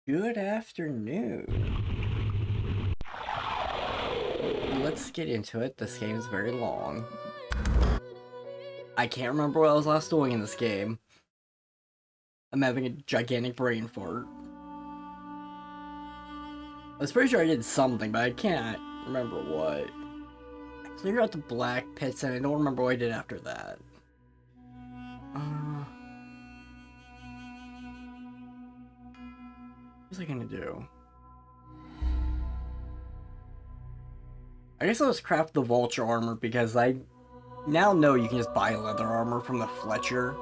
Good afternoon. Let's get into it. This game is very long. I can't remember what I was last doing in this game. I'm having a gigantic brain fart. I was pretty sure I did something, but I can't remember what. I cleared out the black pits and I don't remember what I did after that. What was I gonna do? I guess I'll just craft the vulture armor because I now know you can just buy leather armor from the Fletcher.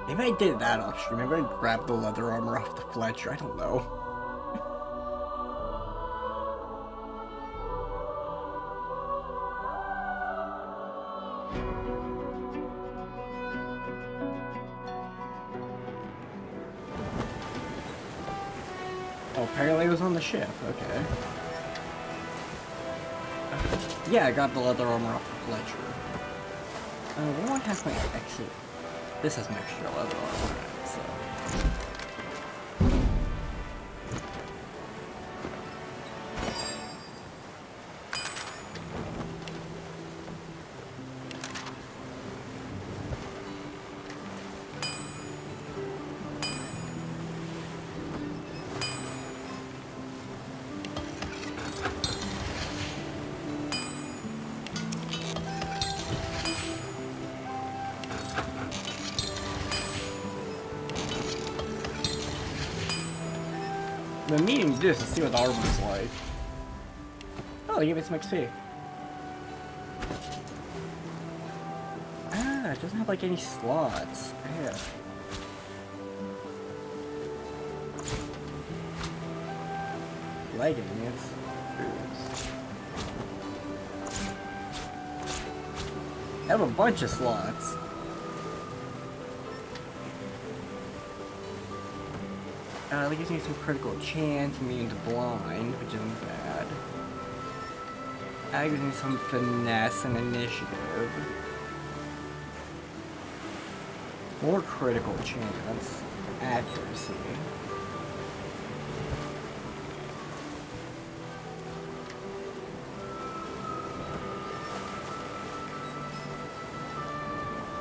Maybe I did that option. Maybe I grabbed the leather armor off the Fletcher. I don't know. Oh, apparently it was on the ship. Okay. Yeah, I got the leather armor off the Fletcher. What has my extra? This has my extra leather armor, so. The meaning to do this is see what the armor's like. Oh, they gave me some XP. Ah, it doesn't have like any slots. Yeah. Leggings. I have a bunch of slots. That gives me some critical chance, immune to blind, which isn't bad. That gives me some finesse and initiative. More critical chance. Accuracy.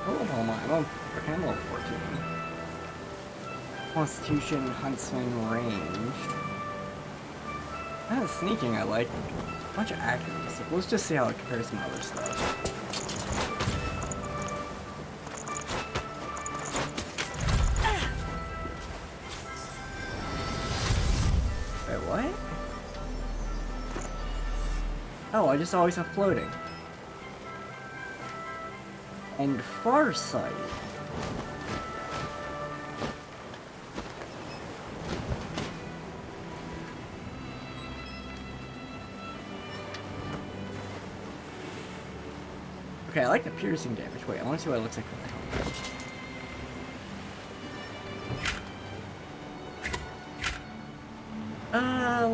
Oh, how am I? I'm level 14. Constitution, Huntsman, ranged. Kind of sneaking, I like. A bunch of accuracy. Let's just see how it compares to my other stuff. Wait, what? Oh, I just always have floating. And Farsight. Okay, I like the piercing damage. Wait, I want to see what it looks like with the helmet.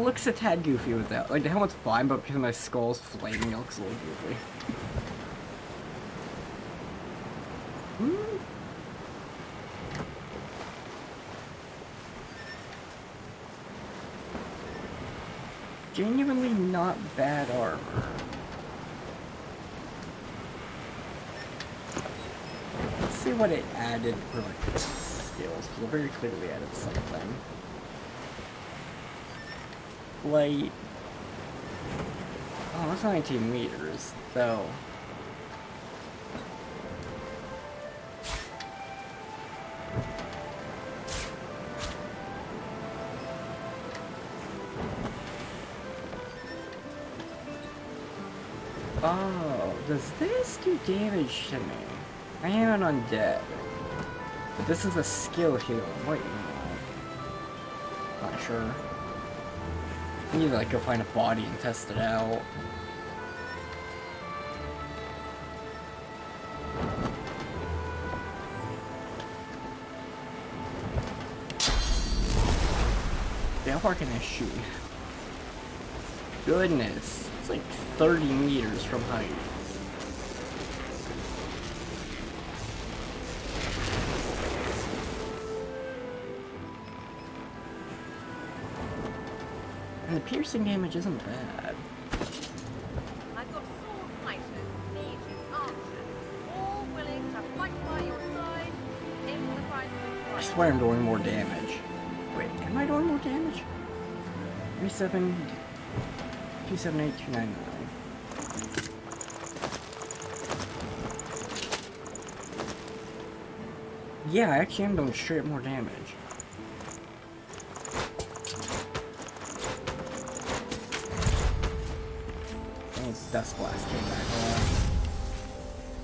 Looks a tad goofy with that. Like, the helmet's fine, but because my skull's flaming, it looks a little goofy. Genuinely not bad armor. Let's see what it added for, like, skills, because it very clearly added something. Like... Oh, that's 19 meters, though. Oh, does this do damage to me? I am an undead. But this is a skill heal. Wait, no. Not sure. I need to like go find a body and test it out. Yeah, how far can I shoot? Goodness, it's like 30 meters from height. And the piercing damage isn't bad. I've got sword fighters, mages, archers, all willing to fight by your side if the price is I right. swear I'm doing more damage. Wait, am I doing more damage? 37, 278, 299. Yeah, I actually am doing straight more damage. And Dust Blast came back on.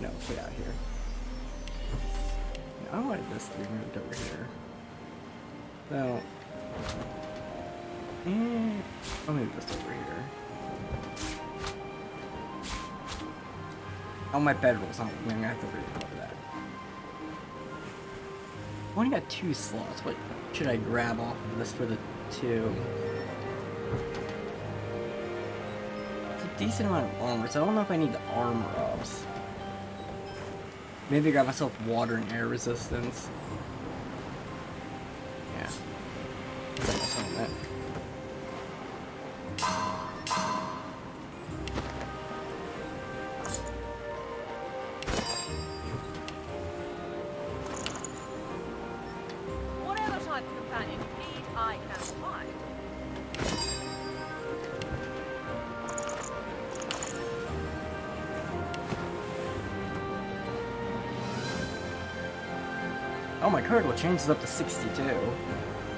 No, get out of here. No, I wanted this to be moved over here. So, I'll move this over here. Oh, my bedroll's not moving. I have to recover that. I only got 2 slots. What should I grab off of this for the 2? It's a decent amount of armor, so I don't know if I need the armor ups. Maybe grab myself water and air resistance. Yeah. That's on that. Whatever type of companion you need, I can provide. Oh, my critical changes up to 62.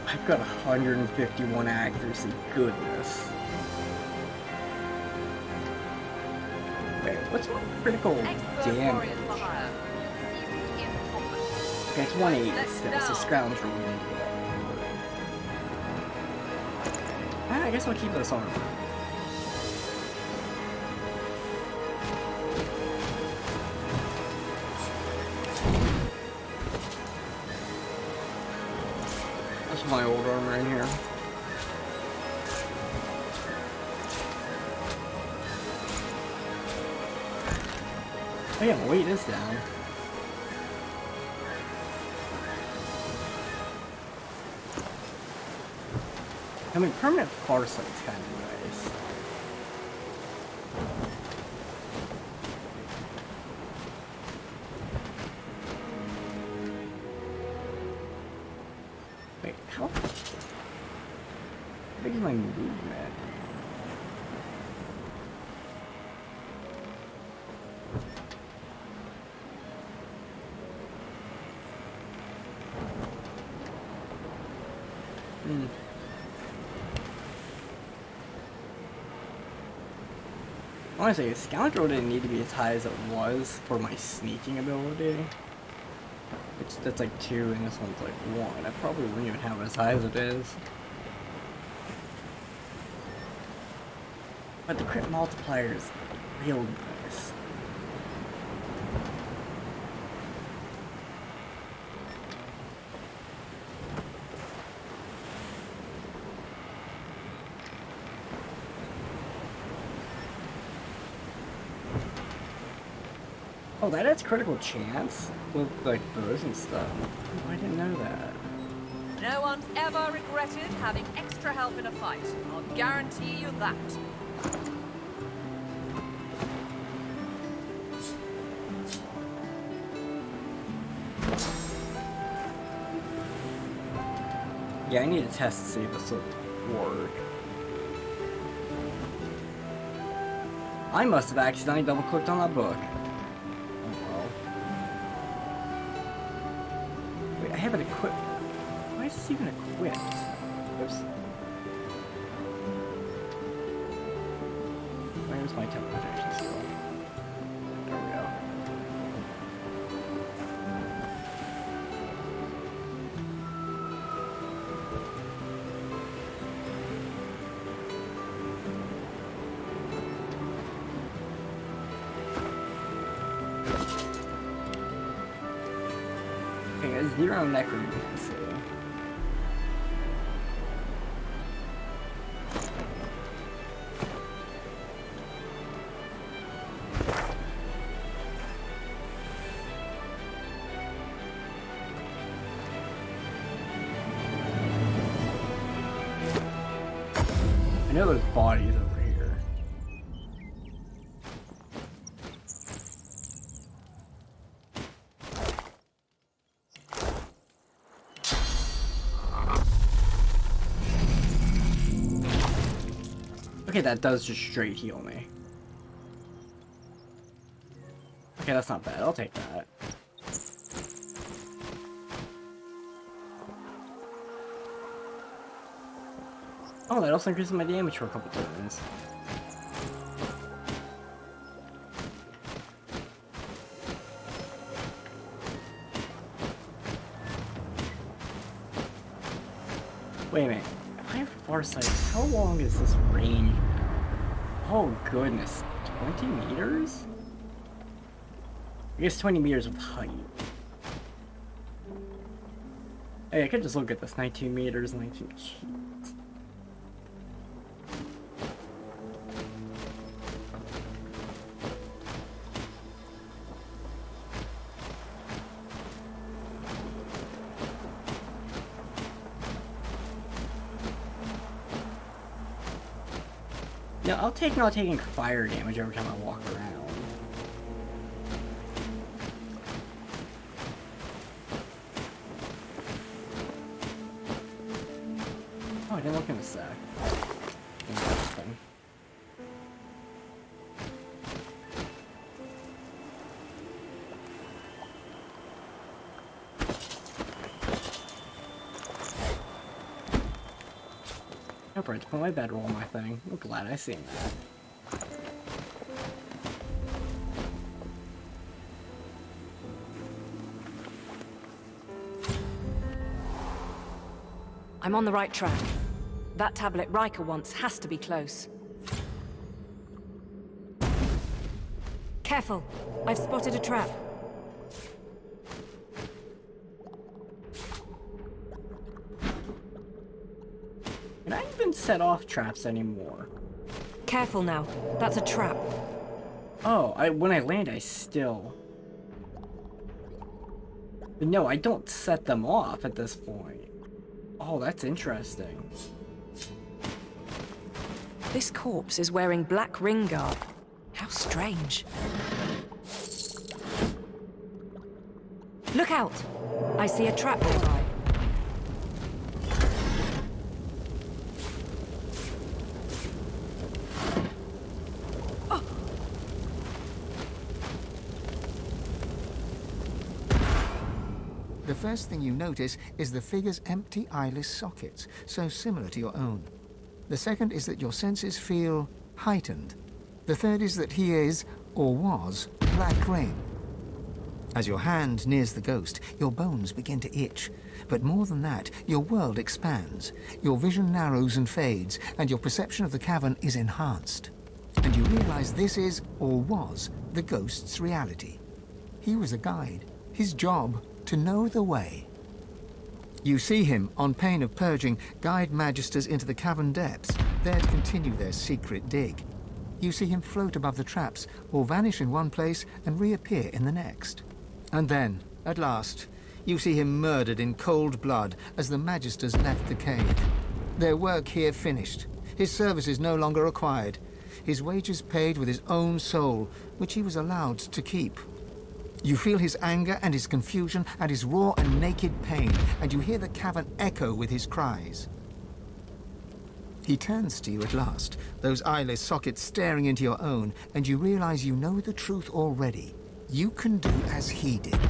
I've got 151 accuracy. Goodness. Wait, what's my critical Expert damage? warriors for hire. Seasoned in combat. Okay, it's 180 Let's still. It's a down. scoundrel. I guess I'll keep this on. That's my old armor in here. Oh yeah, my weight is down. I mean, permanent farsight's kind of nice. Wait, how big is my movement? Honestly, Scoundrel didn't need to be as high as it was for my sneaking ability. That's like 2 and this one's like 1. I probably wouldn't even have it as high as it is. But the crit multiplier is real nice. Oh, that adds critical chance with like bows and stuff. Oh, I didn't know that. No one's ever regretted having extra help in a fight. I'll guarantee you that. Yeah, I need to test to see if this will work. I must have accidentally double-clicked on that book. I have it equipped. Why is this even equipped? Oops. Where's my teleportation skill? There we go. Okay, a 0 necromancy. know there's bodies over here. Okay, that does just straight heal me. Okay, that's not bad. I'll take that. Oh, that also increases my damage for a couple turns. Wait a minute. If I have Farsight, how long is this range? Oh goodness. 20 meters? I guess 20 meters with height. Hey, I could just look at this. 19 meters, 19... No, I'll take not taking fire damage every time I walk around. Oh, I didn't look in the sack. Nothing. I forgot to put my bedroll on my thing. I'm glad I seen that. I'm on the right track. That tablet Riker wants has to be close. Careful! I've spotted a trap. Can I even set off traps anymore? Careful now. That's a trap. Oh, when I land, I still... No, I don't set them off at this point. Oh, that's interesting. This corpse is wearing black ring garb. How strange. Look out! I see a trap nearby. The first thing you notice is the figure's empty eyeless sockets, so similar to your own. The second is that your senses feel heightened. The third is that he is, or was, Black Ring. As your hand nears the ghost, your bones begin to itch. But more than that, your world expands. Your vision narrows and fades, and your perception of the cavern is enhanced. And you realize this is, or was, the ghost's reality. He was a guide. His job, to know the way. You see him, on pain of purging, guide magisters into the cavern depths, there to continue their secret dig. You see him float above the traps, or vanish in one place and reappear in the next. And then, at last, you see him murdered in cold blood as the magisters left the cave. Their work here finished, his services no longer required, his wages paid with his own soul, which he was allowed to keep. You feel his anger and his confusion and his raw and naked pain, and you hear the cavern echo with his cries. He turns to you at last, those eyeless sockets staring into your own, and you realize you know the truth already. You can do as he did.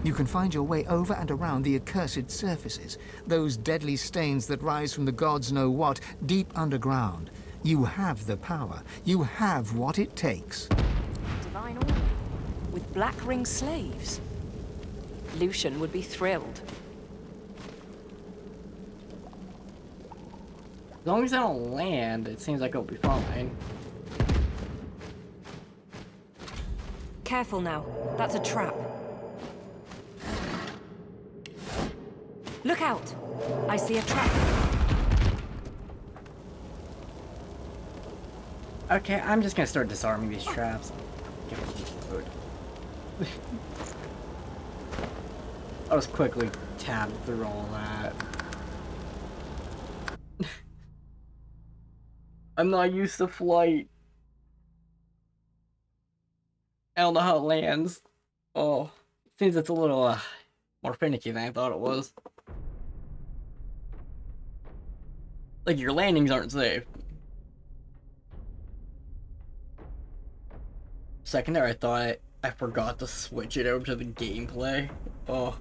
You can find your way over and around the accursed surfaces, those deadly stains that rise from the gods know what, deep underground. You have the power. You have what it takes. Divine order. With Black Ring slaves. Lucian would be thrilled. As long as I don't land, it seems like it'll be fine. Careful now. That's a trap. Look out! I see a trap. Okay, I'm just gonna start disarming these traps. I'll just quickly tab through all that. I'm not used to flight. I don't know how it lands. Oh, seems it's a little more finicky than I thought it was. Like, your landings aren't safe. Second there, I thought I forgot to switch it over to the gameplay. Oh.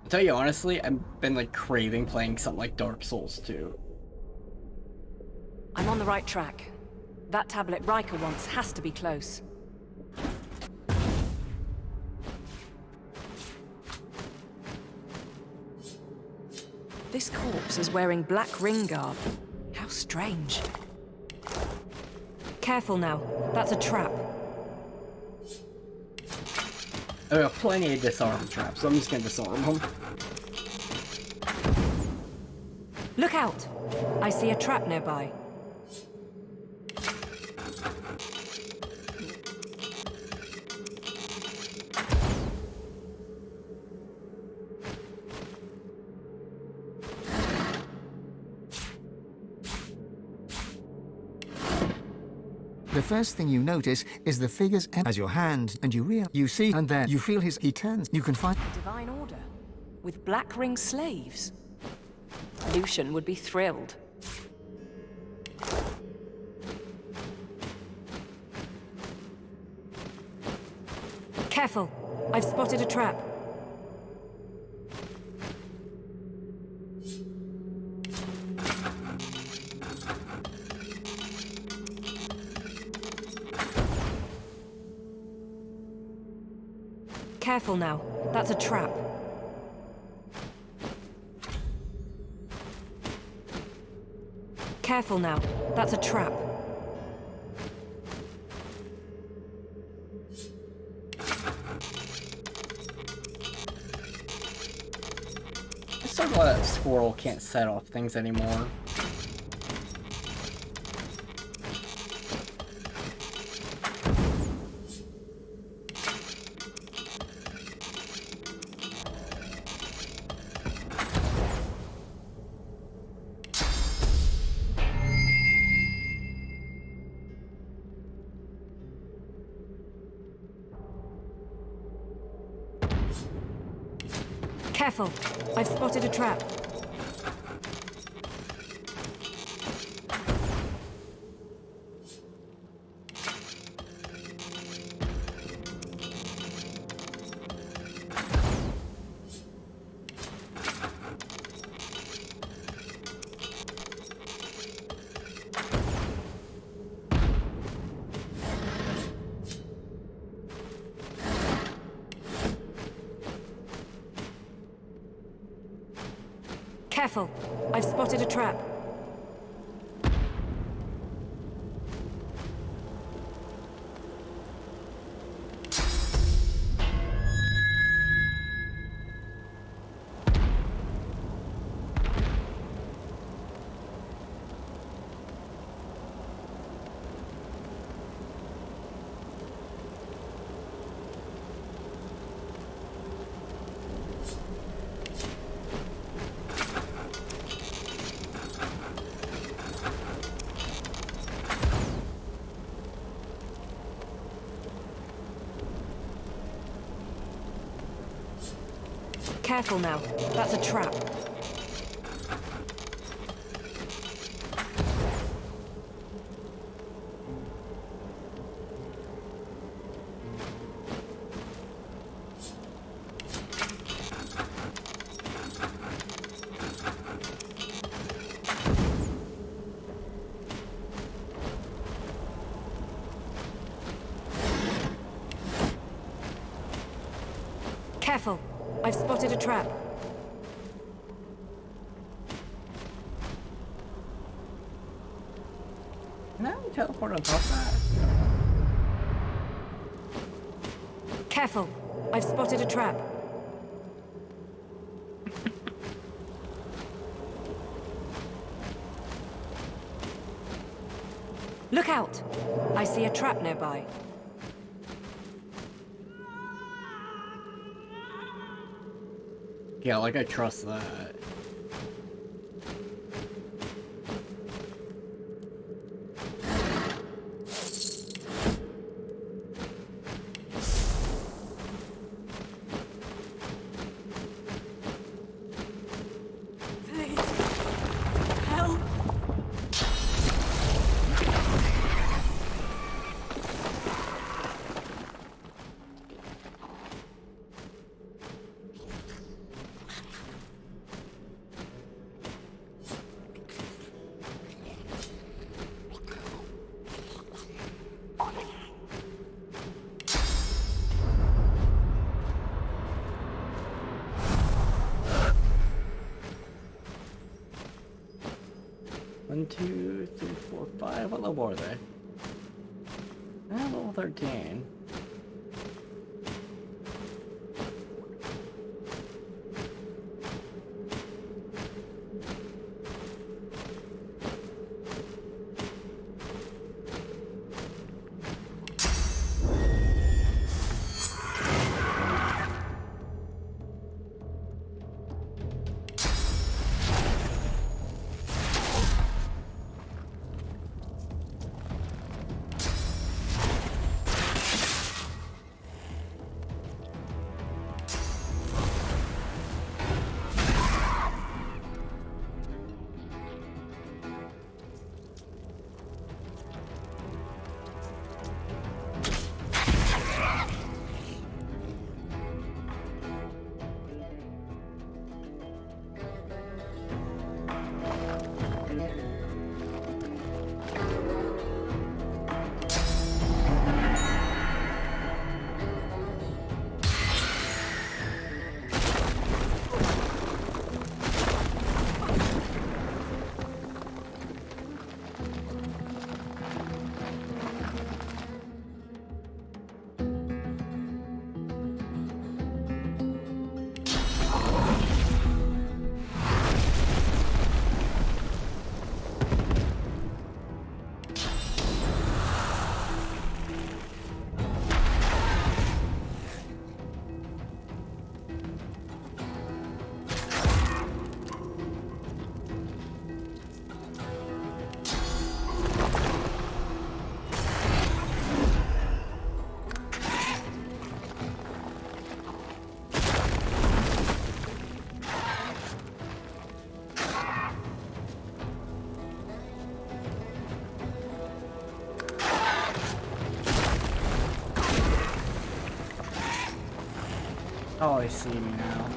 I'll tell you honestly, I've been like craving playing something like Dark Souls 2. I'm on the right track. That tablet Riker wants has to be close. This corpse is wearing black ring garb. How strange. Careful now. That's a trap. I got plenty of disarm traps, so I'm just gonna disarm them. Look out! I see a trap nearby. The first thing you notice is the figure's as your hand, and you see, and then you feel he turns. You can find Divine Order. With black ring slaves. Lucian would be thrilled. Careful! I've spotted a trap. Careful now. That's a trap. Careful now. That's a trap. I'm so glad that squirrel can't set off things anymore. Careful! I've spotted a trap. Careful! I've spotted a trap. Careful now. That's a trap. Careful! I've spotted a trap. Can I teleport on top of that? Careful! I've spotted a trap. Look out! I see a trap nearby. Yeah, like I trust that. Please. Help. One, two, three, four, five. What level are they? Level 13. Oh, I see now.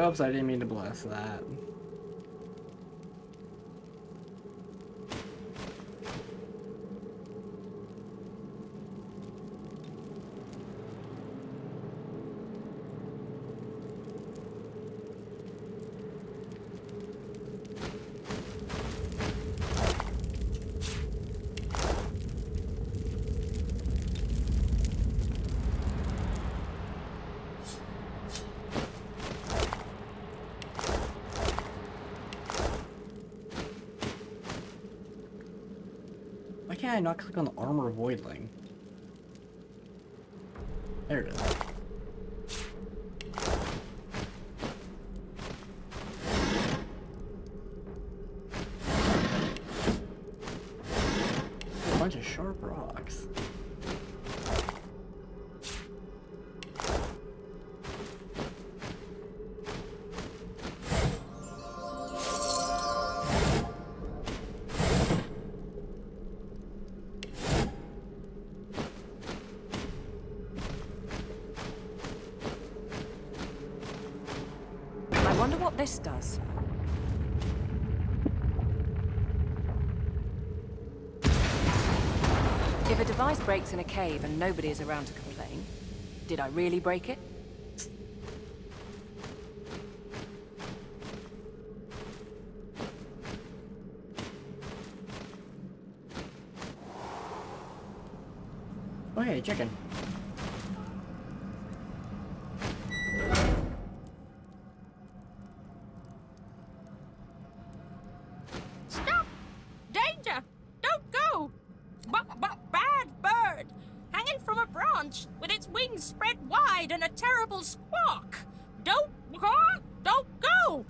Oops, I didn't mean to bless that. Why can't I not click on the armor voidling? There it is. A bunch of sharp rocks. I wonder what this does. ice breaks in a cave and nobody is around to complain. Did I really break it? Oh, hey, chicken. Stop! Danger! Don't go! Bad bird! Hanging from a branch with its wings spread wide and a terrible squawk! Don't go!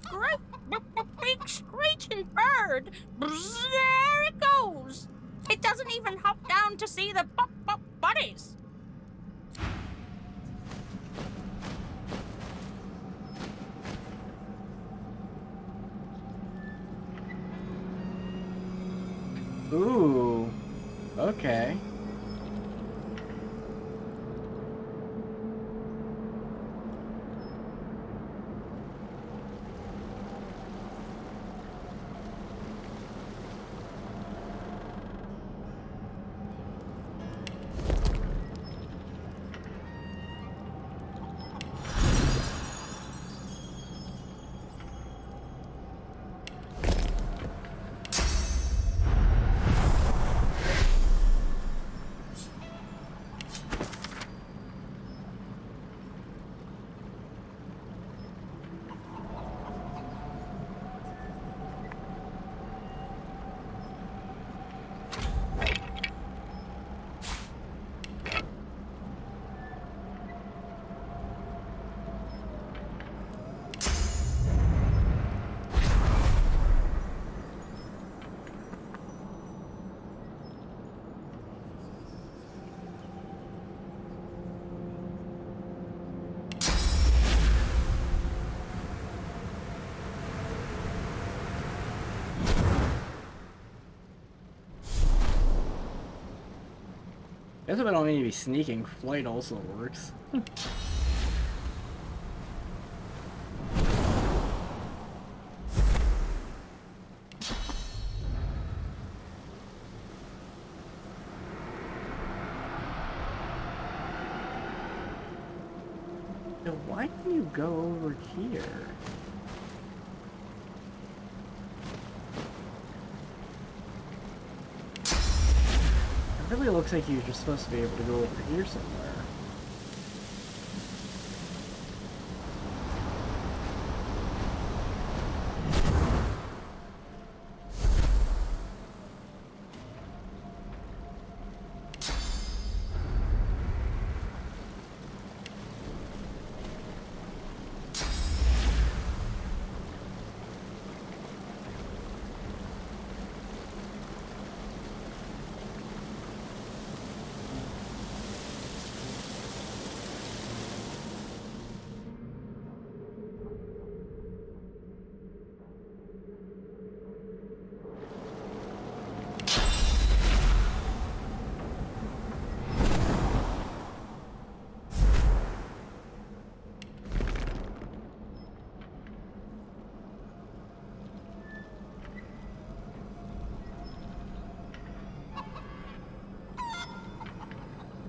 Great big screeching bird! There it goes! It doesn't even hop down to see the buddies! Ooh. Okay. Guess if I don't need to be sneaking, flight also works. So why can you go over here? It really looks like you're just supposed to be able to go over here somewhere.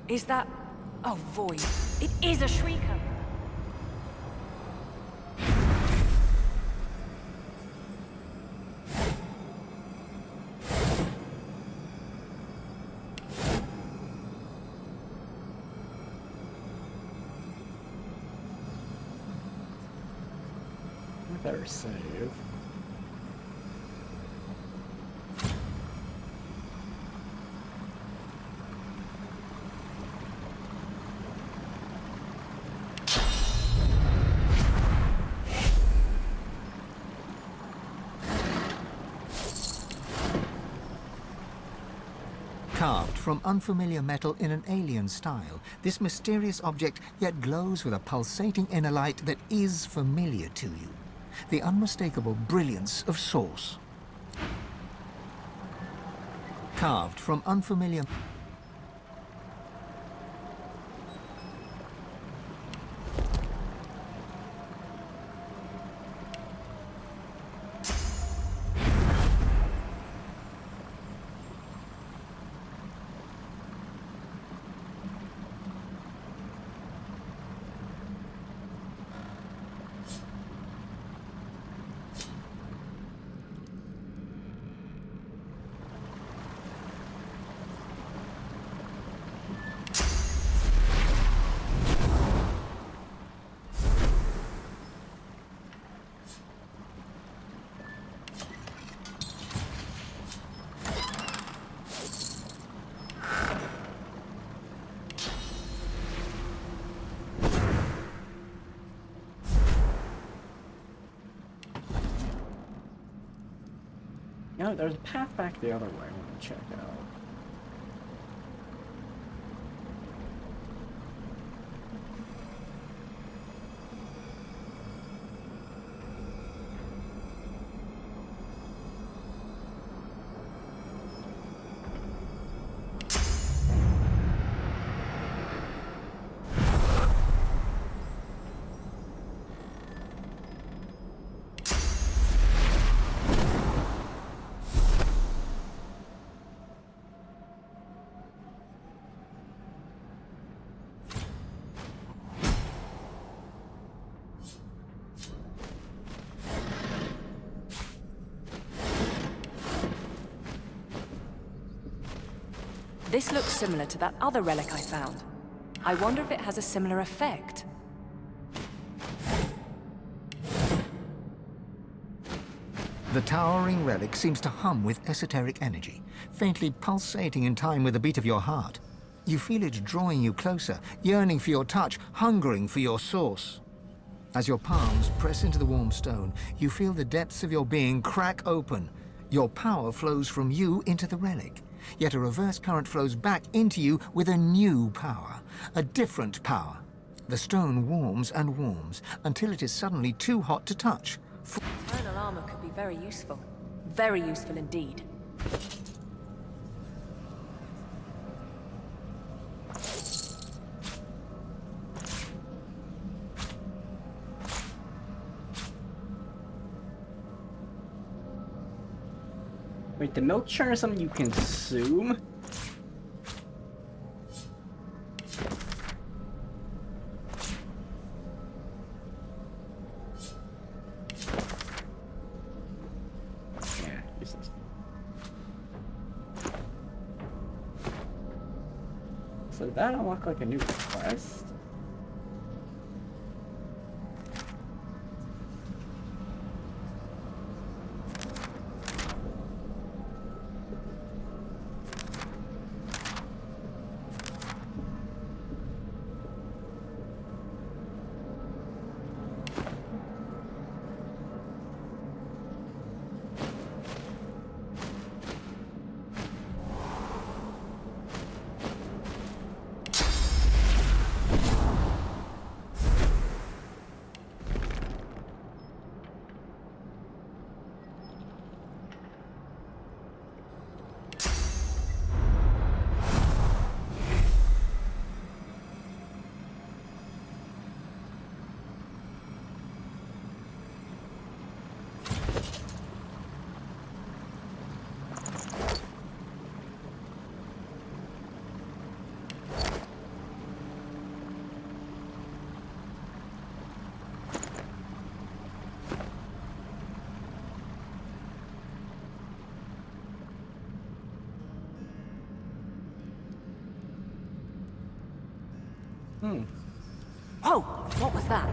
Is that... Oh, void. It is a shrieker! I better save. Carved from unfamiliar metal in an alien style, this mysterious object yet glows with a pulsating inner light that is familiar to you. The unmistakable brilliance of source. Carved from unfamiliar... You know, there's a path back the other way I want to check out. This looks similar to that other relic I found. I wonder if it has a similar effect. The towering relic seems to hum with esoteric energy, faintly pulsating in time with the beat of your heart. You feel it drawing you closer, yearning for your touch, hungering for your source. As your palms press into the warm stone, you feel the depths of your being crack open. Your power flows from you into the relic, yet a reverse current flows back into you with a new power, a different power. The stone warms and warms until it is suddenly too hot to touch. Infernal armor could be very useful. Very useful indeed. Wait, the milk churn is something you consume? Yeah, useless. So that unlocked like a new quest? Whoa! What was that?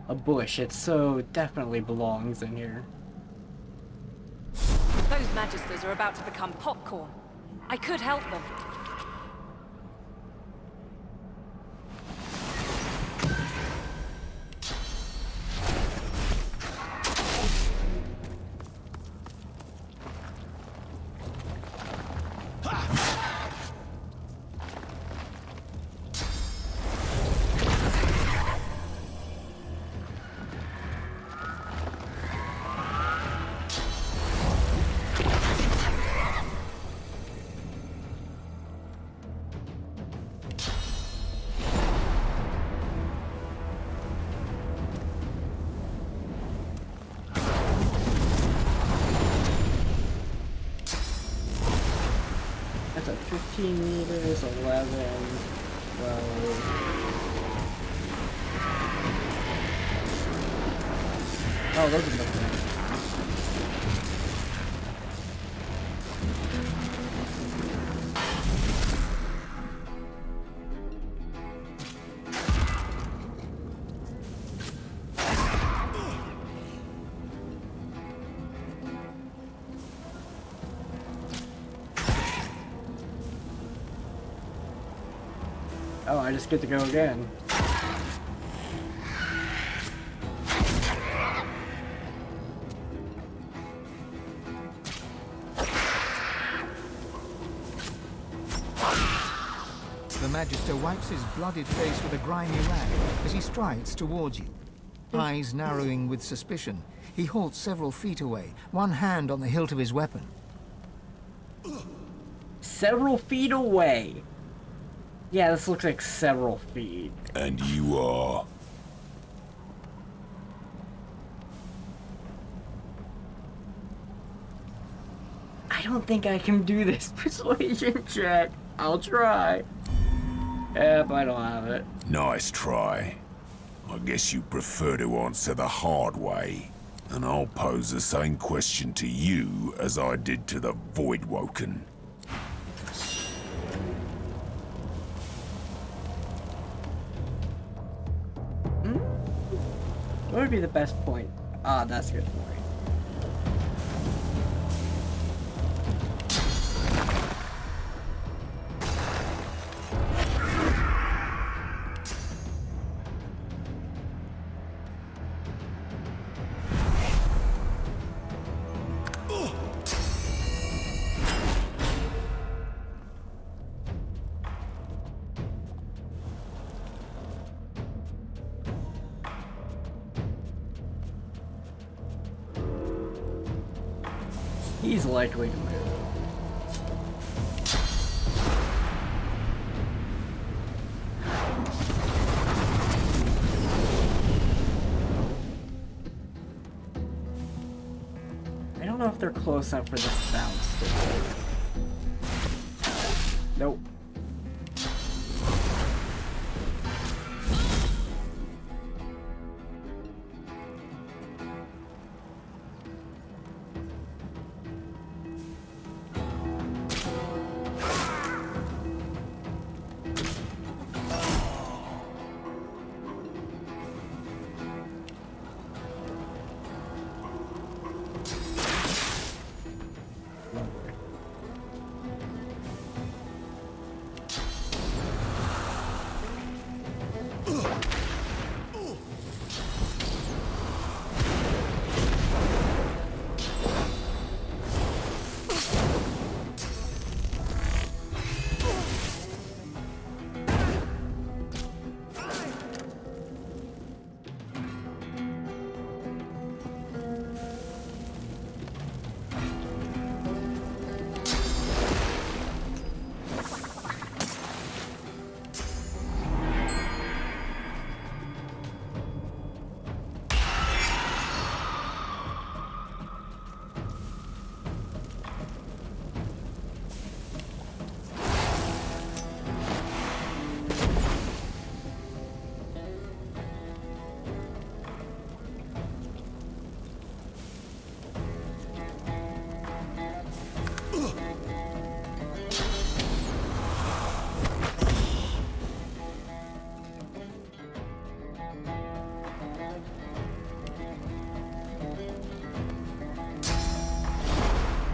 A bush. It so definitely belongs in here. Those magisters are about to become popcorn. I could help them. That's at 15 meters, 11. Oh, those are the things. Oh, I just get to go again. The Magister wipes his blooded face with a grimy rag as he strides towards you. Eyes narrowing with suspicion, he halts several feet away, one hand on the hilt of his weapon. Several feet away. Yeah, this looks like several feet. And you are? I don't think I can do this persuasion check. I'll try. Yep, I don't have it. Nice try. I guess you prefer to answer the hard way. And I'll pose the same question to you as I did to the Voidwoken. What would be the best point? Ah, that's a good point. He's likely to move. I don't know if they're close enough for this bounce to work. Nope.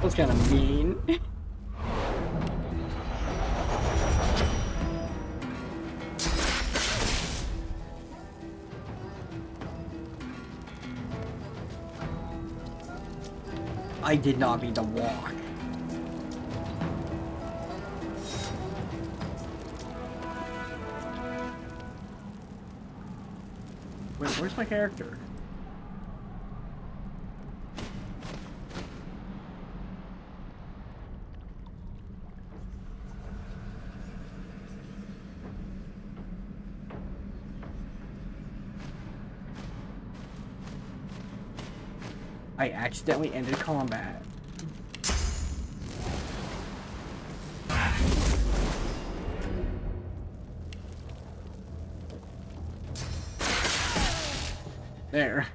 That's kind of mean. I did not mean to walk. Wait, where's my character? I accidentally ended combat. There.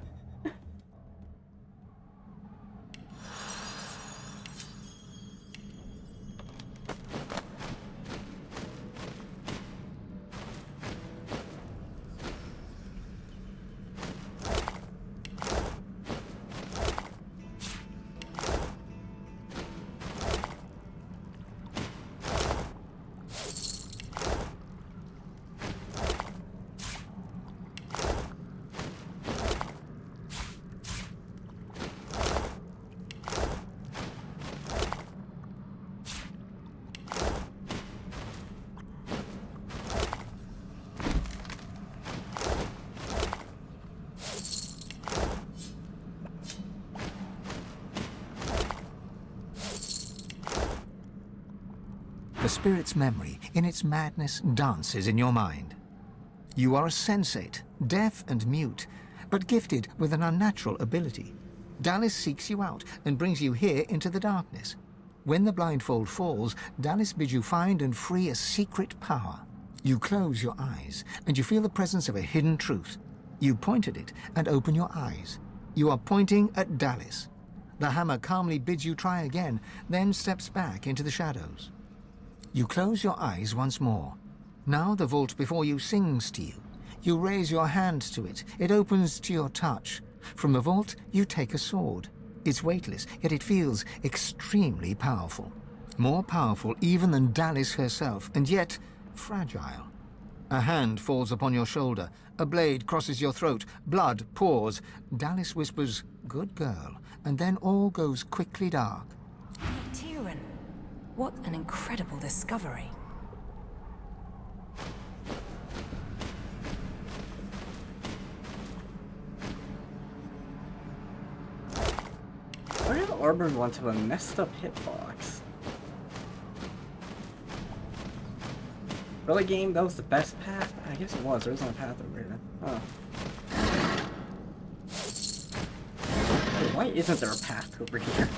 The spirit's memory, in its madness, dances in your mind. You are a sensate, deaf and mute, but gifted with an unnatural ability. Dallis seeks you out and brings you here into the darkness. When the blindfold falls, Dallis bids you find and free a secret power. You close your eyes, and you feel the presence of a hidden truth. You point at it and open your eyes. You are pointing at Dallis. The hammer calmly bids you try again, then steps back into the shadows. You close your eyes once more. Now the vault before you sings to you. You raise your hand to it. It opens to your touch. From the vault, you take a sword. It's weightless, yet it feels extremely powerful. More powerful even than Dallis herself, and yet fragile. A hand falls upon your shoulder. A blade crosses your throat. Blood pours. Dallis whispers, "Good girl," and then all goes quickly dark. Tyrion. What an incredible discovery. Why do the armored ones have a messed up hitbox? Really, game? That was the best path? I guess it was. There wasn't a path over here. Oh. Wait, why isn't there a path over here?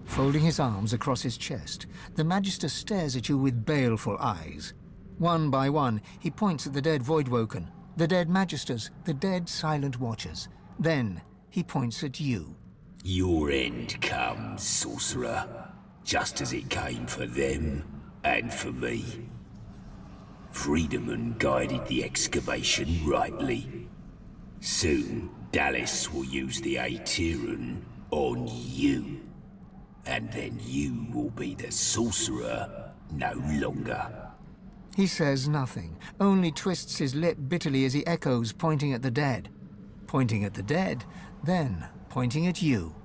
Folding his arms across his chest, the Magister stares at you with baleful eyes. One by one, he points at the dead Voidwoken, the dead Magisters, the dead Silent Watchers. Then, he points at you. Your end comes, sorcerer, just as it came for them and for me. Freedoman guided the excavation rightly. Soon, Dallis will use the Aetherin on you. And then you will be the sorcerer no longer. He says nothing, only twists his lip bitterly as he echoes, pointing at the dead. Pointing at the dead, then pointing at you.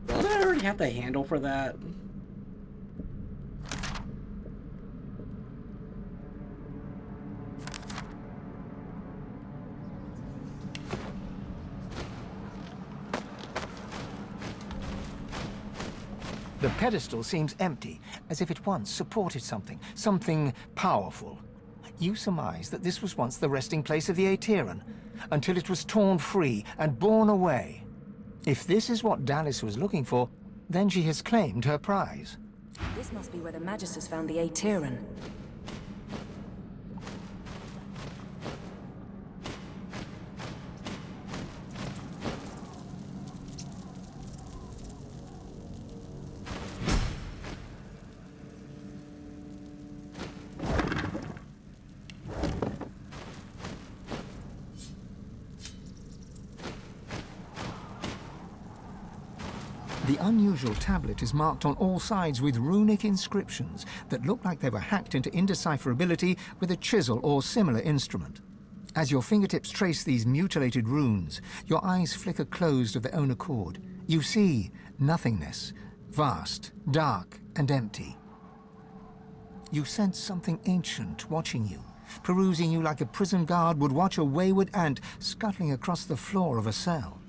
Don't I already have the handle for that? The pedestal seems empty, as if it once supported something powerful. You surmise that this was once the resting place of the Aetherin, until it was torn free and borne away. If this is what Dallis was looking for, then she has claimed her prize. This must be where the Magisters found the Aetherin. The unusual tablet is marked on all sides with runic inscriptions that look like they were hacked into indecipherability with a chisel or similar instrument. As your fingertips trace these mutilated runes, your eyes flicker closed of their own accord. You see nothingness, vast, dark, and empty. You sense something ancient watching you, perusing you like a prison guard would watch a wayward ant scuttling across the floor of a cell.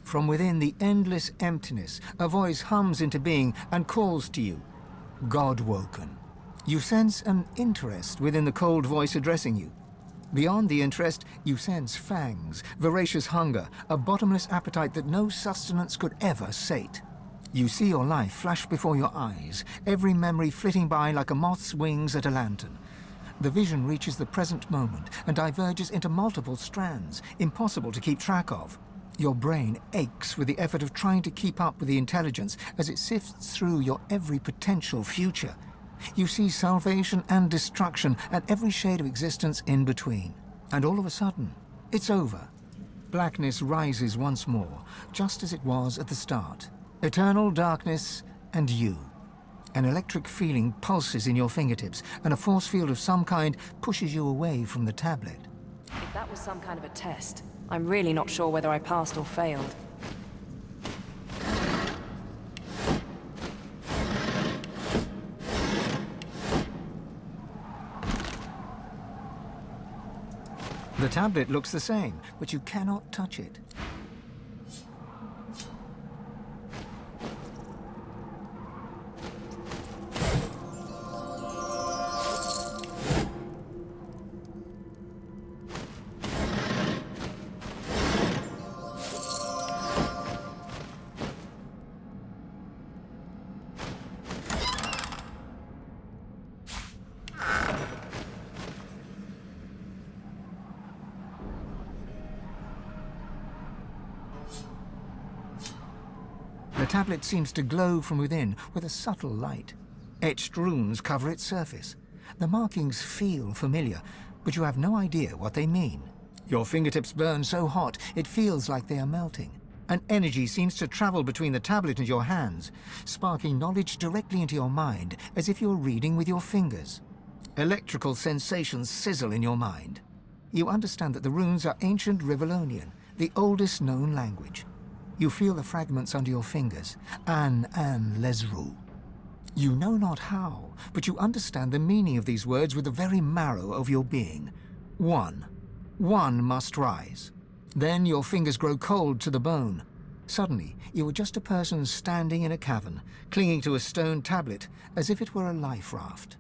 From within the endless emptiness, a voice hums into being and calls to you. God-woken. You sense an interest within the cold voice addressing you. Beyond the interest, you sense fangs, voracious hunger, a bottomless appetite that no sustenance could ever sate. You see your life flash before your eyes, every memory flitting by like a moth's wings at a lantern. The vision reaches the present moment and diverges into multiple strands, impossible to keep track of. Your brain aches with the effort of trying to keep up with the intelligence as it sifts through your every potential future. You see salvation and destruction and every shade of existence in between. And all of a sudden, it's over. Blackness rises once more, just as it was at the start. Eternal darkness and you. An electric feeling pulses in your fingertips, and a force field of some kind pushes you away from the tablet. If that was some kind of a test, I'm really not sure whether I passed or failed. The tablet looks the same, but you cannot touch it. The tablet seems to glow from within with a subtle light. Etched runes cover its surface. The markings feel familiar, but you have no idea what they mean. Your fingertips burn so hot, it feels like they are melting. An energy seems to travel between the tablet and your hands, sparking knowledge directly into your mind, as if you're reading with your fingers. Electrical sensations sizzle in your mind. You understand that the runes are ancient Rivellonian, the oldest known language. You feel the fragments under your fingers, An Lesru. You know not how, but you understand the meaning of these words with the very marrow of your being. One must rise. Then your fingers grow cold to the bone. Suddenly, you are just a person standing in a cavern, clinging to a stone tablet as if it were a life raft.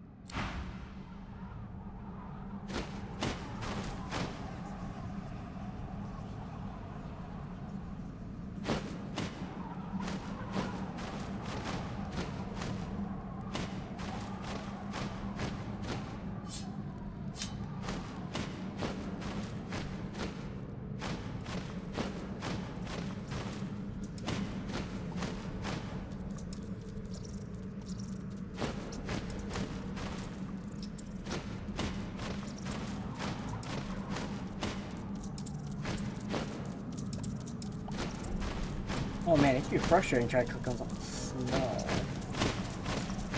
Oh man, it can be frustrating trying to click on something small.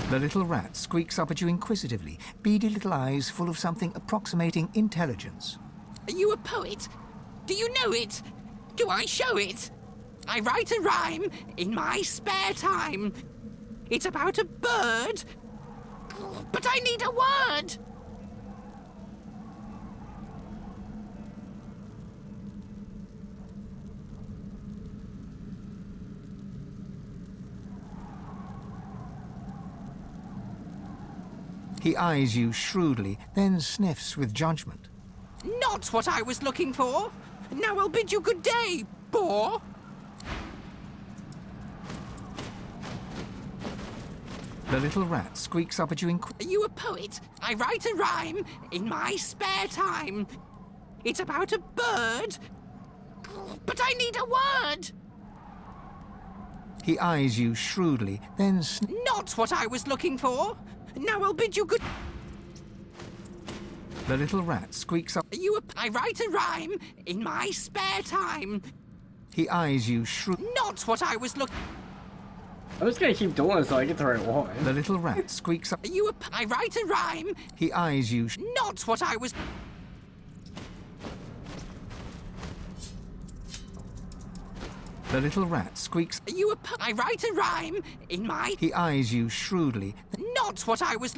The little rat squeaks up at you inquisitively, beady little eyes full of something approximating intelligence. Are you a poet? Do you know it? Do I show it? I write a rhyme in my spare time. It's about a bird, but I need a word. He eyes you shrewdly, then sniffs with judgment. Not what I was looking for. Now I'll bid you good day, boar. The little rat squeaks up at you Are you a poet? I write a rhyme in my spare time. It's about a bird, but I need a word. He eyes you shrewdly, then Not what I was looking for. Now I'll bid you good... The little rat squeaks up... Are you a... I write a rhyme in my spare time. He eyes you shrewdly... Not what I was looking... I'm just gonna keep doing it so I get the right one. The little rat squeaks up... Are you a... I write a rhyme... He eyes you... Not what I was... The little rat squeaks... Are you a... I write a rhyme in my... He eyes you shrewdly... Not what I was...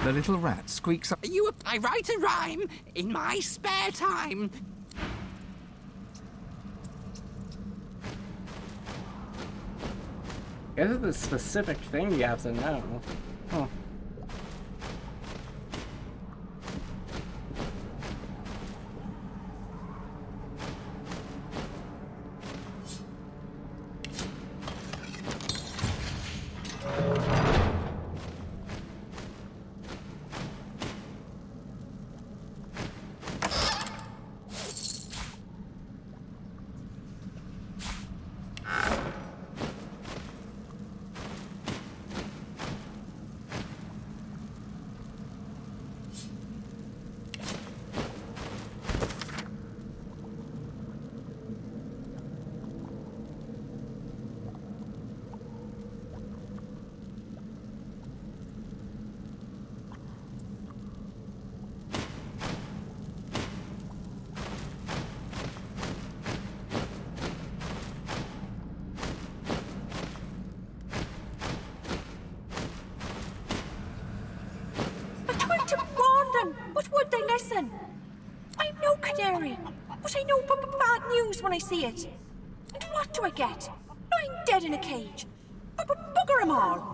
The little rat squeaks up... Are you a... I write a rhyme in my spare time. This is the specific thing you have to know. Huh. But would they listen? I'm no canary, but I know bad news when I see it. And what do I get? Lying dead in a cage. Bugger 'em all.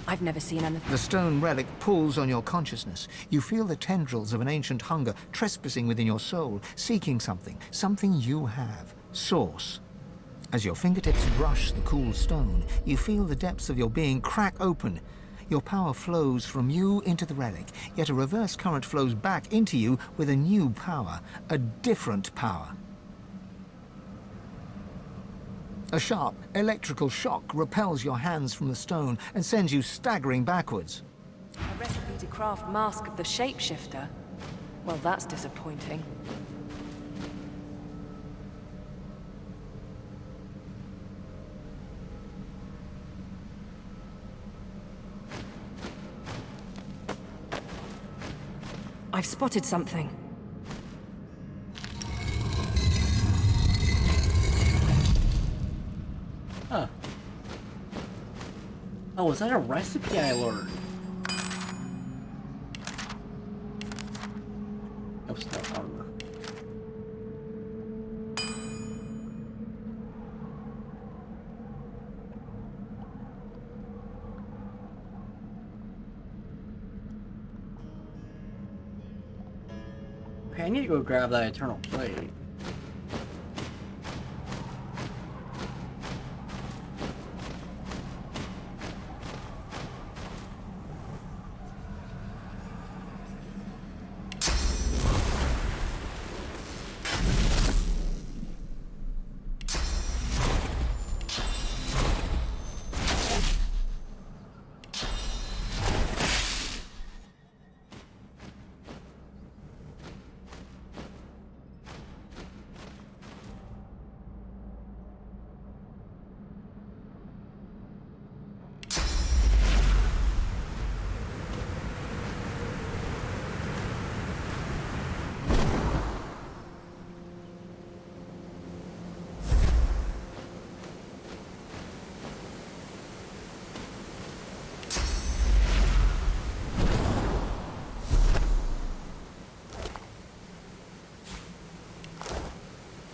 I've never seen anything. The stone relic pulls on your consciousness. You feel the tendrils of an ancient hunger trespassing within your soul, seeking something you have. Source. As your fingertips brush the cool stone, you feel the depths of your being crack open. Your power flows from you into the relic, yet a reverse current flows back into you with a new power, a different power. A sharp, electrical shock repels your hands from the stone and sends you staggering backwards. A recipe to craft Mask of the Shapeshifter? Well, that's disappointing. I've spotted something. Huh. Oh, was that a recipe I learned? No stuff armor. Okay, I need to go grab that eternal plate.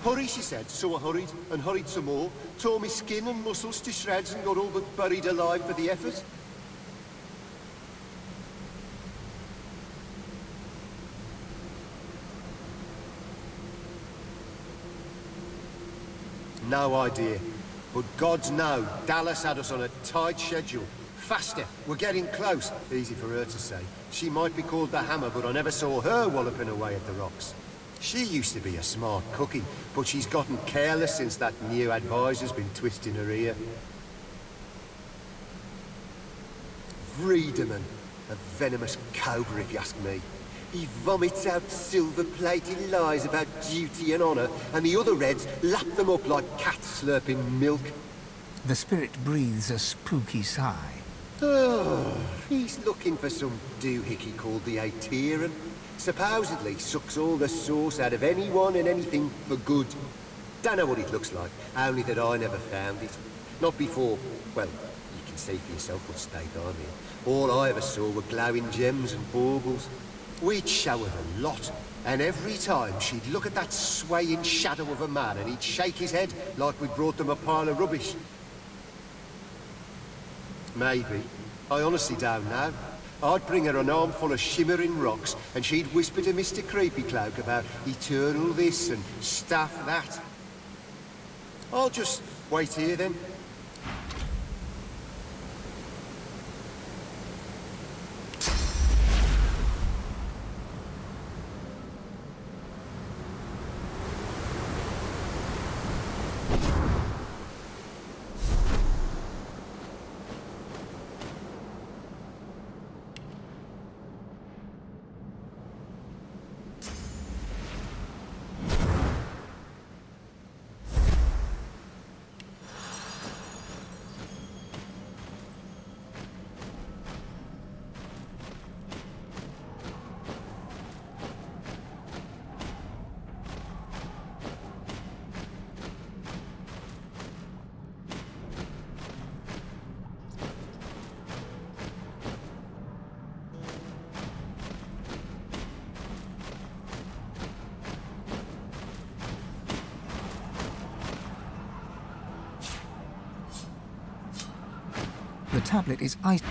Hurry, she said, so I hurried, and hurried some more, tore me skin and muscles to shreds and got all but buried alive for the effort. No idea. But gods know, Dallas had us on a tight schedule. Faster, we're getting close. Easy for her to say. She might be called the Hammer, but I never saw her walloping away at the rocks. She used to be a smart cookie, but she's gotten careless since that new advisor's been twisting her ear. Friedemann, a venomous cobra if you ask me. He vomits out silver-plated lies about duty and honour, and the other Reds lap them up like cats slurping milk. The spirit breathes a spooky sigh. Oh, he's looking for some doohickey called the Aetheran. Supposedly sucks all the sauce out of anyone and anything for good. Don't know what it looks like, only that I never found it. Not before, well, you can see for yourself what state I'm in. All I ever saw were glowing gems and baubles. We'd show her the lot, and every time she'd look at that swaying shadow of a man and he'd shake his head like we'd brought them a pile of rubbish. Maybe. I honestly don't know. I'd bring her an armful of shimmering rocks, and she'd whisper to Mr. Creepycloak about eternal this and stuff that. I'll just wait here then. The tablet is ice.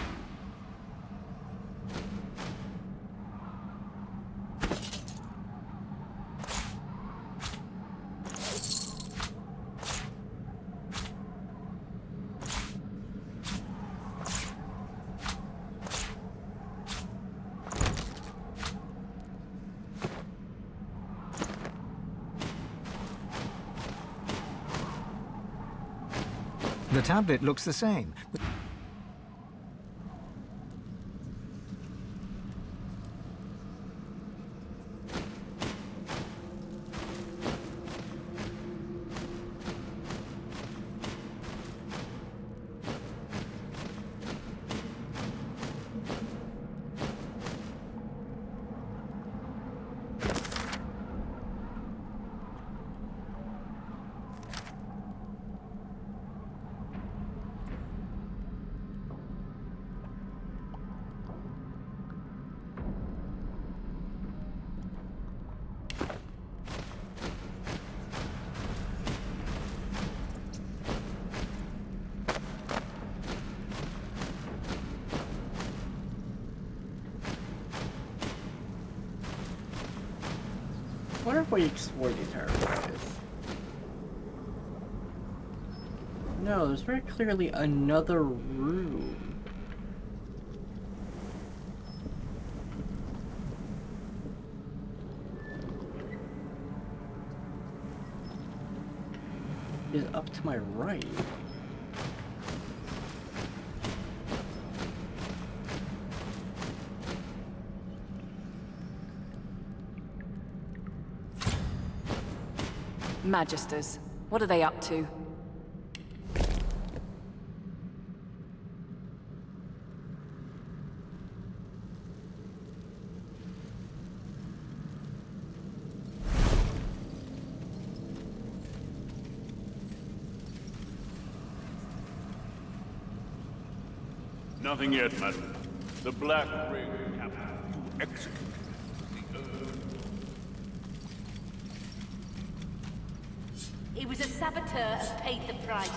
The tablet looks the same. I wonder if we explore the entire place. No, there's very clearly another room. Is up to my right. Magisters, what are they up to? Nothing yet, madam. The Black Ring captain you executed the Earth. He was a saboteur and paid the price.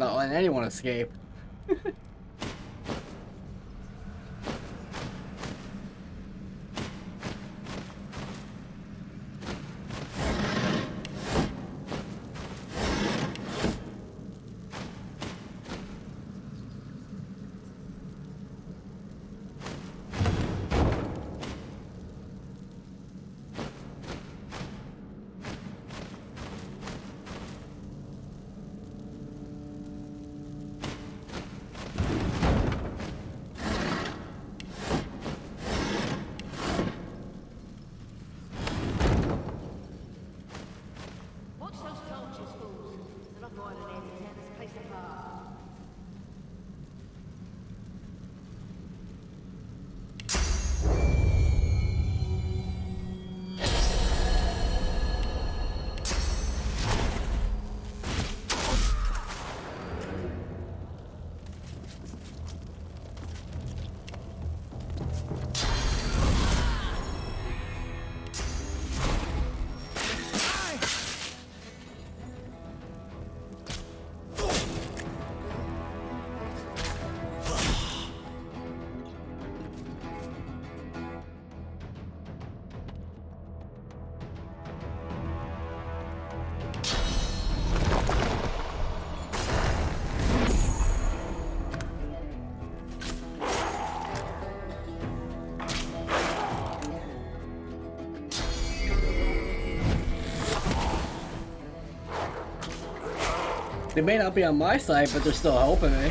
not letting anyone escape. Watch those torches, fools. There's enough oil in here to tear this place apart. They may not be on my side, but they're still helping me.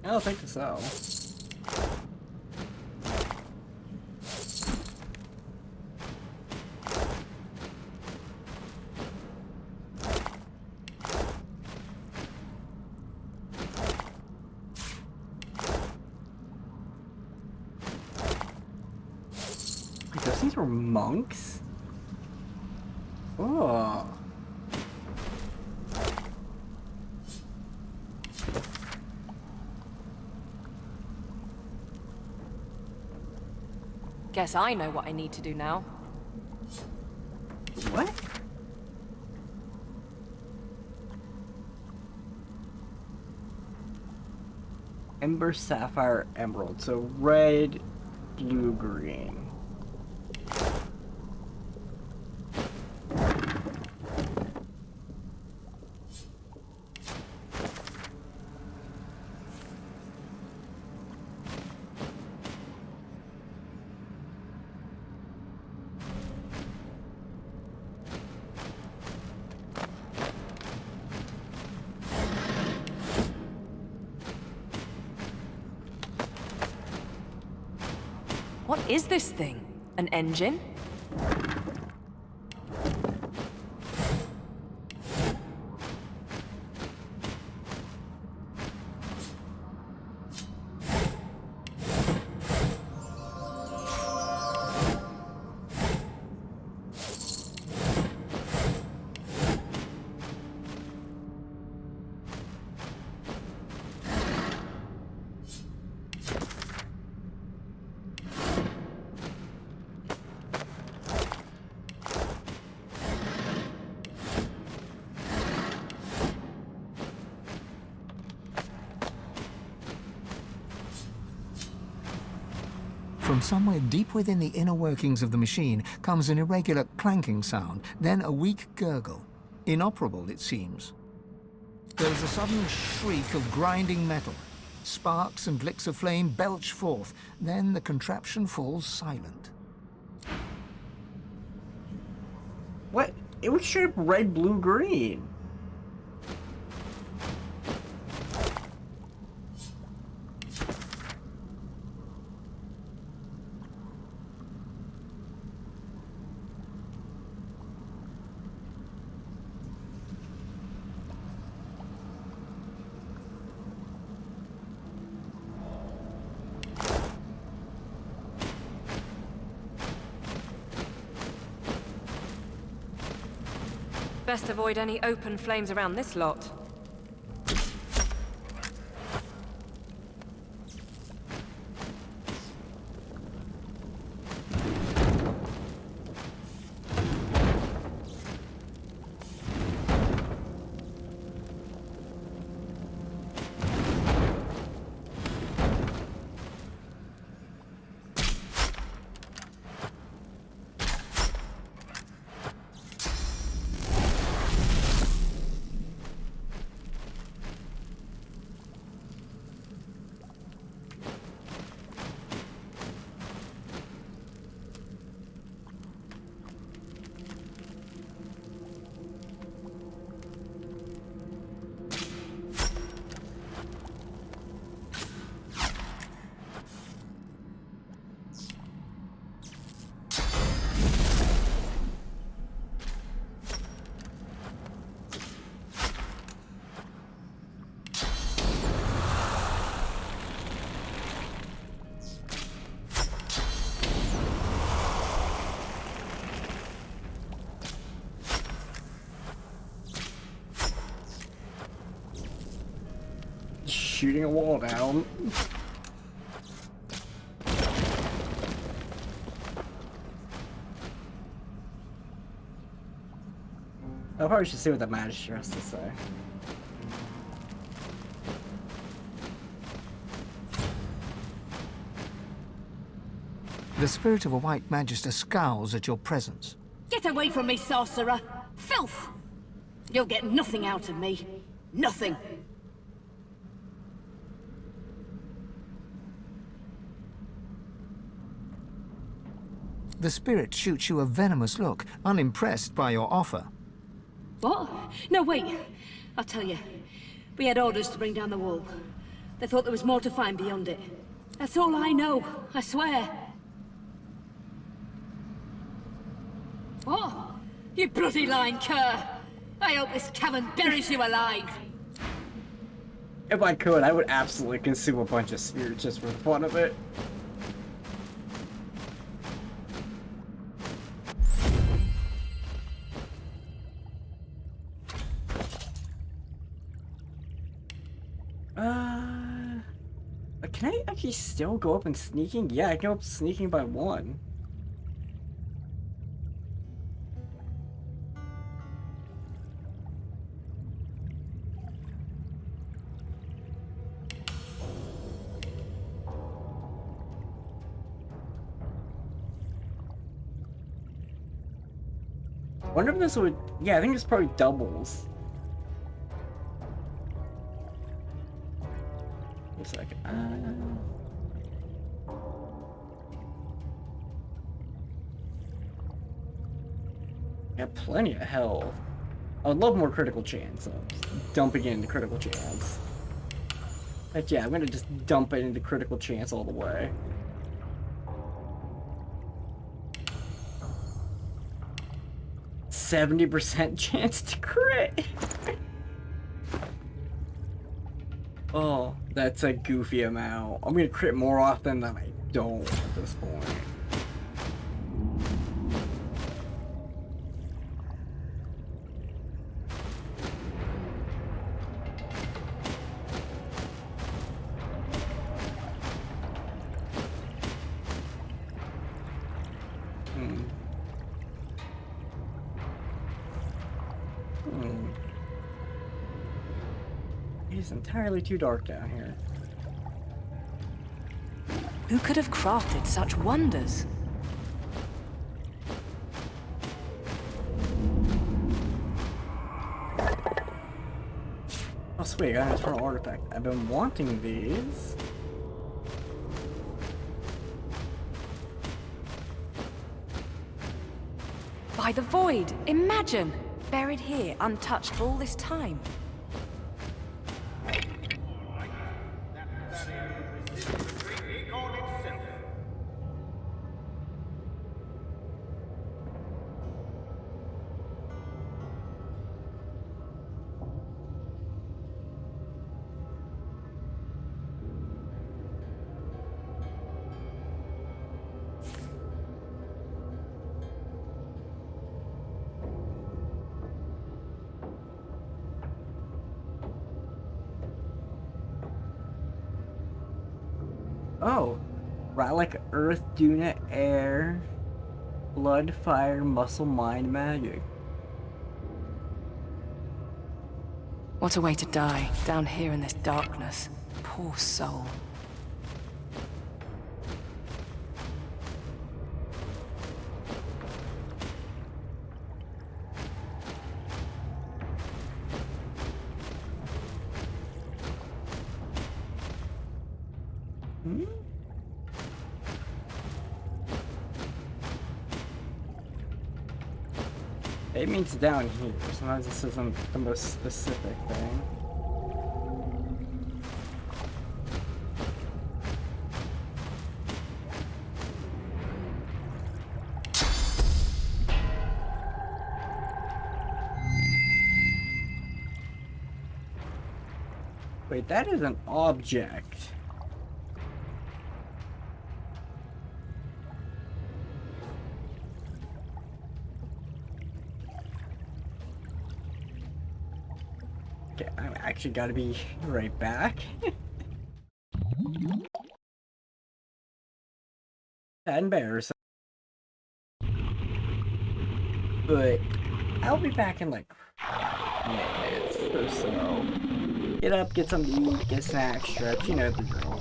I don't think so. Wait, those things were monks? Oh. Guess I know what I need to do now. What? Ember, sapphire, emerald. So red, blue, green. is this thing? An engine? From somewhere deep within the inner workings of the machine comes an irregular clanking sound, then a weak gurgle. Inoperable, it seems. There is a sudden shriek of grinding metal. Sparks and licks of flame belch forth, then the contraption falls silent. What? It was straight up red, blue, green. Best avoid any open flames around this lot. Shooting a wall down. I probably should see what the Magister has to say. The spirit of a white magister scowls at your presence. Get away from me, sorcerer! Filth! You'll get nothing out of me. Nothing! The spirit shoots you a venomous look, unimpressed by your offer. What? No, wait. I'll tell you. We had orders to bring down the wall. They thought there was more to find beyond it. That's all I know, I swear. What? You bloody lying cur! I hope this cavern buries you alive! If I could, I would absolutely consume a bunch of spirits just for the fun of it. Can I actually still go up and sneaking? Yeah, I can go up sneaking by 1. Wonder if this would... Yeah, I think this probably doubles. Wait a second. Got plenty of health. I would love more critical chance, so just dumping it into critical chance. But yeah, I'm gonna just dump it into critical chance all the way. 70% chance to crit. Oh, that's a goofy amount. I'm gonna crit more often than I don't at this point. It is entirely too dark down here. Who could have crafted such wonders? Oh sweet, I got an eternal artifact. I've been wanting these. By the void! Imagine! Buried here, untouched for all this time. Oh, relic, earth, Duna, air, blood, fire, muscle, mind, magic. What a way to die, down here in this darkness. Poor soul. It means down here. Sometimes this isn't the most specific thing. Wait, that is an object. Okay, I'm actually gotta be right back. That embarrassing. But I'll be back in like 5 minutes or so. Get up, get something to eat, get a snack, stretch, you know the drill.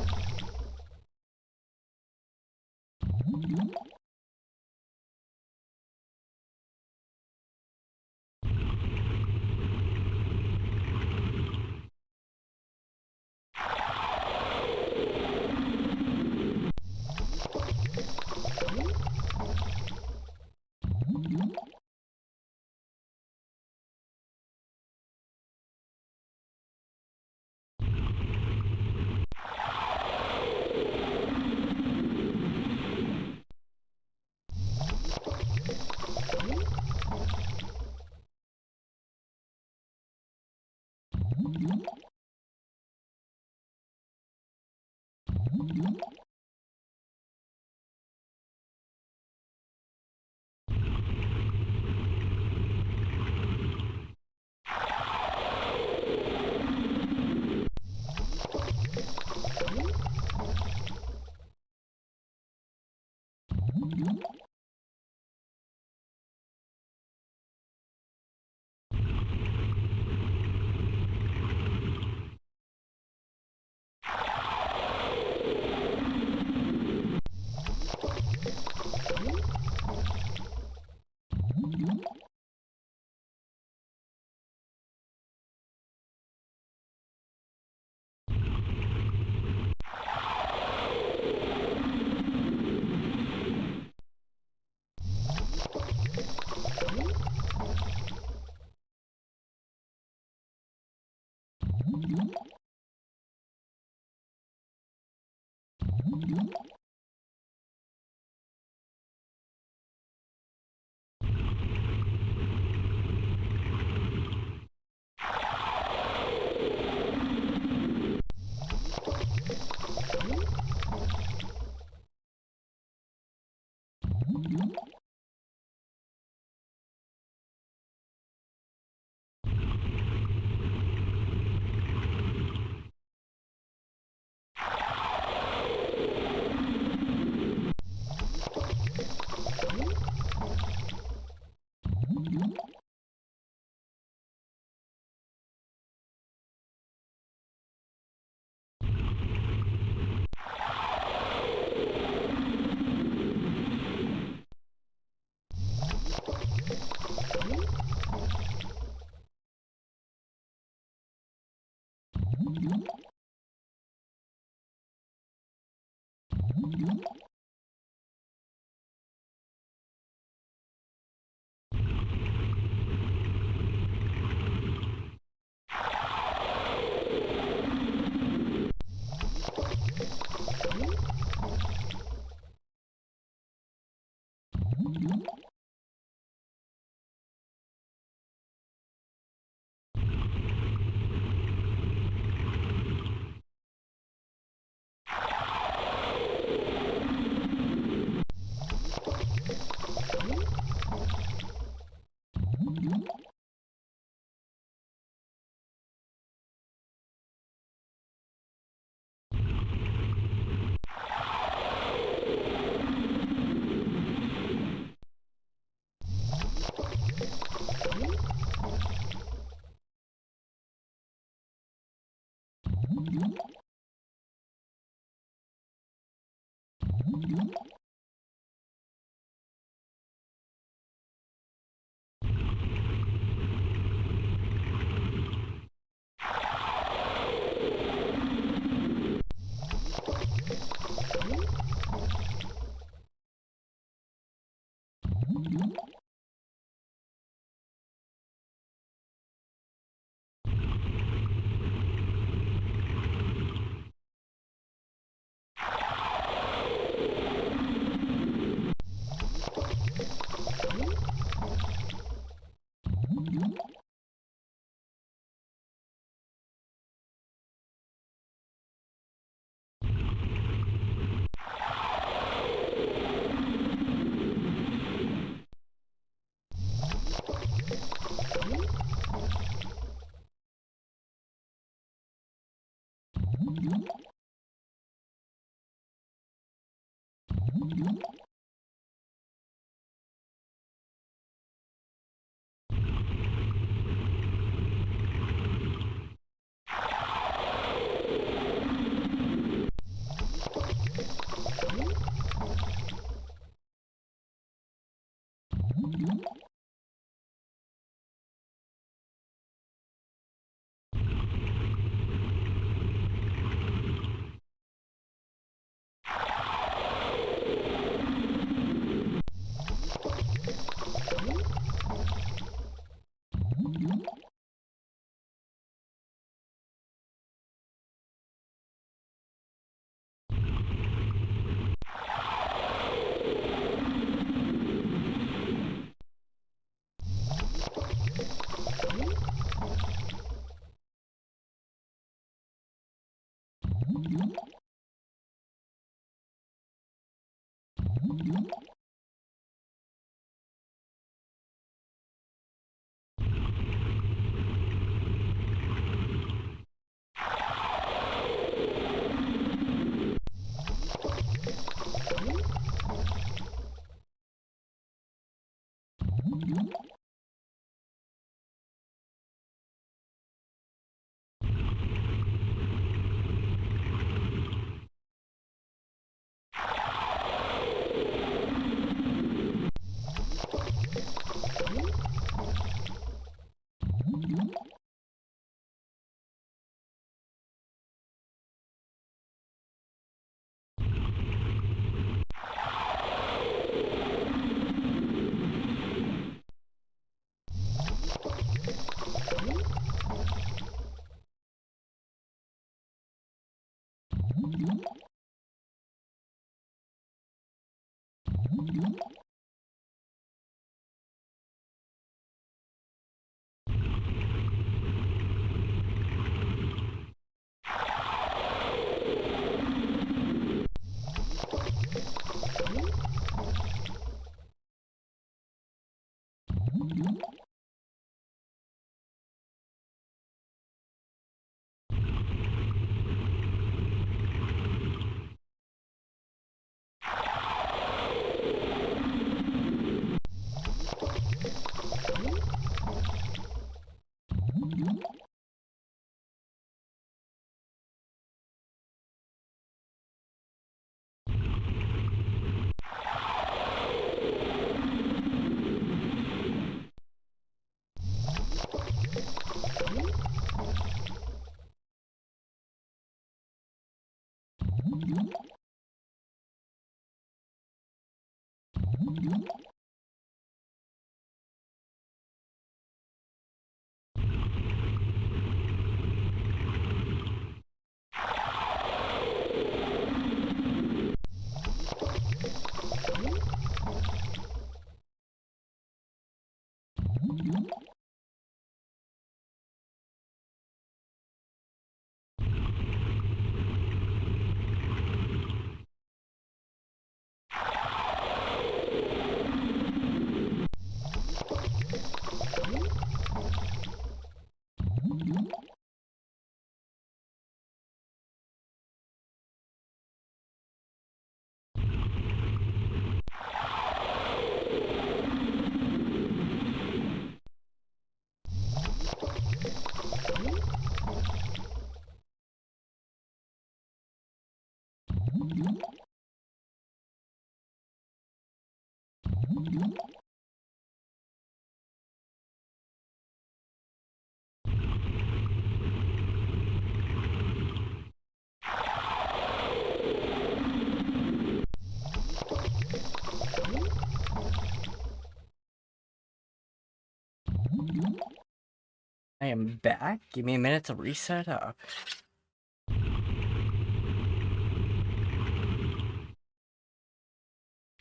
I am back. Give me a minute to reset up.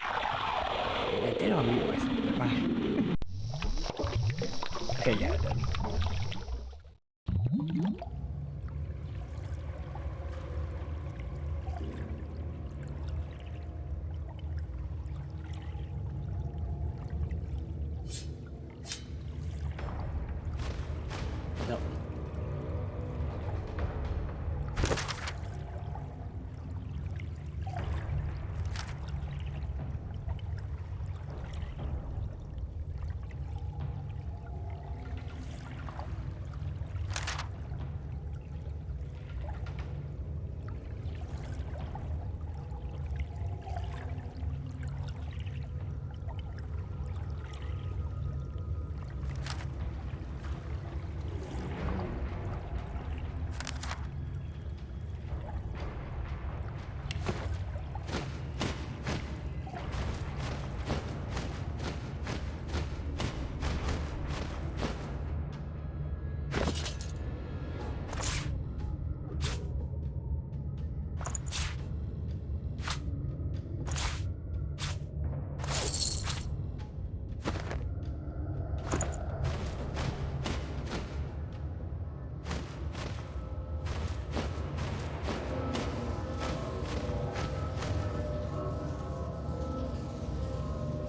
I did unmute myself, didn't I? Okay, yeah, I did. No.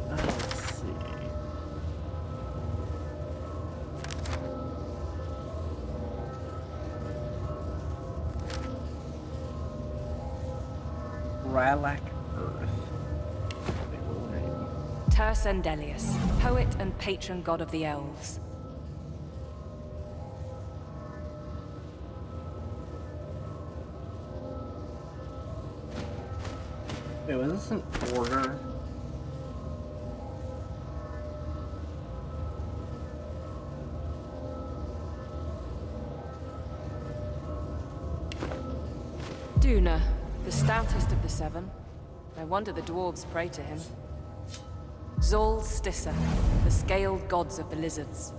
Let's see. Ralak Earth. Tersendelius, poet and patron god of the elves. Wait, was this an order? Duna, the stoutest of the seven. No wonder the dwarves pray to him. Zol Stissa, the scaled gods of the lizards.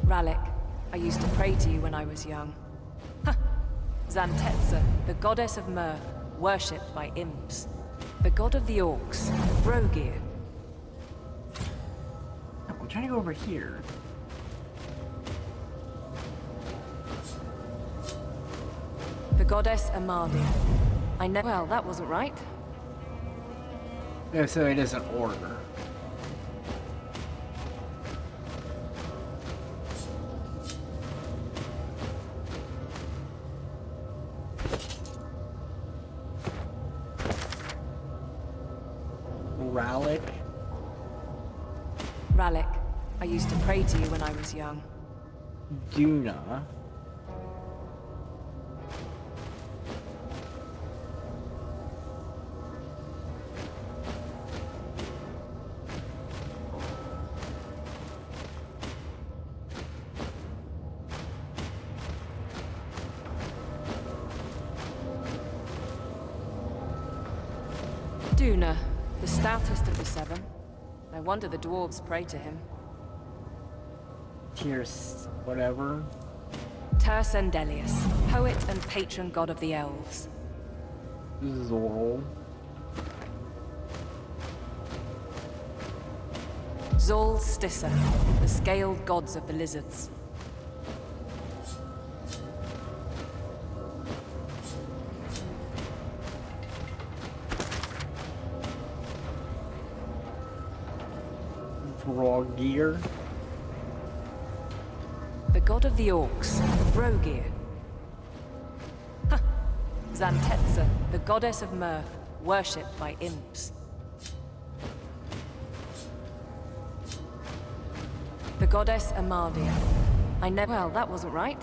Ralek, I used to pray to you when I was young. Zantetza, the goddess of mirth, worshipped by imps. The god of the orcs, Brogir. I'm trying to go over here. The goddess Amadia. I know. Well, that wasn't right. Yeah, so it is an order. Ralek. Ralek, I used to pray to you when I was young. Duna. Duna, the stoutest of the seven. No wonder the dwarves pray to him. Tears, whatever. Tersendelius, poet and patron god of the elves. Zorl. Zol Stissa, the scaled gods of the lizards. Brogir. The god of the orcs, Brogir. Zantetza, the goddess of mirth, worshipped by imps. The goddess Amadia. I never. Well, that wasn't right.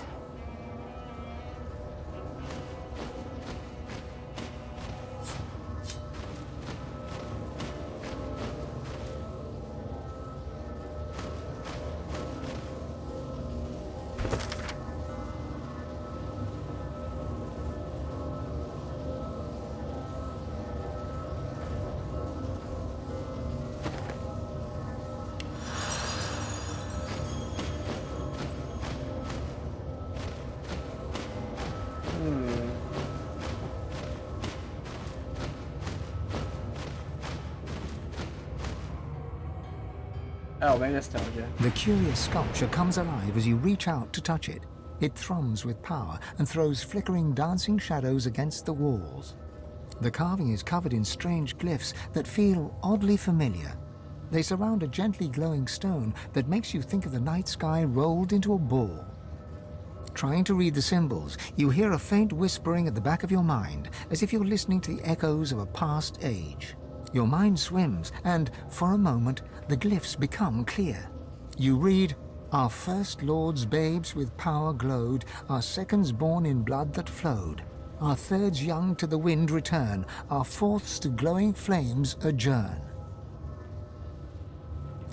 Oh, maybe this tells you. The curious sculpture comes alive as you reach out to touch it. It thrums with power and throws flickering, dancing shadows against the walls. The carving is covered in strange glyphs that feel oddly familiar. They surround a gently glowing stone that makes you think of the night sky rolled into a ball. Trying to read the symbols, you hear a faint whispering at the back of your mind, as if you're listening to the echoes of a past age. Your mind swims, and, for a moment, the glyphs become clear. You read, "Our first lords babes with power glowed, our seconds born in blood that flowed. Our thirds young to the wind return, our fourths to glowing flames adjourn.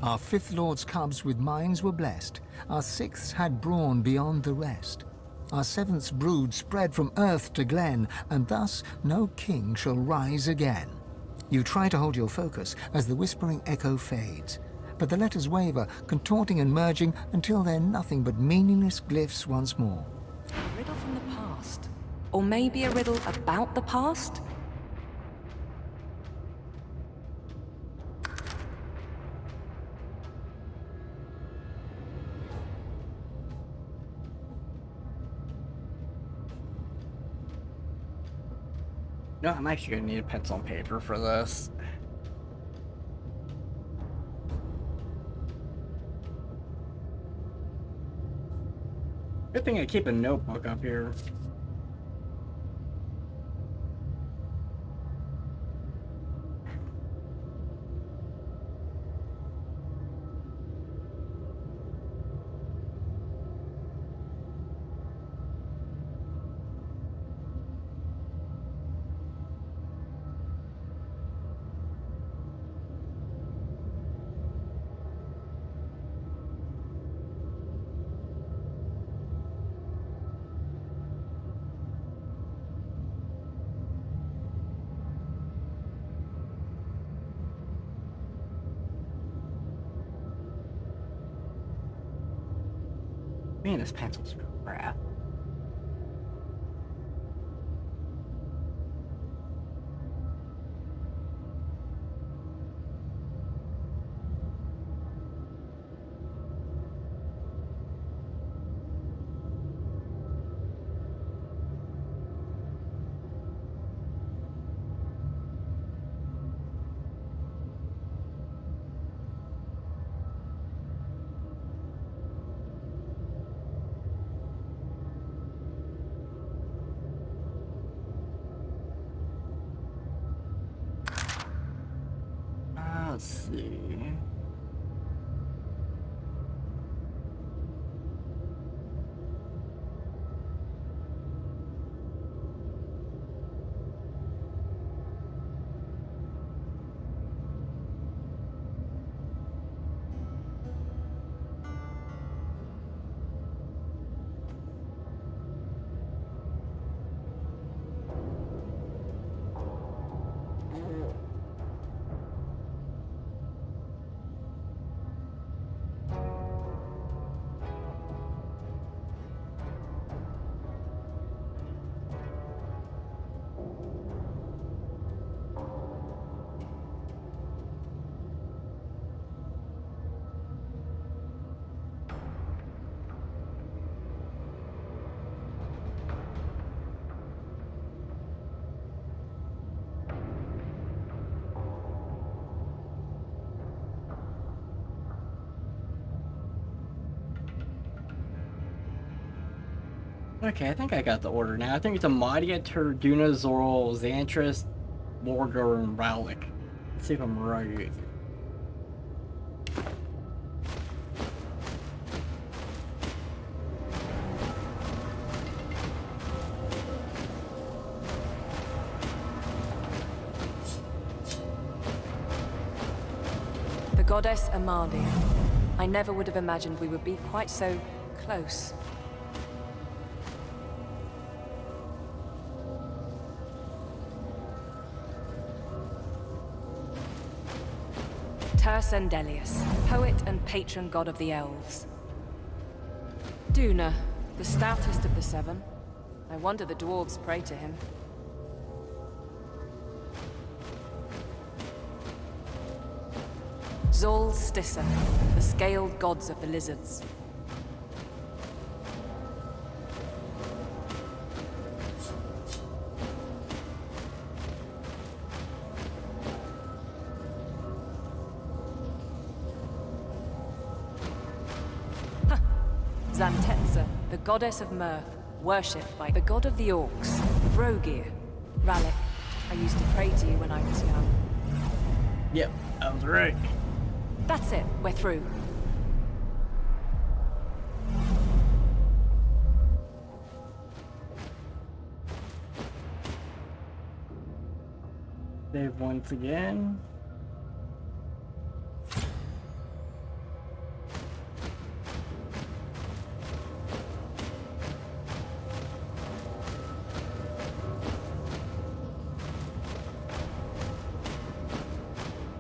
Our fifth lord's cubs with minds were blessed, our sixths had brawn beyond the rest. Our seventh's brood spread from earth to glen, and thus no king shall rise again." You try to hold your focus as the whispering echo fades, but the letters waver, contorting and merging until they're nothing but meaningless glyphs once more. A riddle from the past. Or maybe a riddle about the past? No, I'm actually gonna need a pencil and paper for this. Good thing I keep a notebook up here. Man, this pencil's crap. Let's see. Okay, I think I got the order now. I think it's Amadia, Turduna, Zorl, Xantris, Morgar, and Rowlick. Let's see if I'm right. The goddess Amadia. I never would have imagined we would be quite so close. Tersendelius, poet and patron god of the elves. Duna, the stoutest of the seven. I wonder the dwarves pray to him. Zol Stissa, the scaled gods of the lizards. Zantetsa, the goddess of mirth, worshipped by the god of the orcs, Vrogir. Rallic, I used to pray to you when I was young. Yep, that was right. That's it, we're through. Save once again.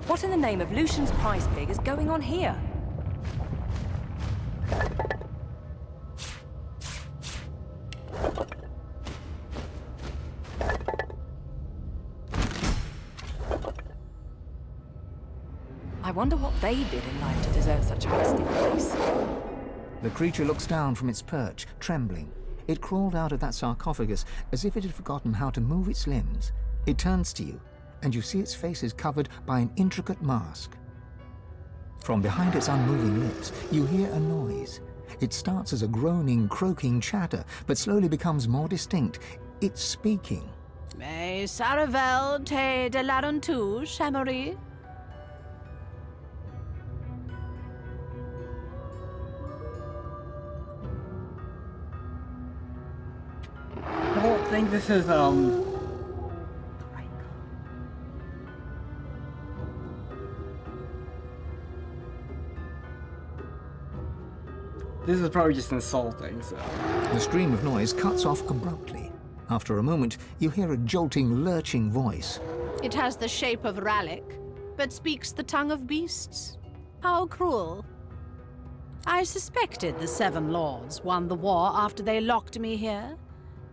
What in the name of Lucian's prize pig is going on here? I wonder what they did in life to deserve such a rusty place. The creature looks down from its perch, trembling. It crawled out of that sarcophagus as if it had forgotten how to move its limbs. It turns to you, and you see its face is covered by an intricate mask. From behind its unmoving lips, you hear a noise. It starts as a groaning, croaking chatter, but slowly becomes more distinct. It's speaking. Mais Saravel te de larontu, Shamory? I don't think this is, this is probably just insulting, so... The stream of noise cuts off abruptly. After a moment, you hear a jolting, lurching voice. It has the shape of Rallic, but speaks the tongue of beasts. How cruel. I suspected the Seven Lords won the war after they locked me here,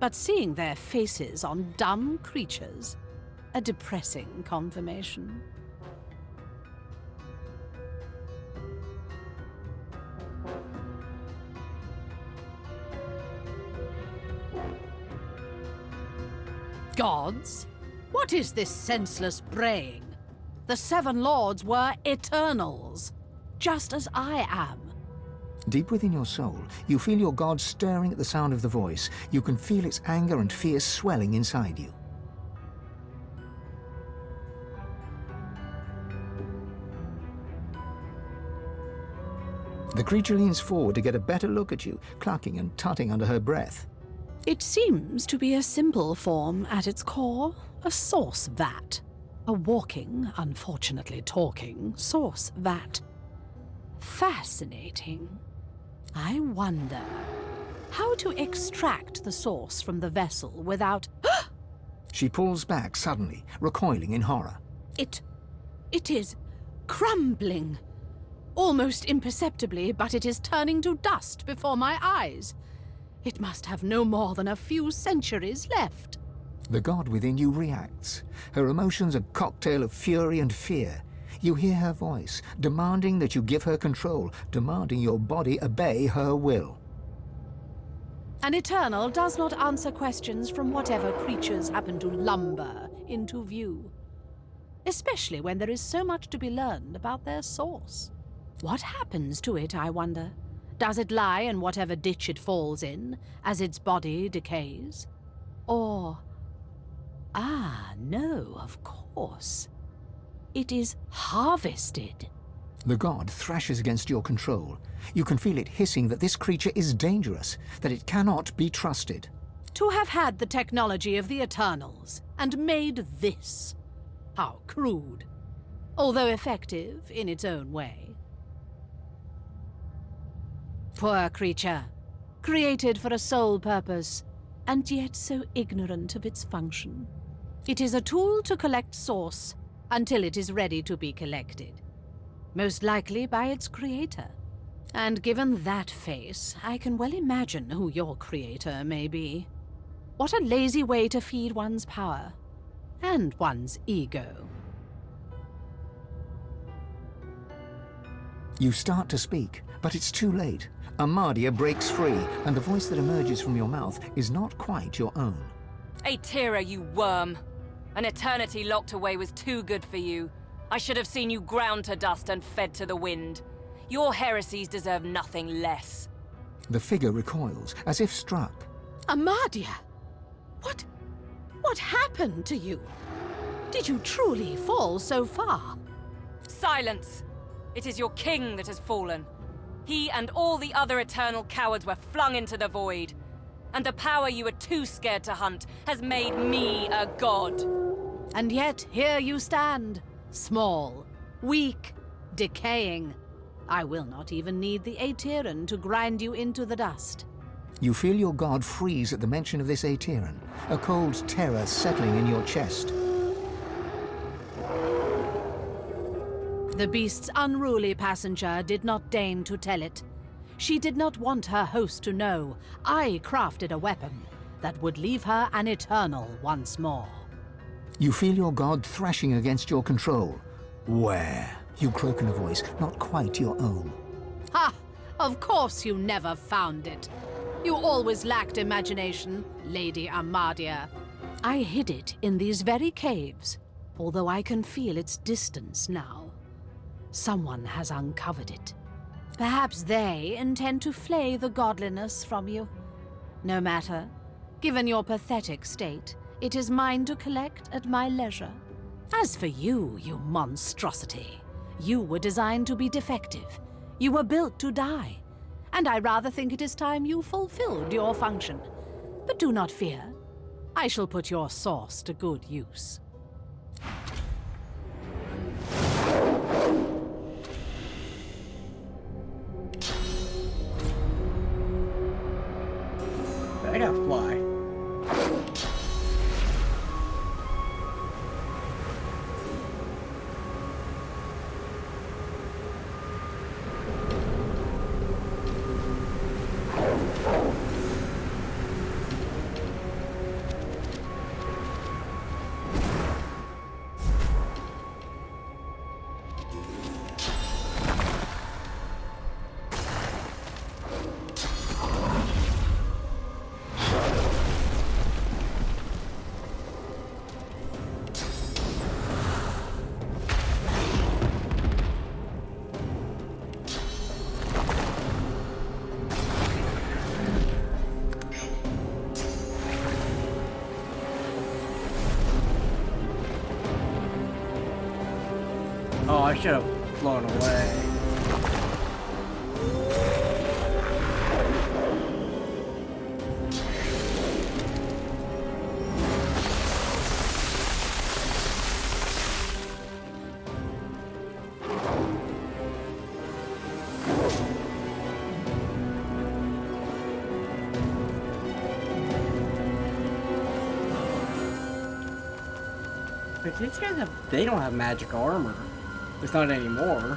but seeing their faces on dumb creatures, a depressing confirmation. Gods? What is this senseless braying? The Seven Lords were Eternals, just as I am. Deep within your soul, you feel your god stirring at the sound of the voice. You can feel its anger and fear swelling inside you. The creature leans forward to get a better look at you, clucking and tutting under her breath. It seems to be a simple form at its core, a source vat. A walking, unfortunately talking, source vat. Fascinating. I wonder how to extract the source from the vessel without... She pulls back suddenly, recoiling in horror. It is crumbling. Almost imperceptibly, but it is turning to dust before my eyes. It must have no more than a few centuries left. The god within you reacts. Her emotions a cocktail of fury and fear. You hear her voice, demanding that you give her control, demanding your body obey her will. An Eternal does not answer questions from whatever creatures happen to lumber into view. Especially when there is so much to be learned about their source. What happens to it, I wonder? Does it lie in whatever ditch it falls in, as its body decays? Or... Ah, no, of course. It is harvested. The god thrashes against your control. You can feel it hissing that this creature is dangerous, that it cannot be trusted. To have had the technology of the Eternals, and made this. How crude. Although effective in its own way. Poor creature. Created for a sole purpose, and yet so ignorant of its function. It is a tool to collect source, until it is ready to be collected. Most likely by its creator. And given that face, I can well imagine who your creator may be. What a lazy way to feed one's power. And one's ego. You start to speak, but it's too late. Amadia breaks free, and the voice that emerges from your mouth is not quite your own. Aetera, you worm. An eternity locked away was too good for you. I should have seen you ground to dust and fed to the wind. Your heresies deserve nothing less. The figure recoils, as if struck. Amadia! What happened to you? Did you truly fall so far? Silence! It is your king that has fallen. He and all the other eternal cowards were flung into the void. And the power you were too scared to hunt has made me a god. And yet, here you stand. Small, weak, decaying. I will not even need the Aeteran to grind you into the dust. You feel your god freeze at the mention of this Aeteran, a cold terror settling in your chest. The beast's unruly passenger did not deign to tell it. She did not want her host to know. I crafted a weapon that would leave her an eternal once more. You feel your god thrashing against your control. Where? You croak in a voice not quite your own. Ha! Of course you never found it. You always lacked imagination, Lady Amadia. I hid it in these very caves, although I can feel its distance now. Someone has uncovered it. Perhaps they intend to flay the godliness from you. No matter. Given your pathetic state, it is mine to collect at my leisure. As for you, you monstrosity, you were designed to be defective. You were built to die. And I rather think it is time you fulfilled your function. But do not fear. I shall put your sauce to good use. I gotta fly. Oh, I should have flown away. But these guys they don't have magic armor. It's not anymore.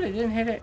What? I didn't hit it.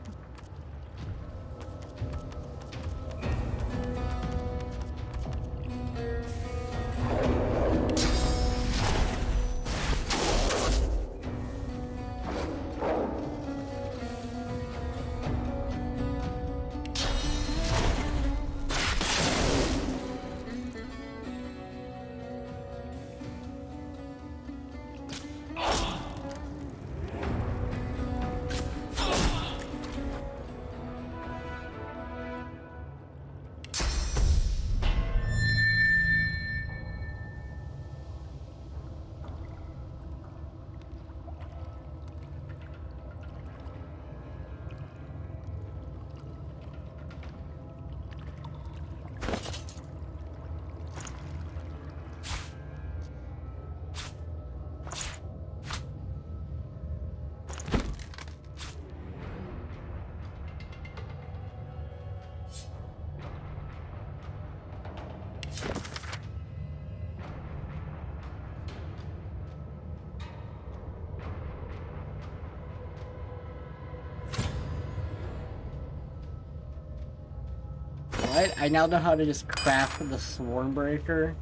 What? I now know how to just craft the Swornbreaker.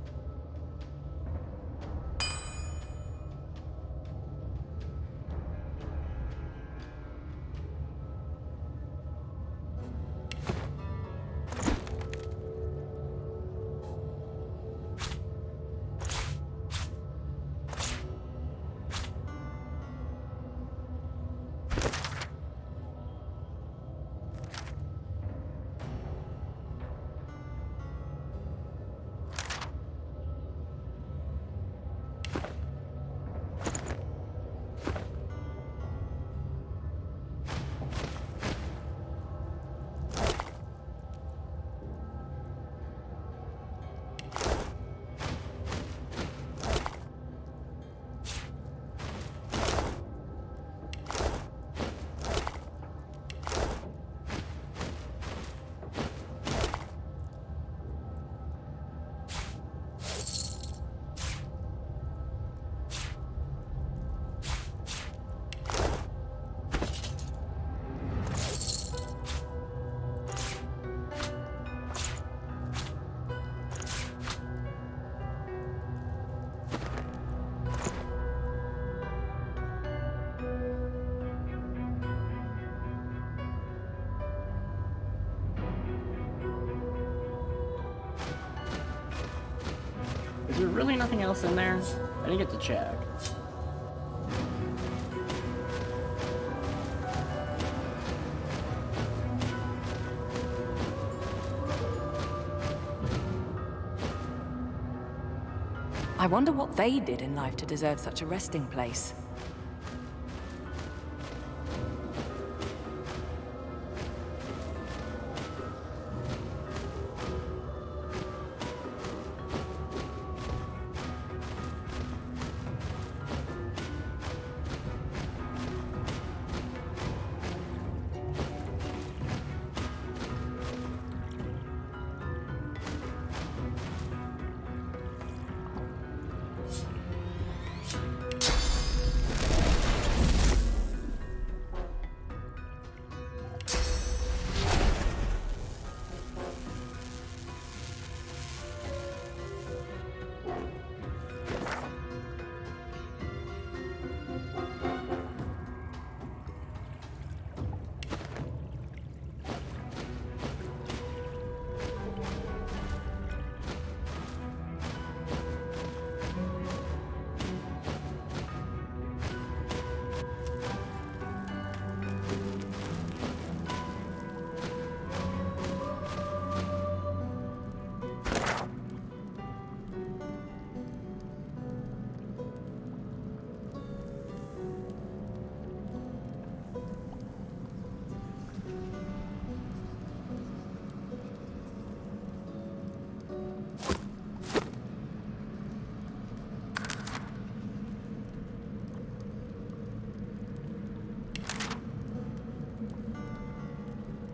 Is there really nothing else in there? I didn't get to check. I wonder what they did in life to deserve such a resting place.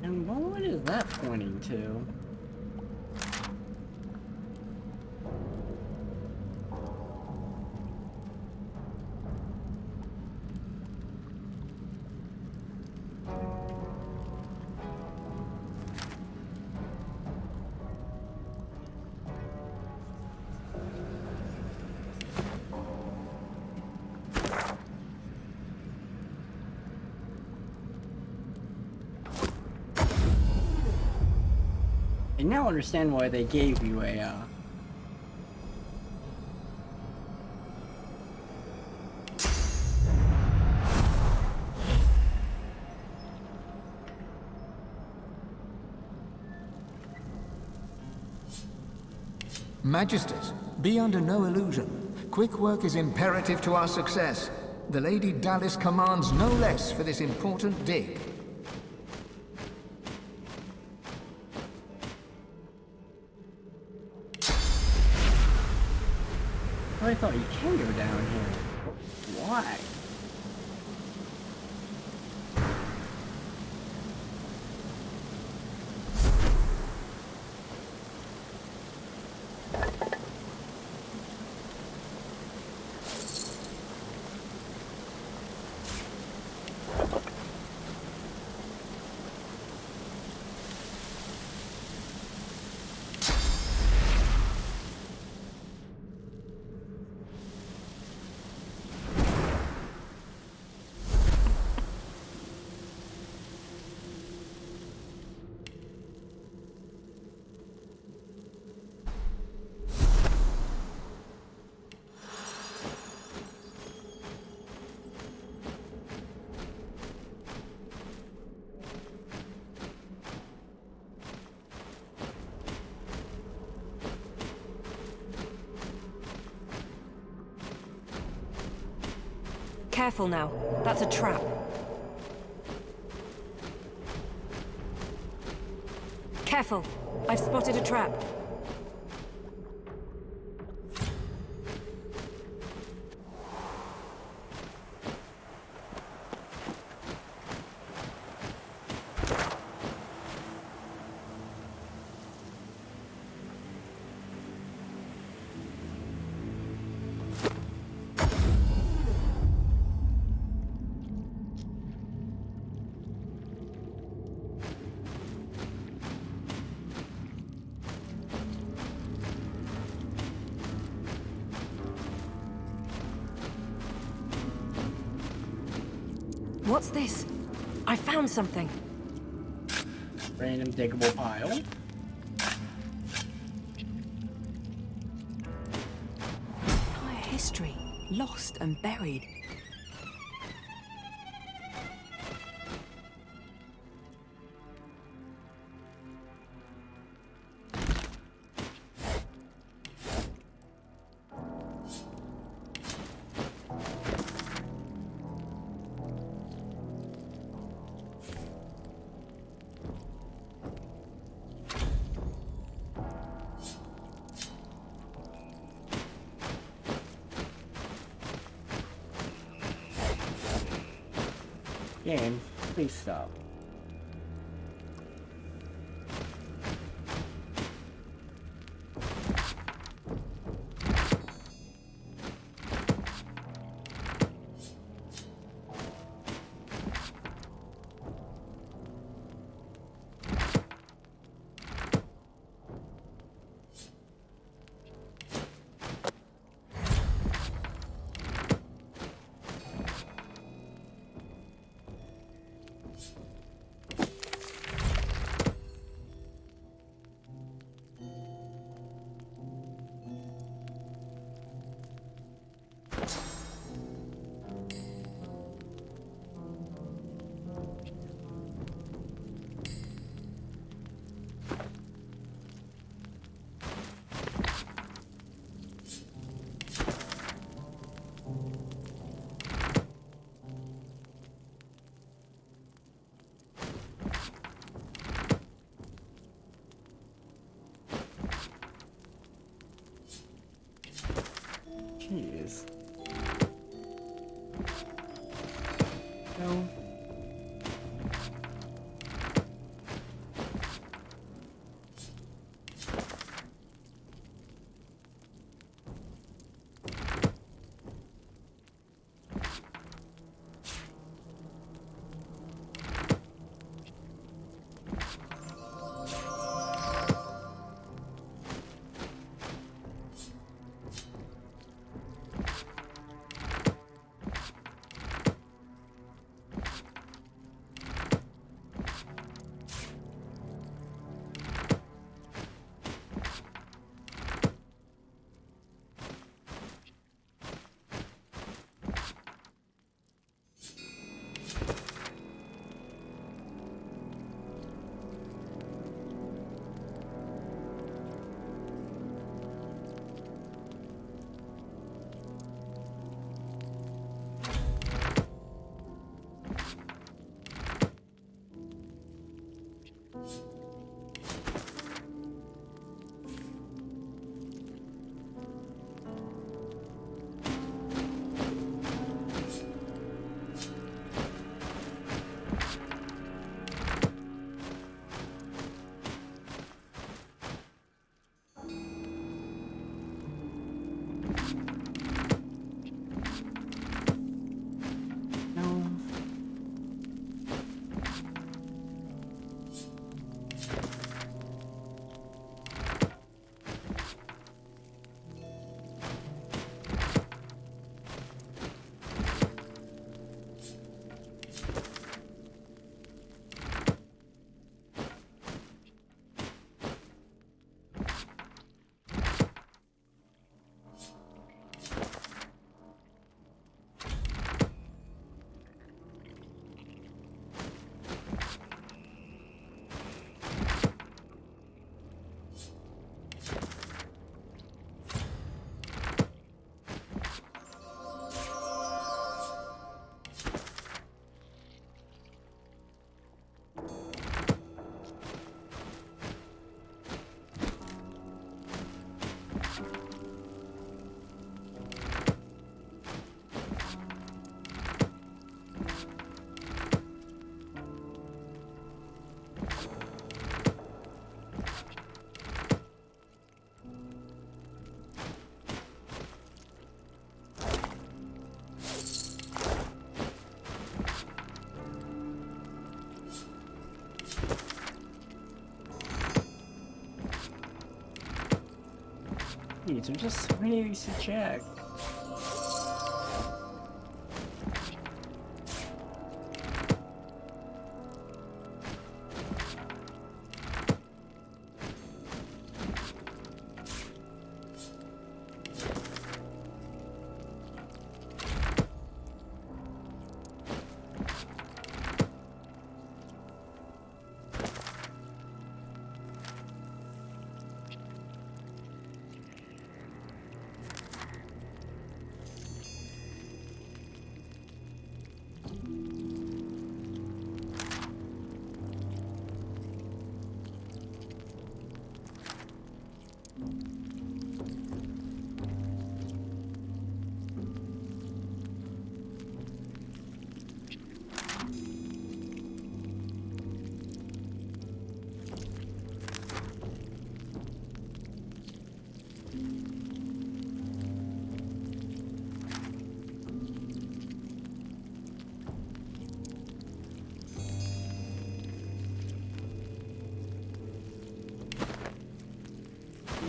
And what is that pointing to? I now understand why they gave you a, Magisters, be under no illusion. Quick work is imperative to our success. The Lady Dallis commands no less for this important dig. I thought you can go down here. Why? Careful now. That's a trap. Careful. I've spotted a trap. What's this? I found something. Random diggable pile. Entire history, lost and buried. Game, please stop. Jeez, there's just so many of these to check.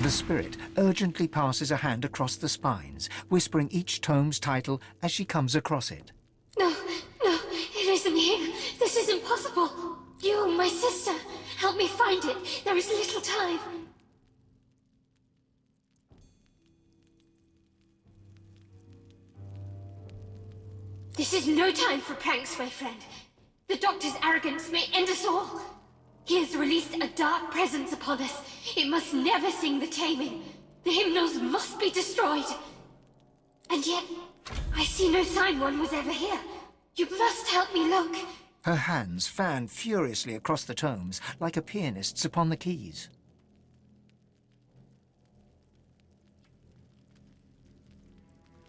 The spirit urgently passes a hand across the spines, whispering each tome's title as she comes across it. No, no, it isn't here. This is impossible. You, my sister, help me find it. There is little time. This is no time for pranks, my friend. The Doctor's arrogance may end us all. He has released a dark presence upon us. It must never sing the taming. The hymnals must be destroyed. And yet, I see no sign one was ever here. You must help me look. Her hands fan furiously across the tomes like a pianist's upon the keys.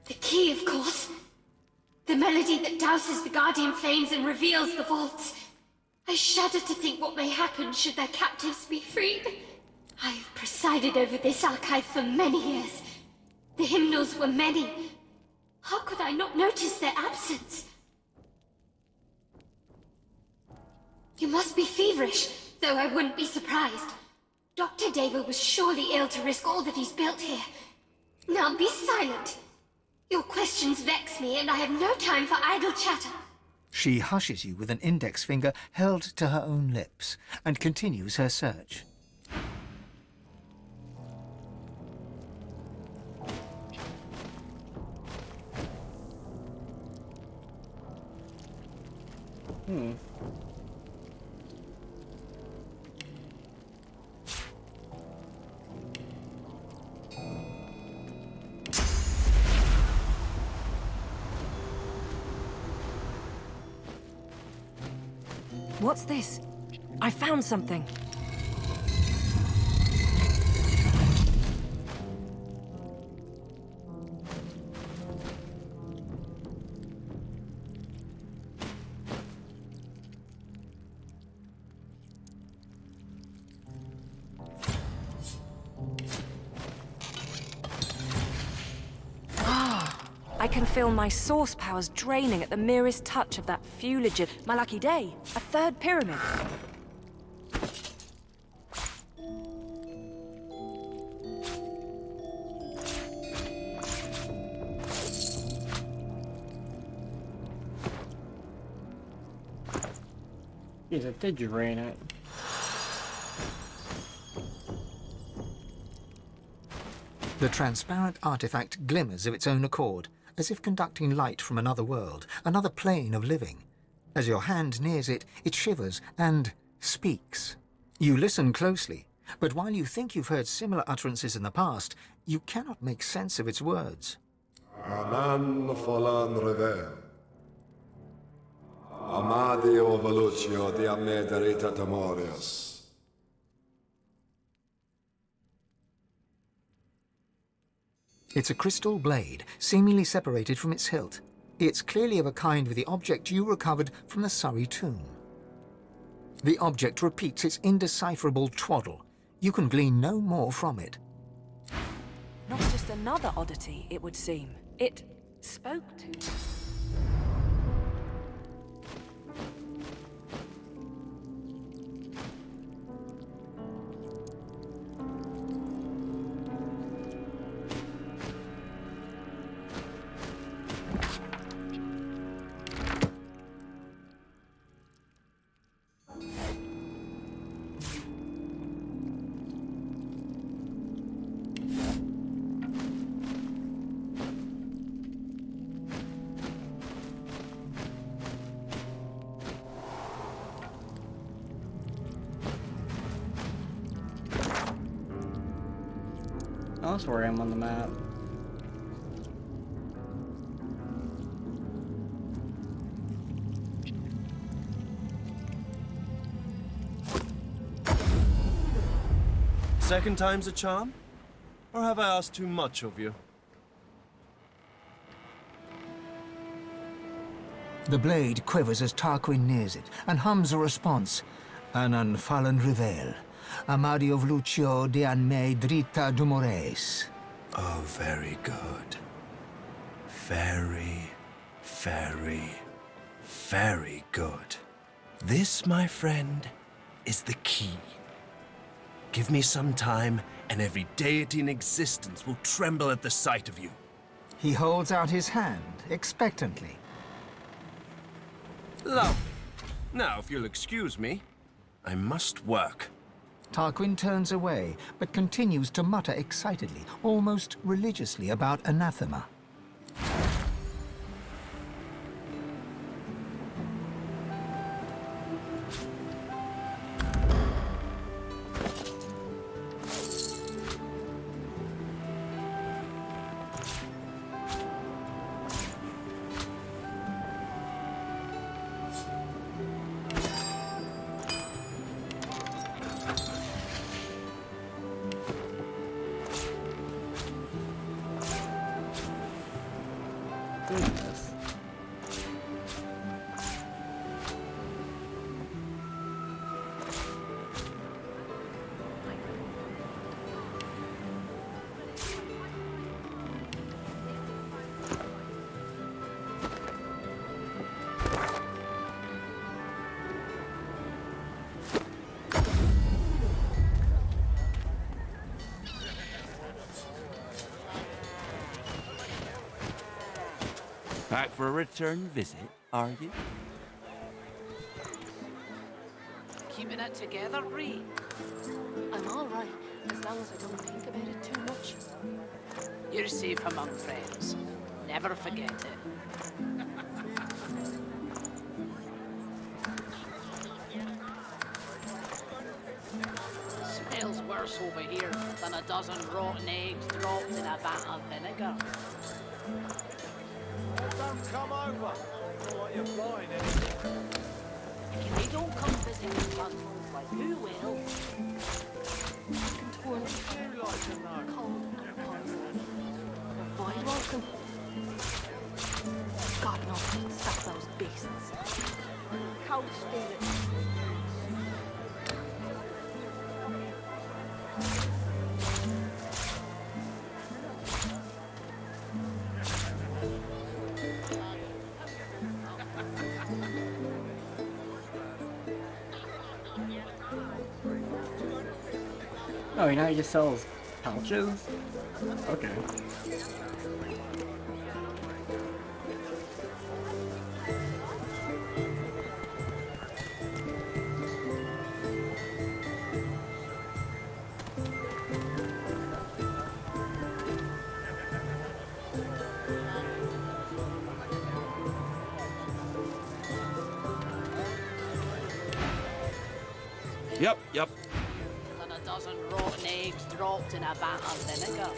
The key, of course. The melody that douses the guardian flames and reveals the vaults. I shudder to think what may happen should their captives be freed. I have presided over this archive for many years. The hymnals were many. How could I not notice their absence? You must be feverish, though I wouldn't be surprised. Dr. Deva was surely ill to risk all that he's built here. Now be silent. Your questions vex me, and I have no time for idle chatter. She hushes you with an index finger held to her own lips and continues her search. What's this? I found something. I can feel my source powers draining at the merest touch of that fugid. My lucky day, a third pyramid. Jeez, it did drain it. The transparent artifact glimmers of its own accord, as if conducting light from another world, another plane of living. As your hand nears it, it shivers and speaks. You listen closely, but while you think you've heard similar utterances in the past, you cannot make sense of its words. Anan falan rever. Amadio velucio di amederita temorius. It's a crystal blade, seemingly separated from its hilt. It's clearly of a kind with the object you recovered from the Surrey tomb. The object repeats its indecipherable twaddle. You can glean no more from it. Not just another oddity, it would seem. It spoke to me. that's where I am on the map. Second time's a charm? Or have I asked too much of you? The blade quivers as Tarquin nears it, and hums a response. An unfallen reveal. Amadio Lucio de Anme Drita Dumores. Oh, very good. Very, very, very good. This, my friend, is the key. Give me some time, and every deity in existence will tremble at the sight of you. He holds out his hand, expectantly. Lovely. Now, if you'll excuse me, I must work. Tarquin turns away, but continues to mutter excitedly, almost religiously, about anathema. Goodness. Back for a return visit, are you? Keeping it together, Bree? I'm all right, as long as I don't think about it too much. You're safe among friends. Never forget it. Smells worse over here than a dozen rotten eggs dropped in a vat of vinegar. Don't come over. Not like you're flying anything. If they don't come visit your son, like who will? Torn, You like to know. cold, and poison. Avoid welcome. God knows, stop those beasts. Cold spirit. Oh, you know he just sells pouches? Okay. Yep. Than a dozen rotten eggs dropped in a vat of vinegar.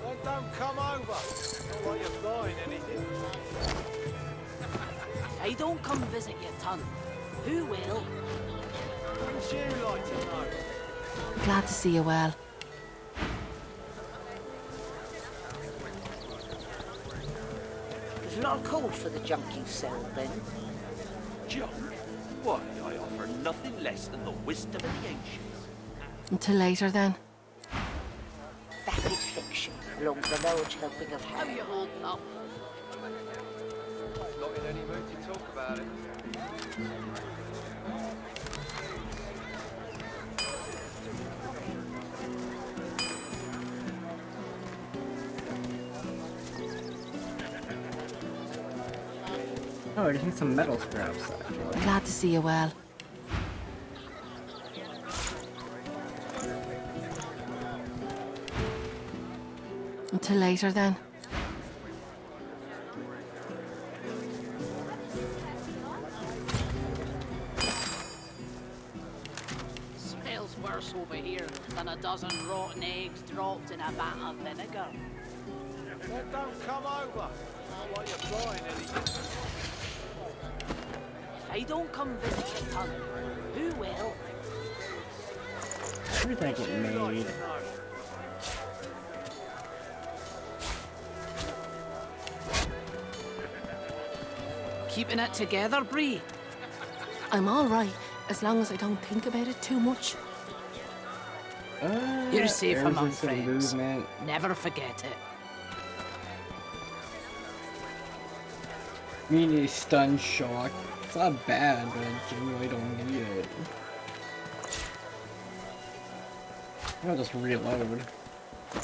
Then don't come over. Not like you're flying anything. If I don't come visit your ton, who will? Wouldn't you like to know? Glad to see you well. There's a lot of call for the junk you sell, then. Junk? Why, I offer nothing less than the wisdom of the ancients. Until later, then. Vapid fiction, along with a large helping of How you holding up? Not in any mood to talk about it. Oh, I just need some metal scraps, actually. Glad to see you well. Until later, then. Smells worse over here than a dozen dozen rotten eggs dropped in a vat of vinegar. Then don't come over. Not like you're flying anything. If I don't come visit your tongue, who will? Where did that get made? Keeping it together, Bree? I'm all right, as long as I don't think about it too much. You're safe there's among some friends. movement. Never forget it. Community stun shock. It's not bad, but I genuinely don't need it. I'll just reload.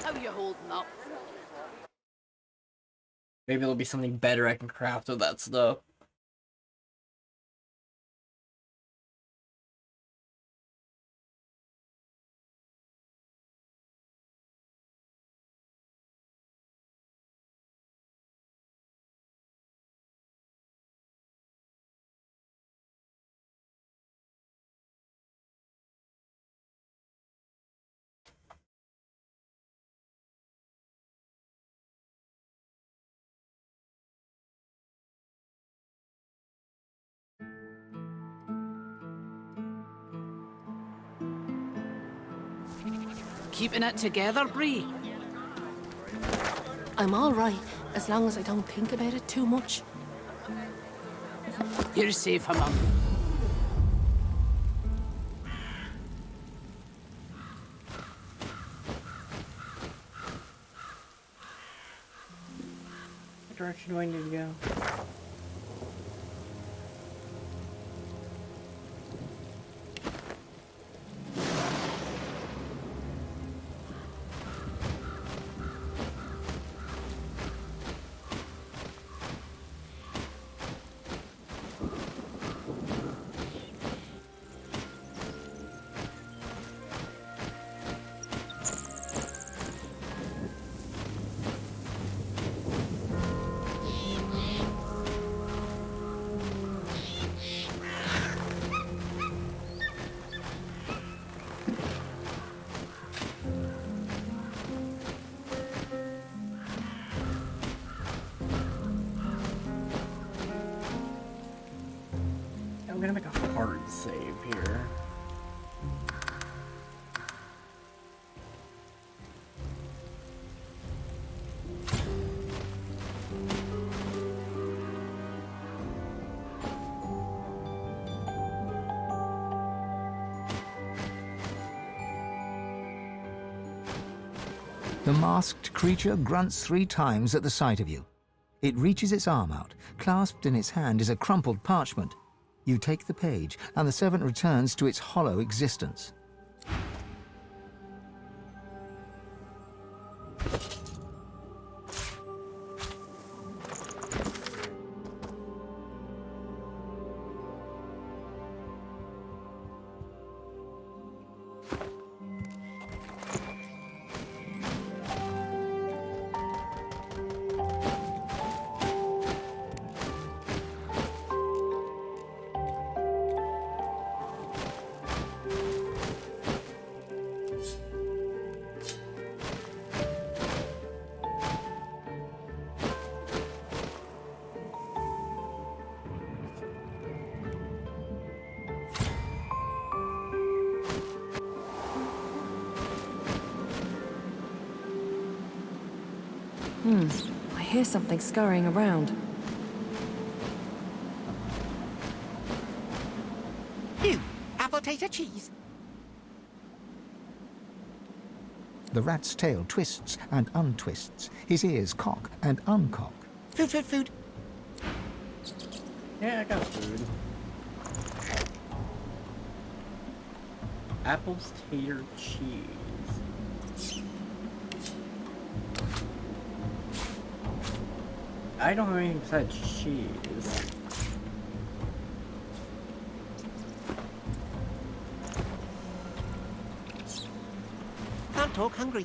How you holding up? Maybe there'll be something better I can craft with that stuff. Keeping it together, Bree? I'm all right, as long as I don't think about it too much. You're safe among. What direction do I need to go? I'm gonna make a hard save here. The masked creature grunts 3 times at the sight of you. It reaches its arm out. Clasped in its hand is a crumpled parchment. You take the page, and the servant returns to its hollow existence. I hear something scurrying around. You, apple tater cheese. The rat's tail twists and untwists. His ears cock and uncock. Food, food, food. Yeah, I got food. Apples, tater, cheese. I don't have anything besides cheese. Can't talk, hungry.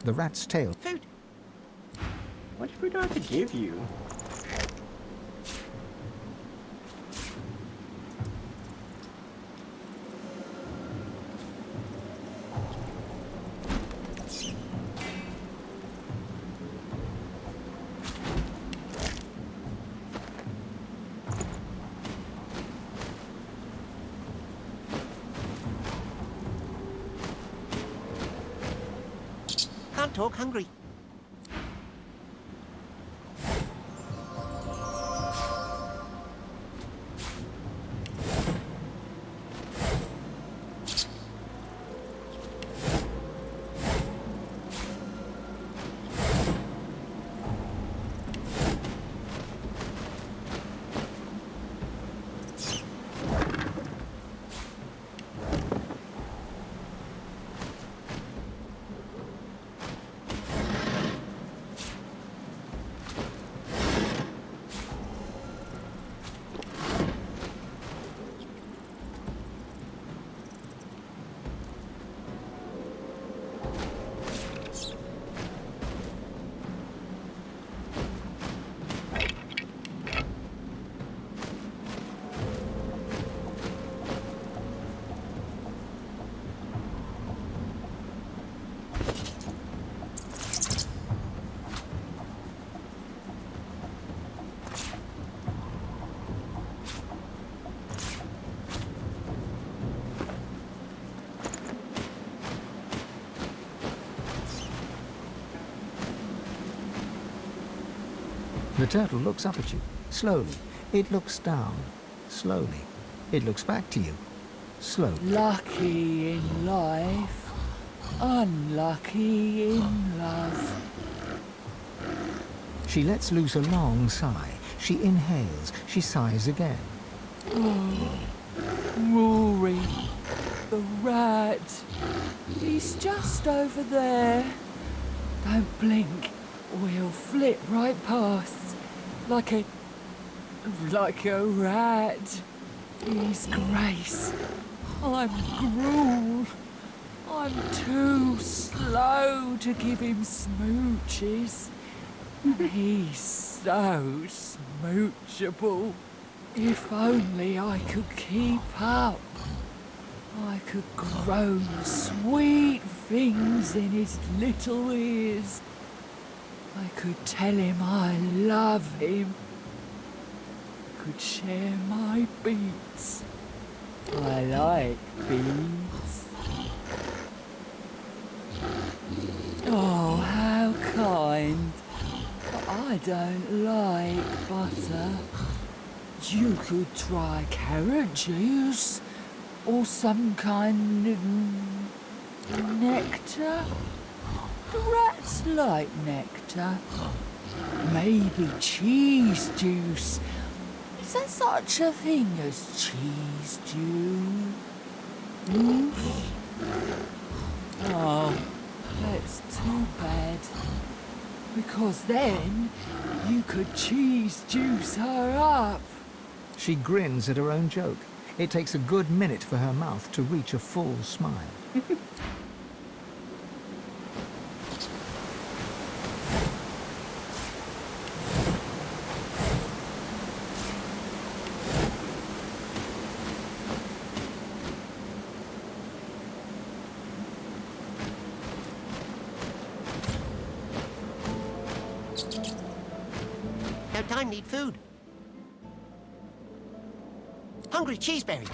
The rat's tail. Food. What food do I have to give you? Can't talk hungry. The turtle looks up at you, slowly. It looks down, slowly. It looks back to you, slowly. Lucky in life, unlucky in love. She lets loose a long sigh. She inhales. She sighs again. Oh, Rory, the rat. He's just over there. Don't blink, or he'll flit right past. Like a rat. He's Grace. I'm Gruel. I'm too slow to give him smooches. And he's so smoochable. If only I could keep up. I could groan sweet things in his little ears. I could tell him I love him. I could share my beats. I like beats. Oh, how kind. But I don't like butter. You could try carrot juice or some kind of nectar. The rats like nectar. Maybe cheese juice. Is there such a thing as cheese juice? Hmm? Oh, that's too bad. Because then you could cheese juice her up. She grins at her own joke. It takes a good minute for her mouth to reach a full smile. No time, need food. Hungry cheeseberry.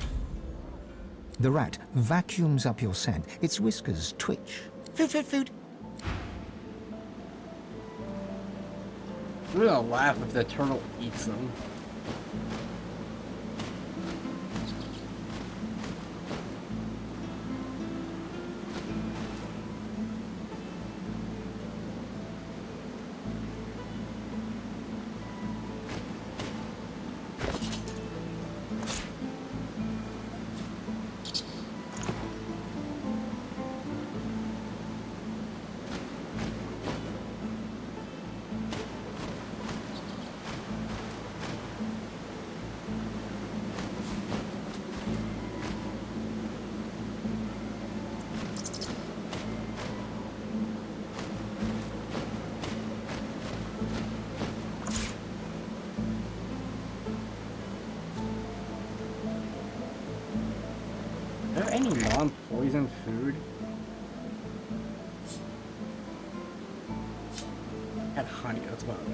The rat vacuums up your scent. Its whiskers twitch. Food, food, food. I'm gonna laugh if the turtle eats them. Is there any non-poison food? Had honey, that's about it.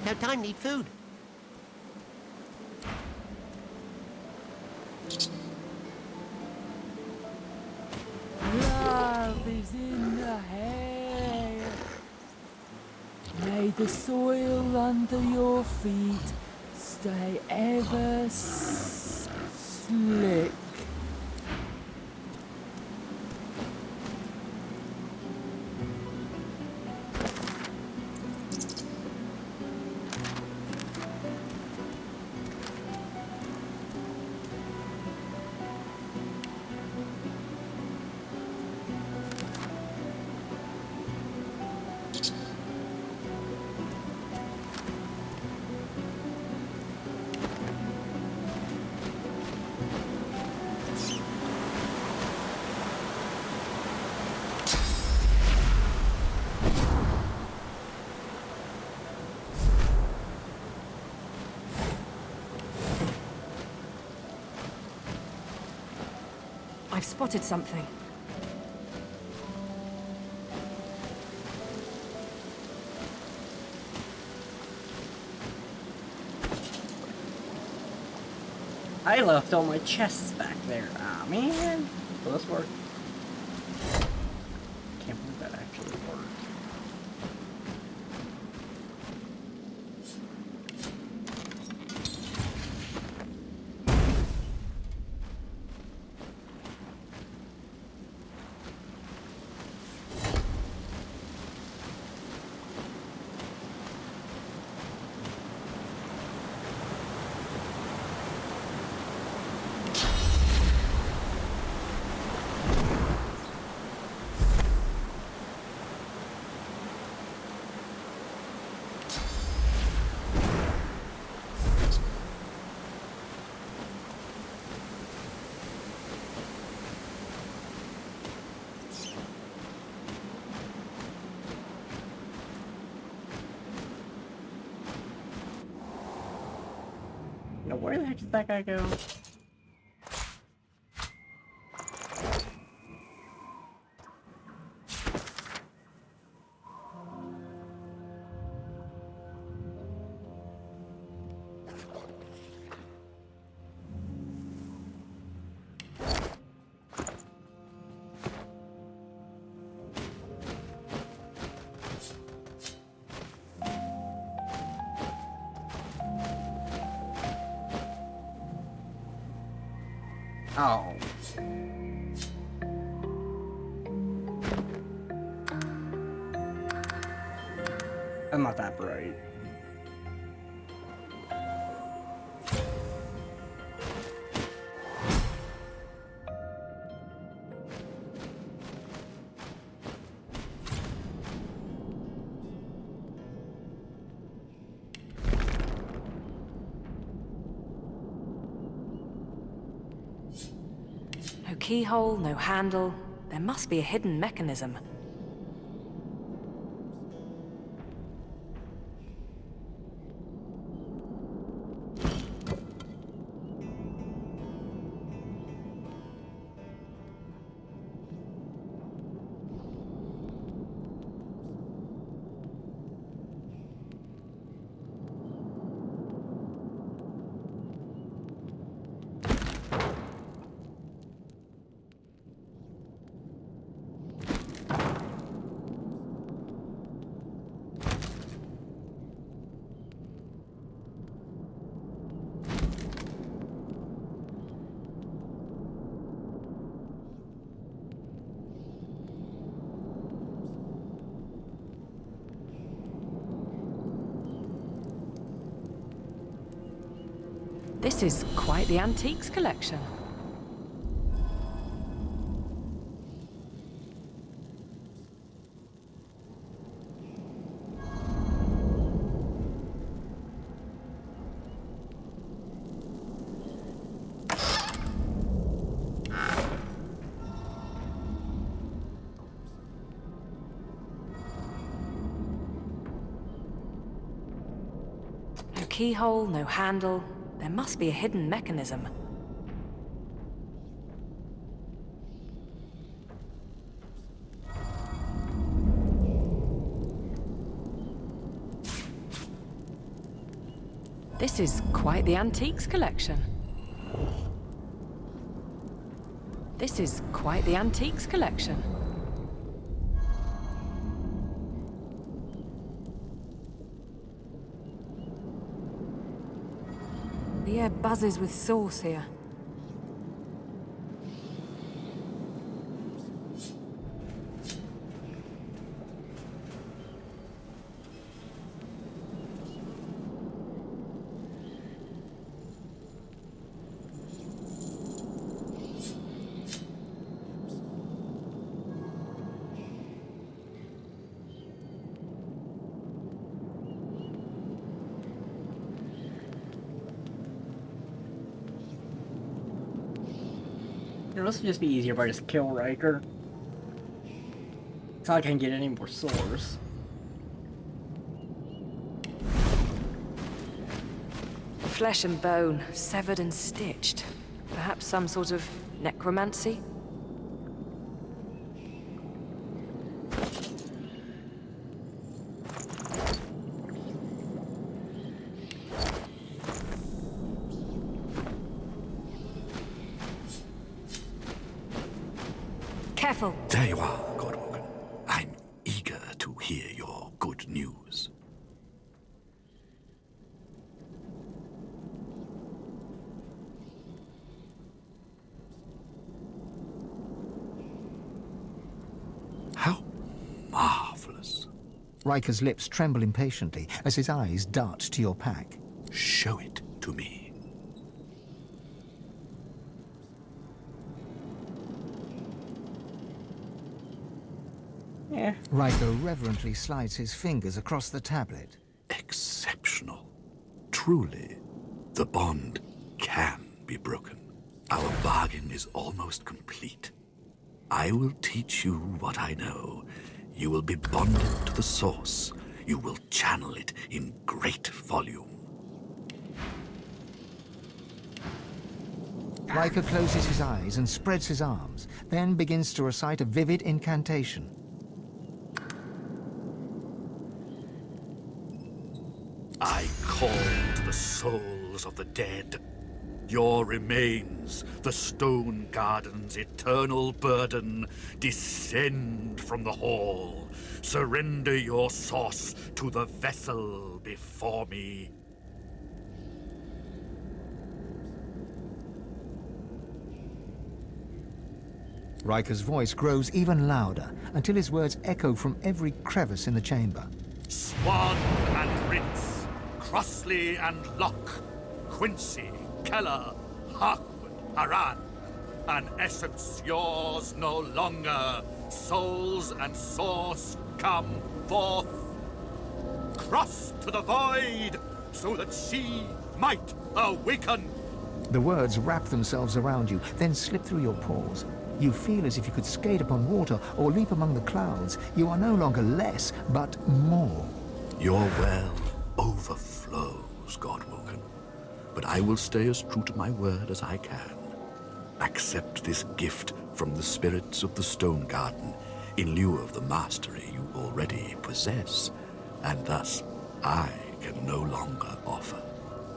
No time, need food. Love is in the air. May the soil under your feet stay ever slick. I've spotted something. I left all my chests back there. Ah, man. Will this work? Can't believe that actually worked. Now, where the heck did that guy go? Oh. I'm not that bright. No keyhole, no handle. There must be a hidden mechanism. This is quite the antiques collection. No keyhole, no handle. There must be a hidden mechanism. This is quite the antiques collection. This is quite the antiques collection. The air buzzes with sauce here. This would just be easier if I just kill Riker. It's not like I can get any more swords. Flesh and bone, severed and stitched. Perhaps some sort of necromancy? Careful. There you are, Godwalker. I'm eager to hear your good news. How marvelous. Riker's lips tremble impatiently as his eyes dart to your pack. Show it to me. Yeah. Riker reverently slides his fingers across the tablet. Exceptional. Truly, the bond can be broken. Our bargain is almost complete. I will teach you what I know. You will be bonded to the source. You will channel it in great volume. Riker closes his eyes and spreads his arms, then begins to recite a vivid incantation. I call to the souls of the dead. Your remains, the stone garden's eternal burden, descend from the hall. Surrender your source to the vessel before me. Riker's voice grows even louder until his words echo from every crevice in the chamber. Swan and Rince, Crossley and Locke, Quincy, Keller, Harkwood, Haran, an essence yours no longer. Souls and source come forth. Cross to the void, so that she might awaken. The words wrap themselves around you, then slip through your pores. You feel as if you could skate upon water or leap among the clouds. You are no longer less, but more. Your well overflows, Godwoken. But I will stay as true to my word as I can. Accept this gift from the spirits of the Stone Garden in lieu of the mastery you already possess, and thus I can no longer offer.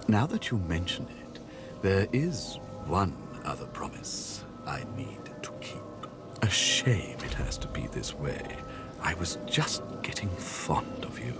Now that you mention it, there is one other promise I need to keep. A shame it has to be this way. I was just getting fond of you.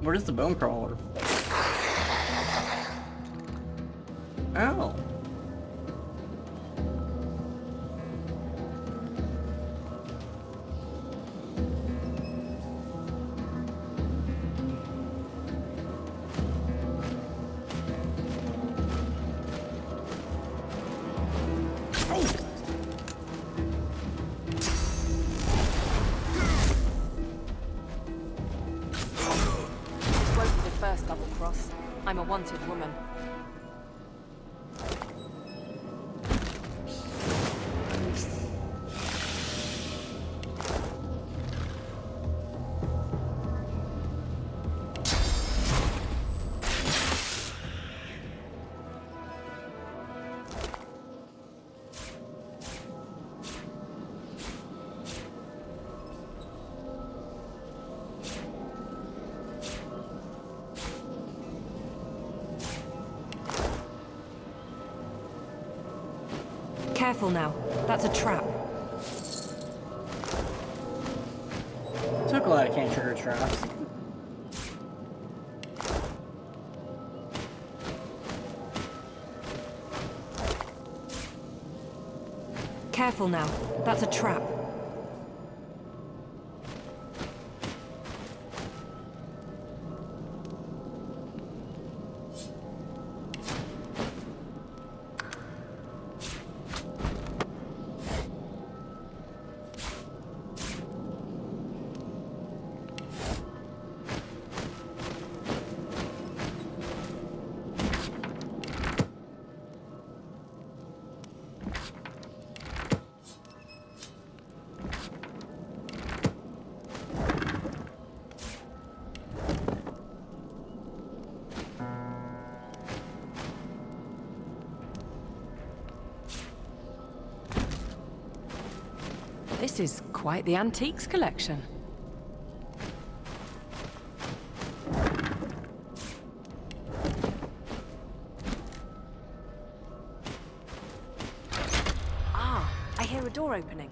Where's the bone crawler? Oh. woman. Careful now. That's a trap. Took a lot of can't trigger traps. Careful now. That's a trap. This is quite the antiques collection. Ah, I hear a door opening.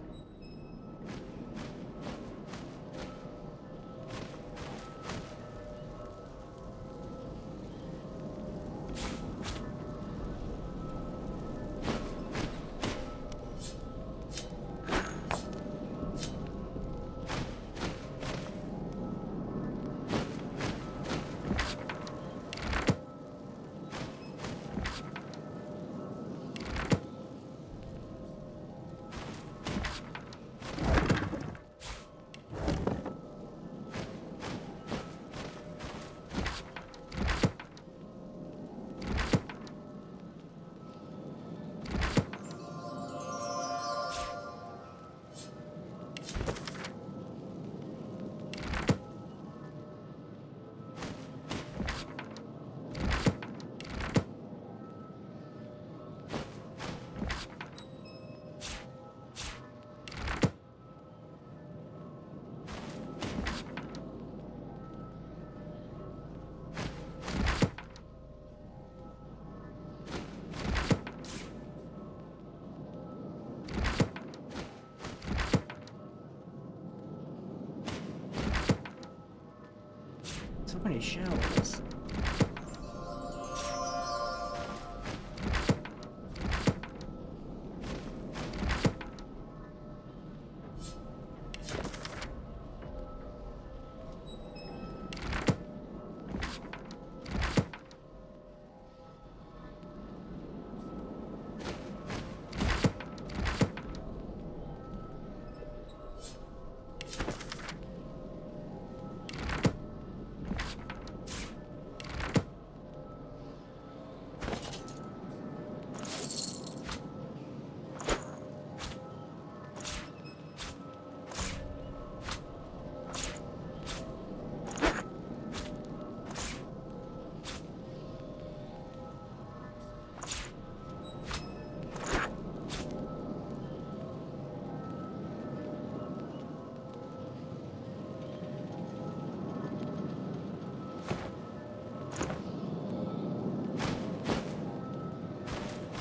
So many shells.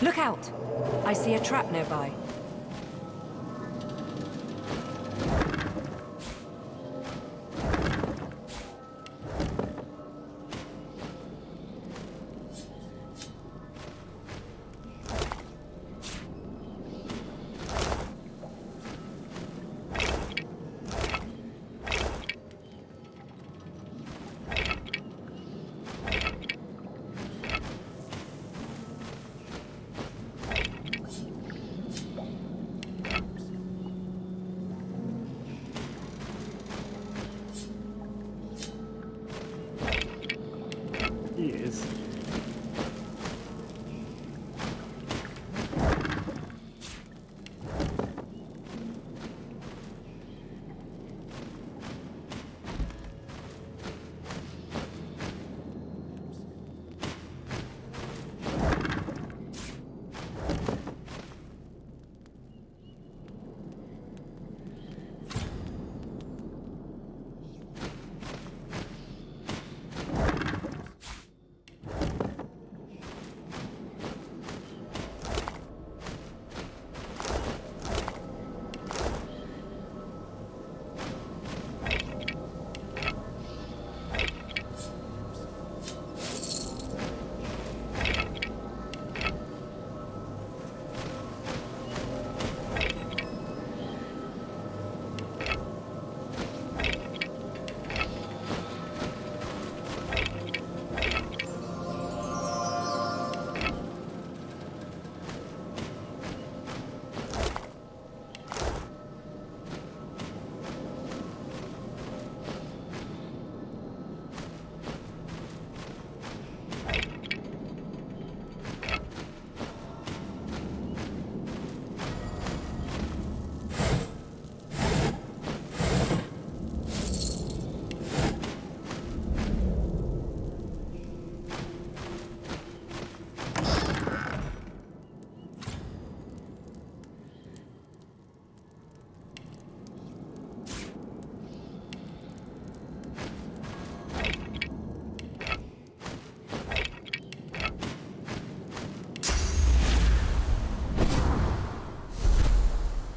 Look out! I see a trap nearby.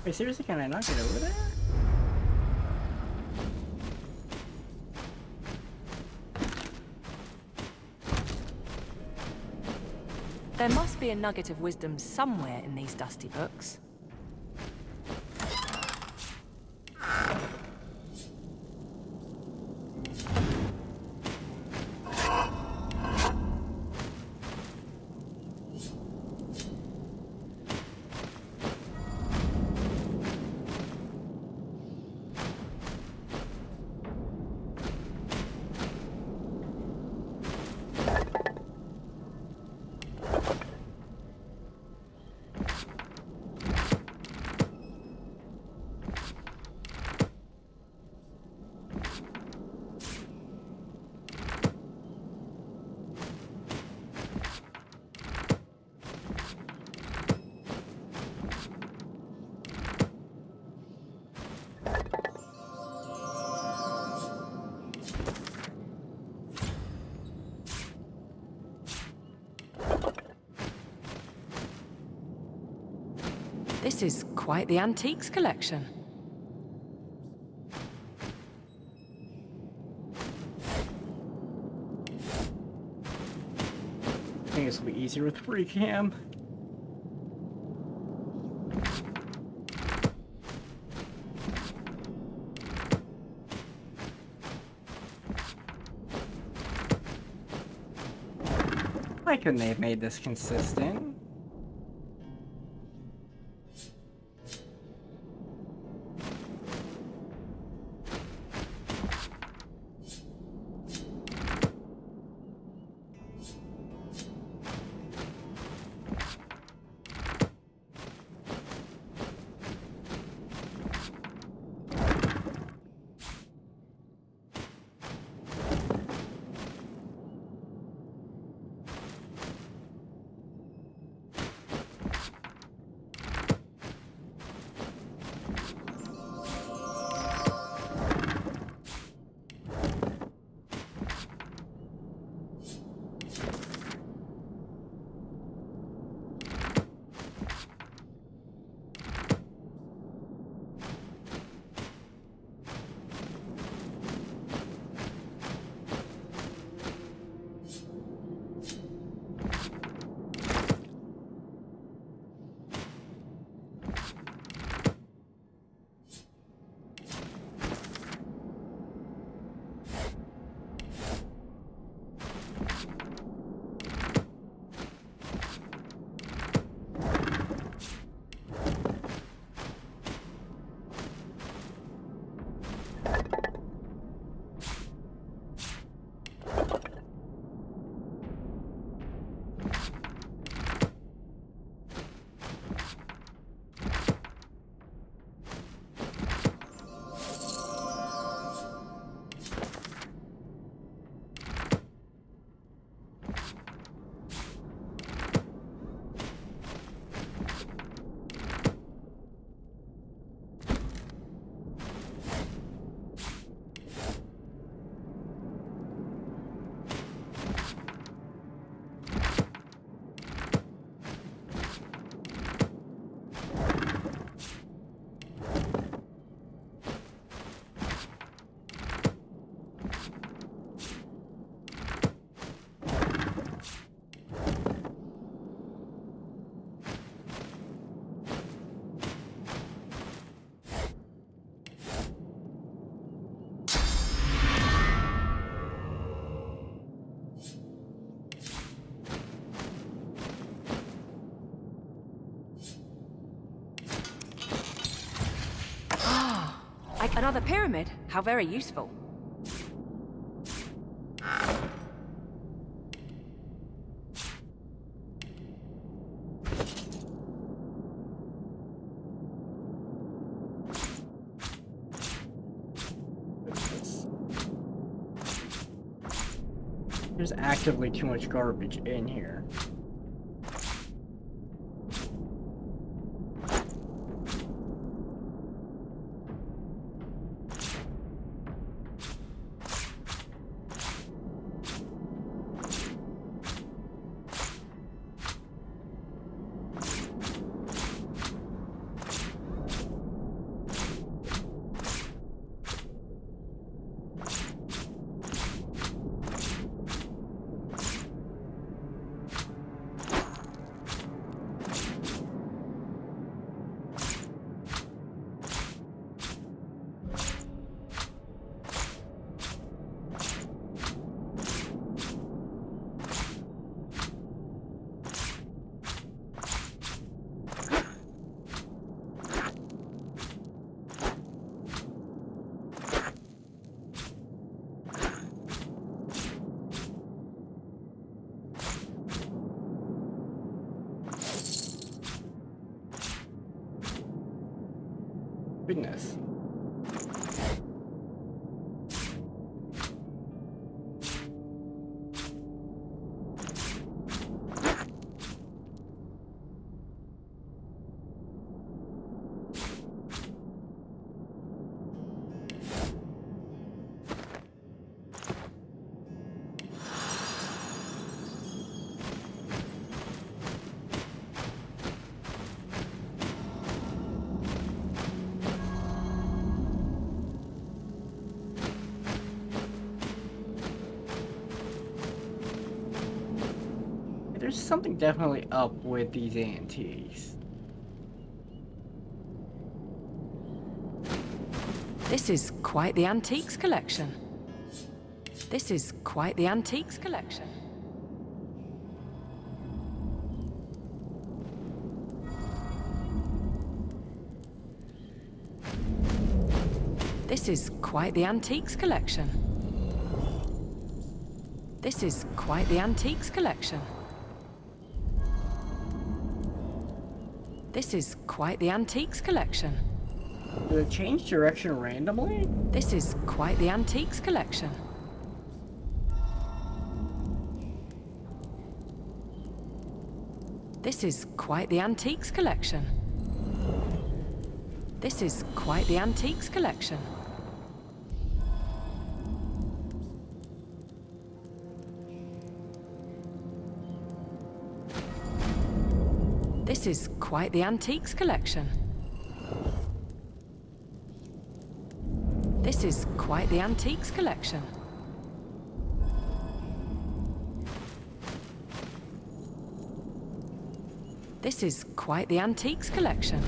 Wait, seriously, can I not get over there? There must be a nugget of wisdom somewhere in these dusty books. This is quite the antiques collection. I think this will be easier with free cam. Why couldn't they have made this consistent? Another pyramid? How very useful. There's actively too much garbage in here. Goodness. There's something definitely up with these antiques. This is quite the antiques collection. This is quite the antiques collection. This is quite the antiques collection. This is quite the antiques collection. This is quite the antiques collection. Did it change direction randomly? This is quite the antiques collection. This is quite the antiques collection. This is quite the antiques collection. This is quite the antiques collection. This is quite the antiques collection. This is quite the antiques collection.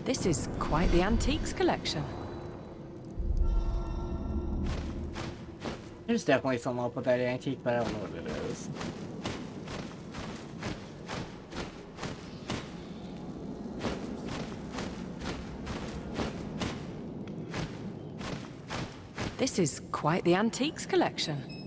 This is quite the antiques collection. There's definitely something up with that antique, but I don't know what it is. This is quite the antiques collection.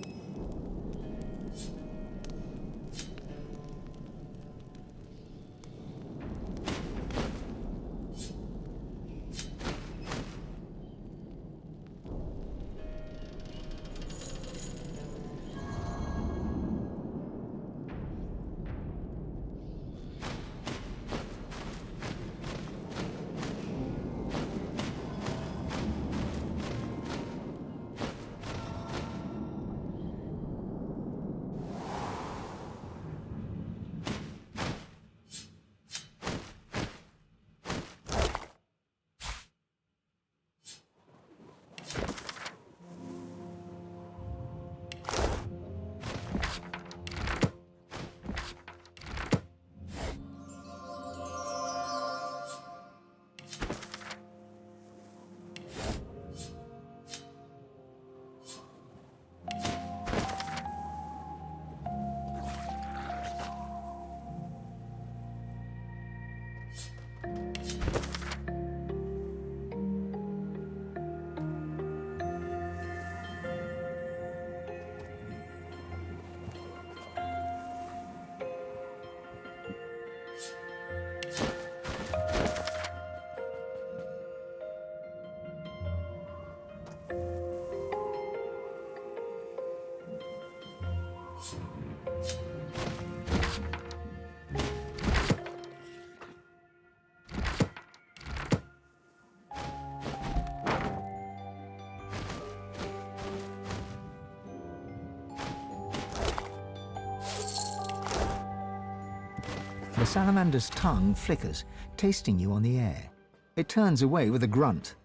The salamander's tongue flickers, tasting you on the air. It turns away with a grunt.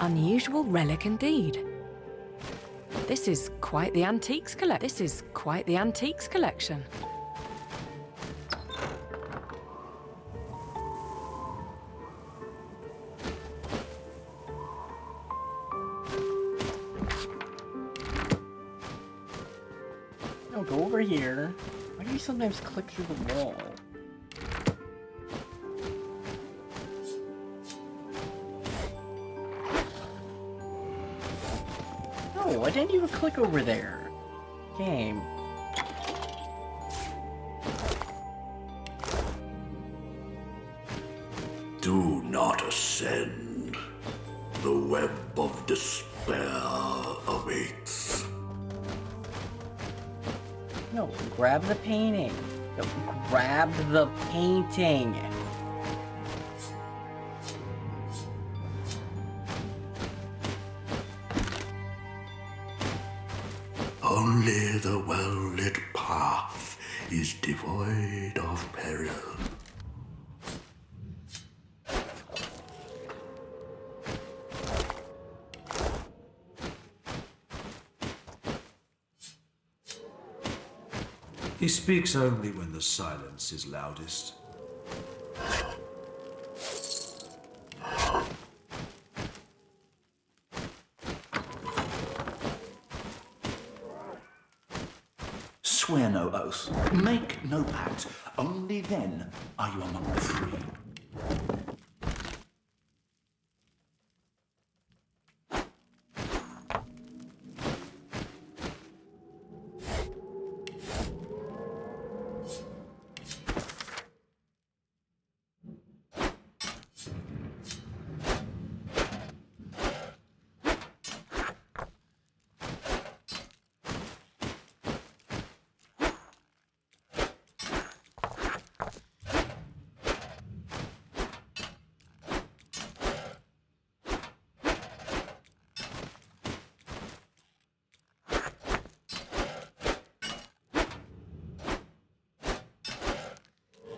Unusual relic indeed. This is quite the antiques collection. No, go over here. Why do you sometimes click through the wall? No, I didn't even click over there. Game. Do not ascend. The web of despair awaits. No, grab the painting. No, grab the painting. Only the well-lit path is devoid of peril. He speaks only when the silence is loudest. Swear no oath, make no pact. Only then are you among the free.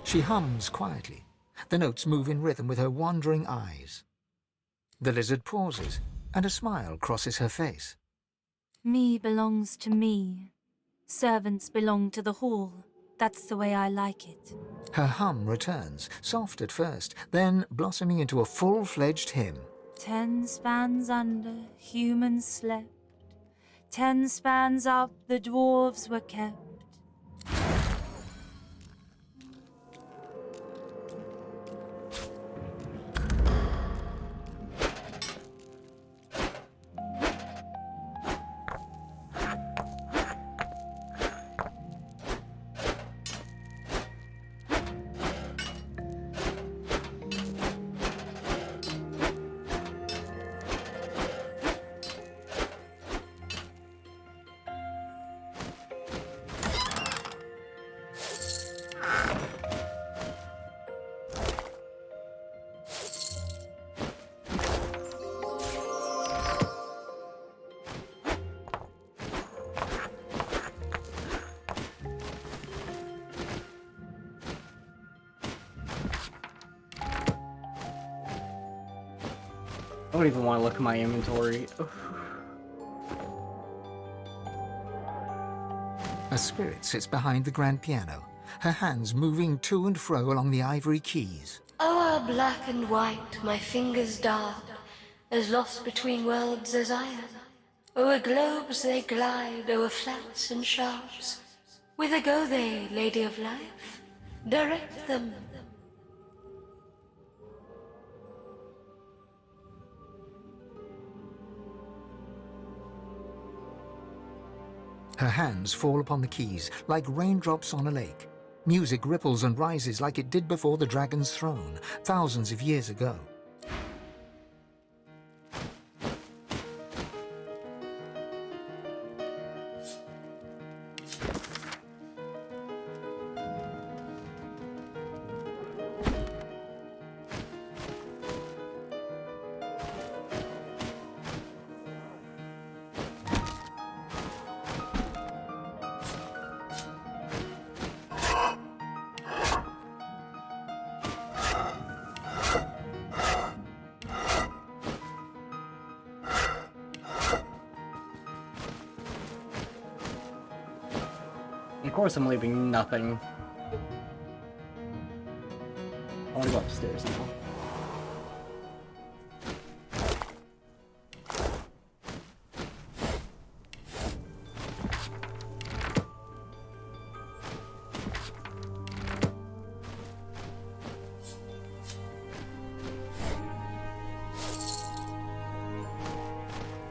She hums quietly. The notes move in rhythm with her wandering eyes. The lizard pauses, and a smile crosses her face. Me belongs to me. Servants belong to the hall. That's the way I like it. Her hum returns, soft at first, then blossoming into a full-fledged hymn. 10 spans under, humans slept. 10 spans up, the dwarves were kept. I don't even want to look at my inventory. A spirit sits behind the grand piano, her hands moving to and fro along the ivory keys. O'er black and white my fingers dart, as lost between worlds as I am. O'er globes they glide, o'er flats and sharps. Whither go they, Lady of Life? Direct them. Her hands fall upon the keys like raindrops on a lake. Music ripples and rises like it did before the dragon's throne, thousands of years ago. course I'm leaving nothing. I wanna go upstairs now.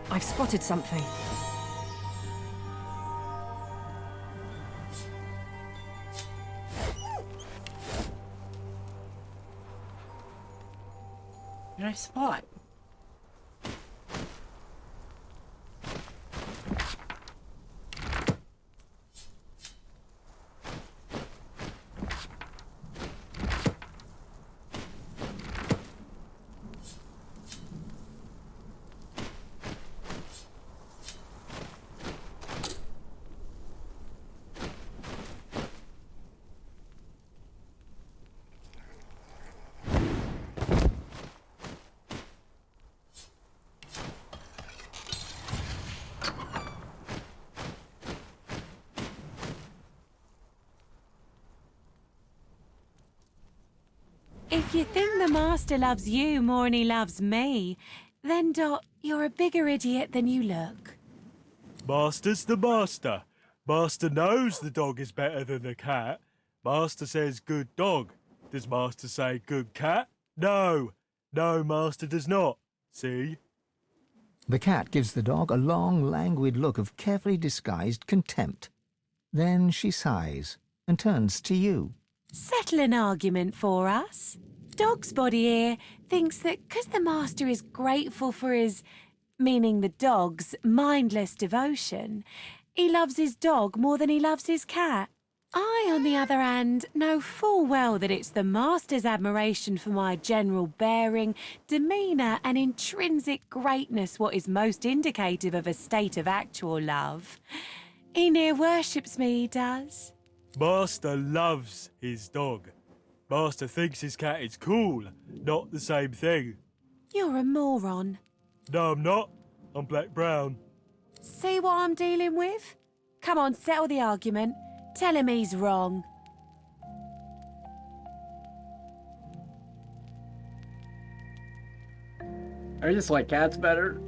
I've spotted something. What did I spot? If you think the Master loves you more than he loves me, then, Dot, you're a bigger idiot than you look. Master's the master. Master knows the dog is better than the cat. Master says good dog. Does Master say good cat? No. No, Master does not. See? The cat gives the dog a long, languid look of carefully disguised contempt. Then she sighs and turns to you. Settle an argument for us. Dog's body here thinks that because the Master is grateful for his, meaning the dog's, mindless devotion, he loves his dog more than he loves his cat. I, on the other hand, know full well that it's the Master's admiration for my general bearing, demeanour and intrinsic greatness what is most indicative of a state of actual love. He near worships me, he does. Master loves his dog. Master thinks his cat is cool, not the same thing. You're a moron. No, I'm not. I'm black-brown. See what I'm dealing with? Come on, settle the argument. Tell him he's wrong. I just like cats better.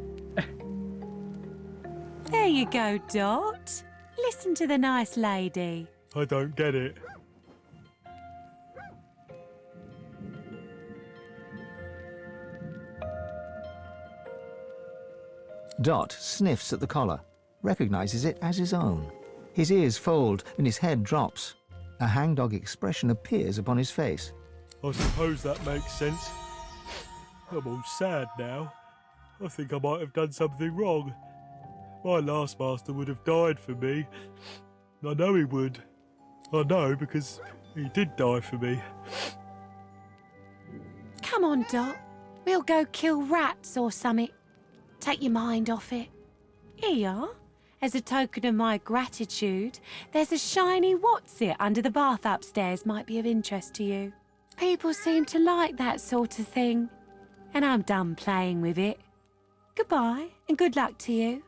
There you go, Dot. Listen to the nice lady. I don't get it. Dot sniffs at the collar, recognizes it as his own. His ears fold and his head drops. A hangdog expression appears upon his face. I suppose that makes sense. I'm all sad now. I think I might have done something wrong. My last master would have died for me. I know he would. I know because he did die for me. Come on, Dot. We'll go kill rats or something. Take your mind off it. Here you are. As a token of my gratitude, there's a shiny what's-it under the bath upstairs might be of interest to you. People seem to like that sort of thing. And I'm done playing with it. Goodbye, and good luck to you.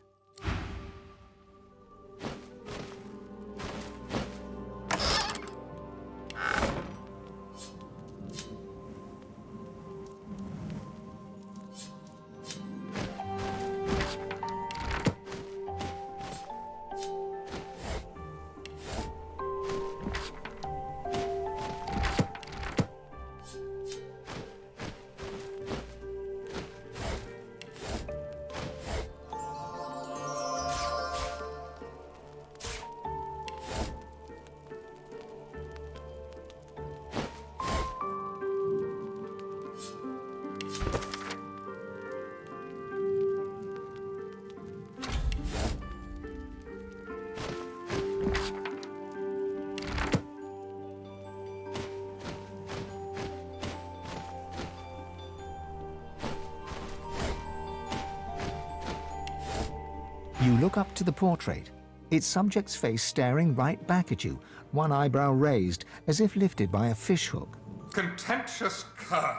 You look up to the portrait, its subject's face staring right back at you, one eyebrow raised, as if lifted by a fishhook. Contentious cur!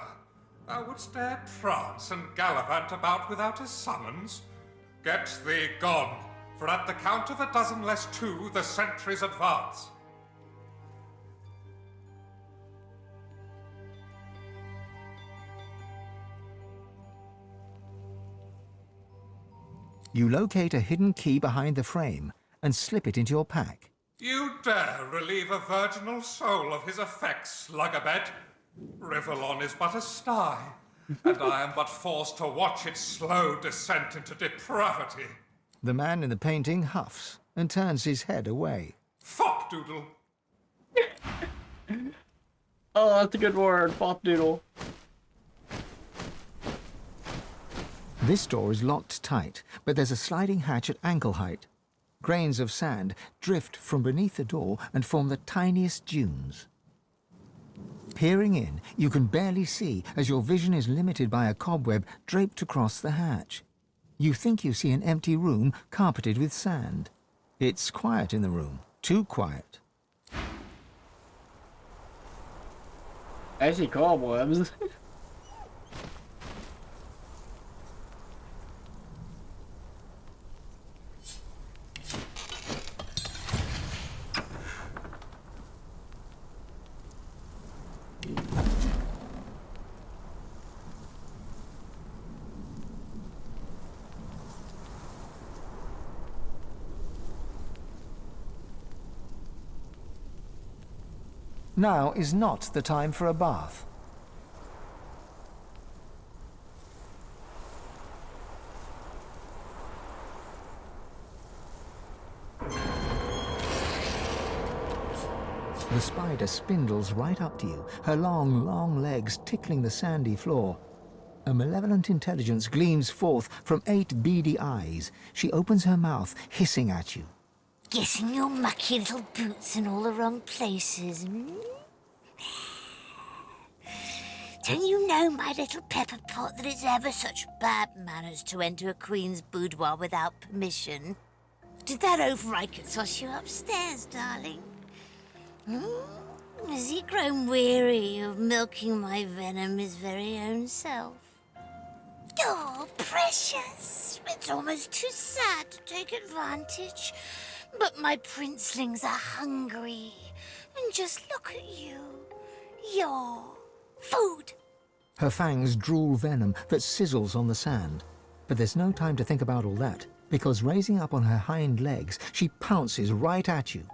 Thou wouldst dare prance and gallivant about without a summons? Get thee gone, for at the count of a dozen less two, the sentries advance. You locate a hidden key behind the frame and slip it into your pack. You dare relieve a virginal soul of his effects, Lugabed? Rivellon is but a sty, and I am but forced to watch its slow descent into depravity. The man in the painting huffs and turns his head away. Fop doodle. Oh, that's a good word, fop doodle. This door is locked tight, but there's a sliding hatch at ankle height. Grains of sand drift from beneath the door and form the tiniest dunes. Peering in, you can barely see as your vision is limited by a cobweb draped across the hatch. You think you see an empty room carpeted with sand. It's quiet in the room, too quiet. I see cobwebs. Now is not the time for a bath. The spider spindles right up to you, her long, long legs tickling the sandy floor. A malevolent intelligence gleams forth from 8 beady eyes. She opens her mouth, hissing at you. Getting your mucky little boots in all the wrong places. Don't you know, my little pepper pot, that it's ever such bad manners to enter a queen's boudoir without permission? Did that overripe toss you upstairs, darling? Has he grown weary of milking my venom his very own self? Oh, precious! It's almost too sad to take advantage. But my princelings are hungry. And just look at you. Your food. Her fangs drool venom that sizzles on the sand. But there's no time to think about all that, because raising up on her hind legs, she pounces right at you.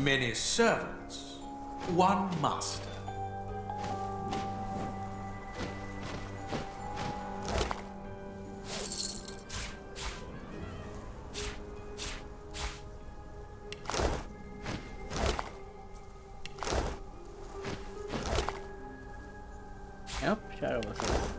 Many servants, one master. Yep, shadow listens.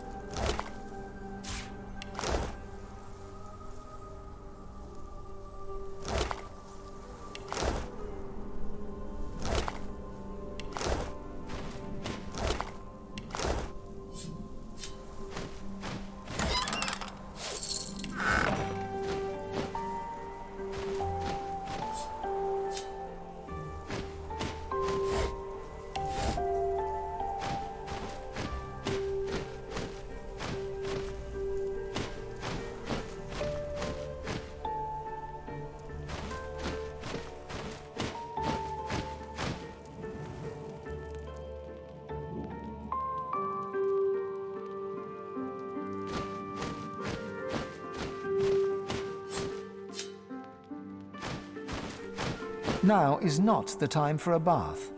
Now is not the time for a bath.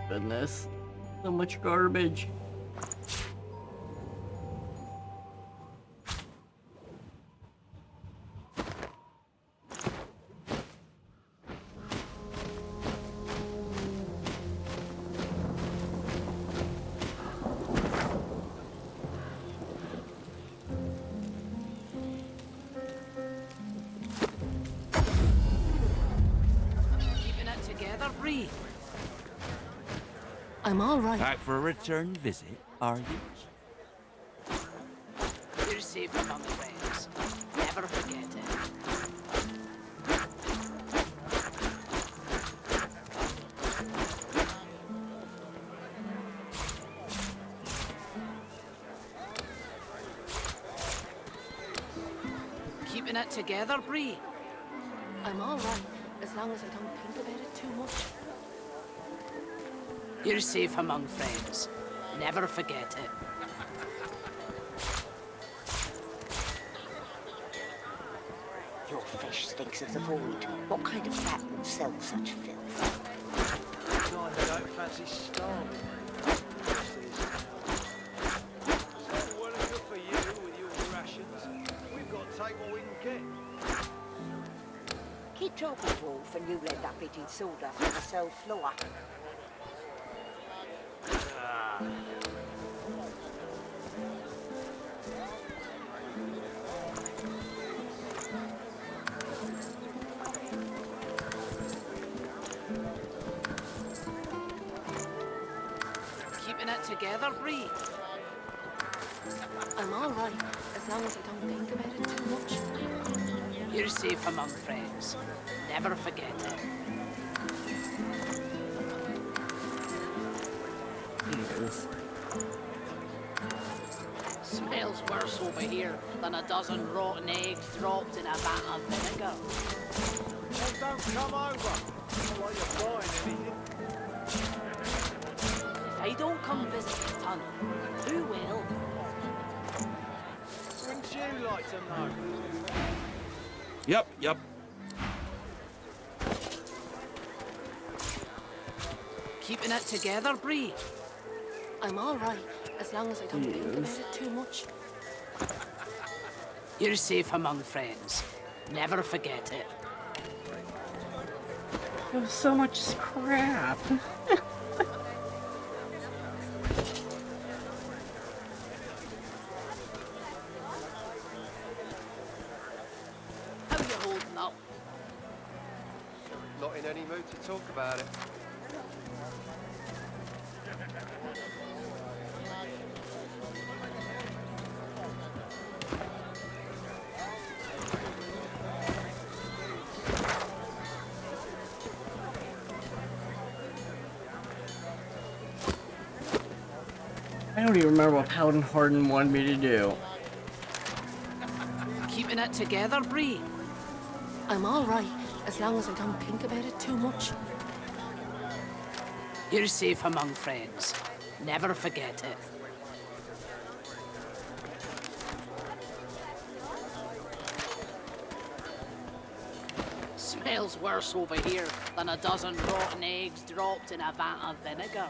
Goodness, so much garbage. Keeping it together, Bree. I'm all right. Back for a return visit, are you? You're safe among friends. Never forget it. Keeping it together, Bree. I'm all right, as long as I don't think about it too much. You're safe among friends. Never forget it. Your fish stinks of the void. What kind of rat would sell such filth? God, I don't fancy starving. So well and good for you with your rations. We've got to take what we can get. Keep talking, Wolf, and you'll end up eating sawdust on the cell floor. Keeping it together, Bree. I'm all right, as long as I don't think about it too much. You're safe among friends. Never forget it. Smells worse over here than a dozen rotten eggs dropped in a vat of vinegar. Well, don't come over. Not like you're buying anything. If I don't come visit the tunnel, who will? Wouldn't you like to know? Yep. Keeping it together, Bree. I'm all right, as long as I don't think about it too much. You're safe among friends. Never forget it. There was so much scrap. How you holding up? Not in any mood to talk about it. I don't even remember what Paladin Harden wanted me to do. Keeping it together, Bree? I'm all right, as long as I don't think about it too much. You're safe among friends. Never forget it. Smells worse over here than a dozen rotten eggs dropped in a vat of vinegar.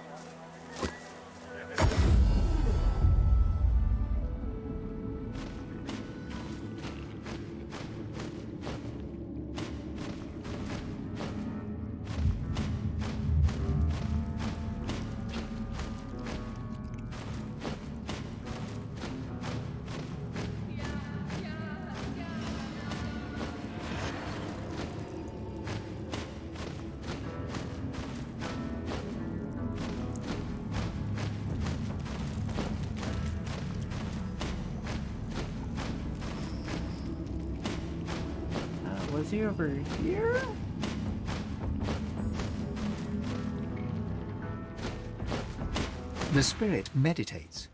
Was he over here? The spirit meditates.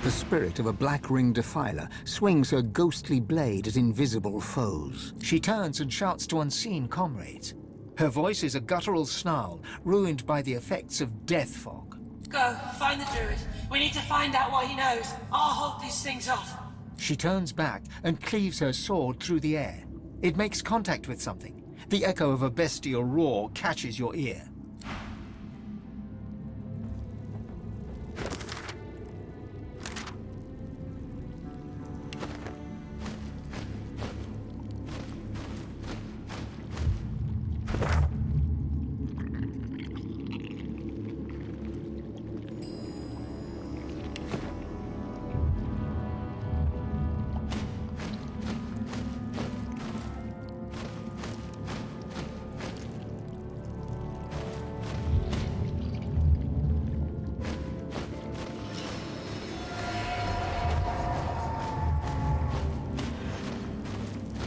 The spirit of a black-ringed defiler swings her ghostly blade at invisible foes. She turns and shouts to unseen comrades. Her voice is a guttural snarl, ruined by the effects of death fog. Go, find the druid. We need to find out what he knows. I'll hold these things off. She turns back and cleaves her sword through the air. It makes contact with something. The echo of a bestial roar catches your ear.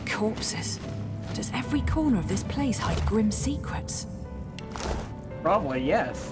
Corpses. Does every corner of this place hide grim secrets? Probably, yes.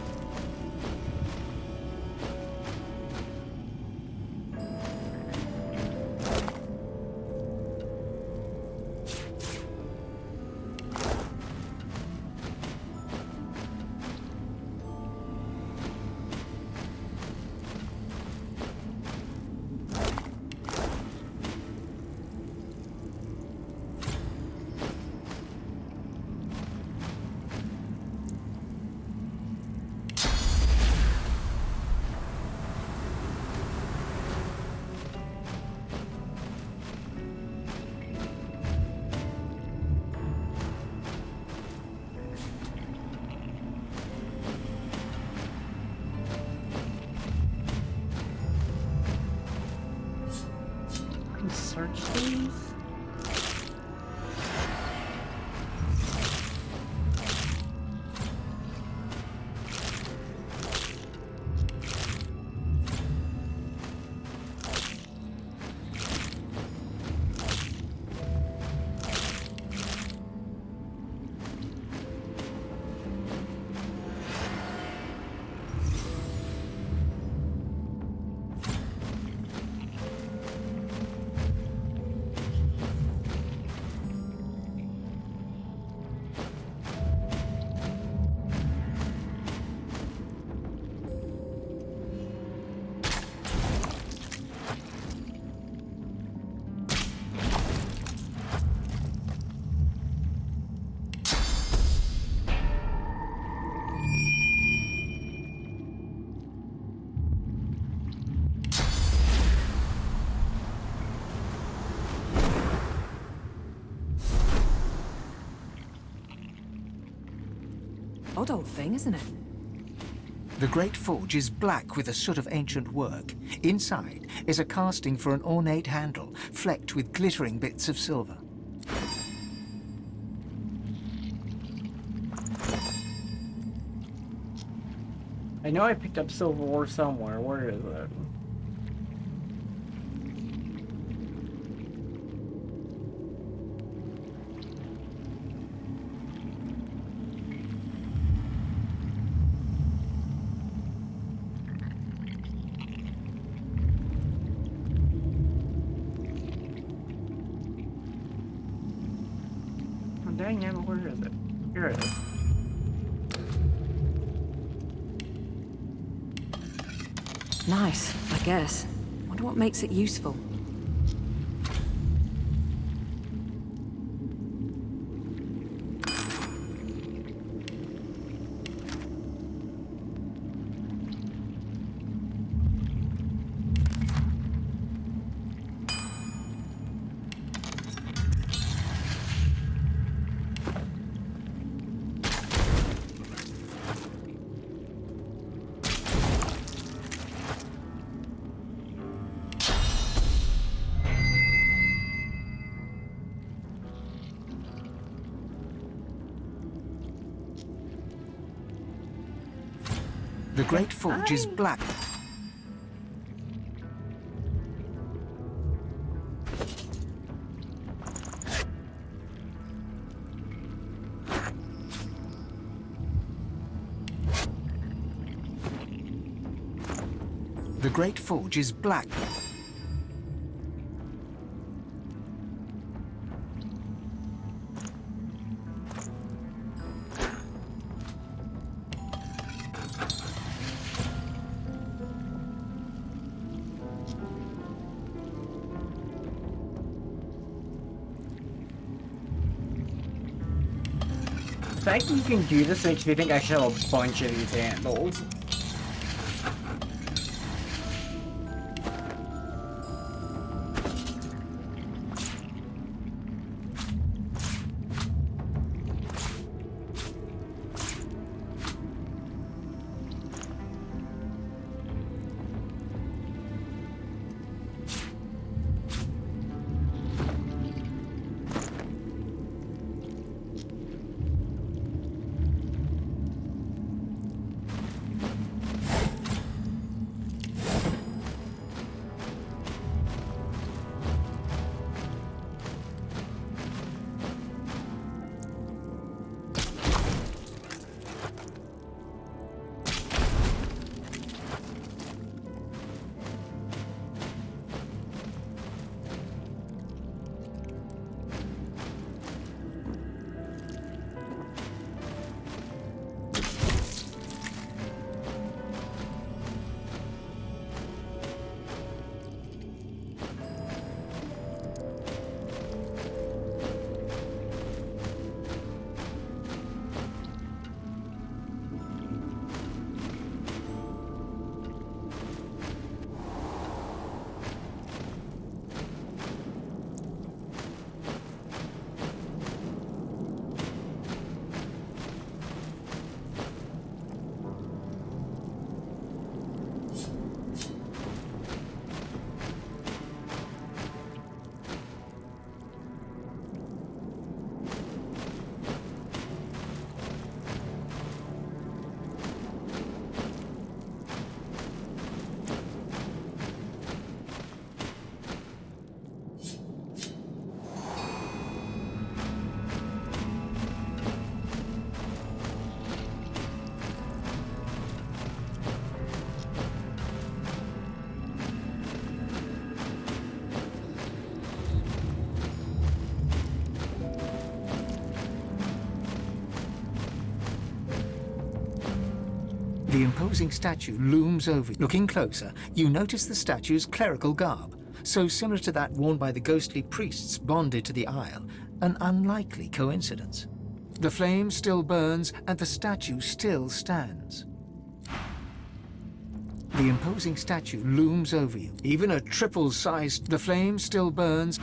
Search these. Odd old thing, isn't it? The great forge is black with a soot of ancient work. Inside is a casting for an ornate handle, flecked with glittering bits of silver. I know I picked up silver ore somewhere. Where is it? dang it, where is it? Here it is. Nice, I guess. Wonder what makes it useful. The Great Forge is black. The Great Forge is black. The fact that you can do this makes me think I should have a bunch of these handles. The imposing statue looms over you. Looking closer, you notice the statue's clerical garb, so similar to that worn by the ghostly priests bonded to the Isle, an unlikely coincidence. The flame still burns, and the statue still stands. The imposing statue looms over you. Even a triple-sized, the flame still burns.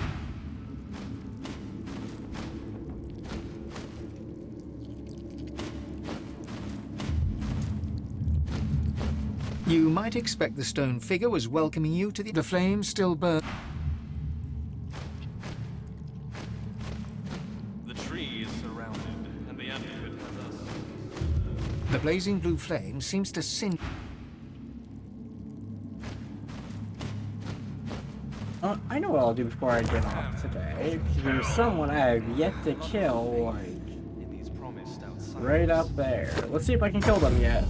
You might expect the stone figure was welcoming you to the flame still burns. The tree is surrounded, and the end of it has us. The blazing blue flame seems to singe. I know what I'll do before I get off today, because there's someone I have yet to kill, like, right up there. Let's see if I can kill them yet.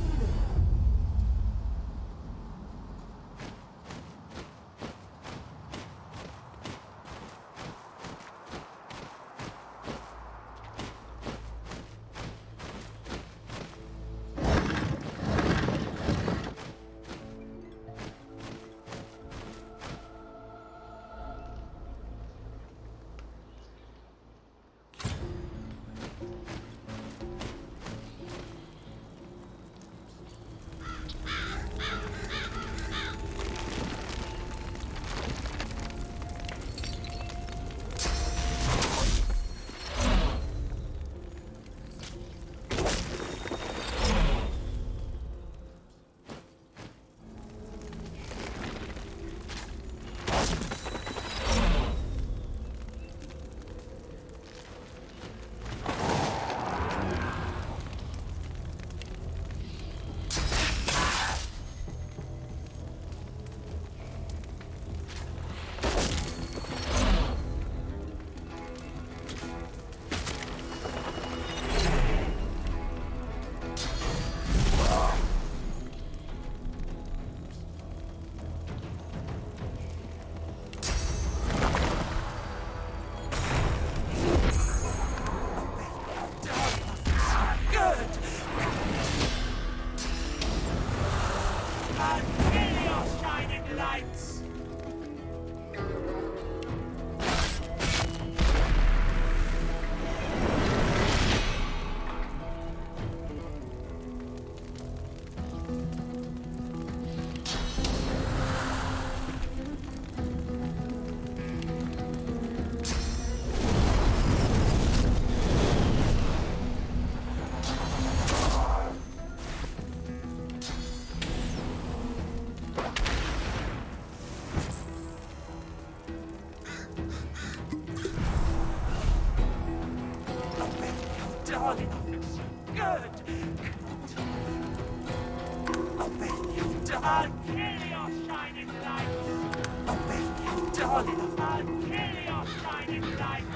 I'll kill your shining lights! Darling, I'll kill your shining lights!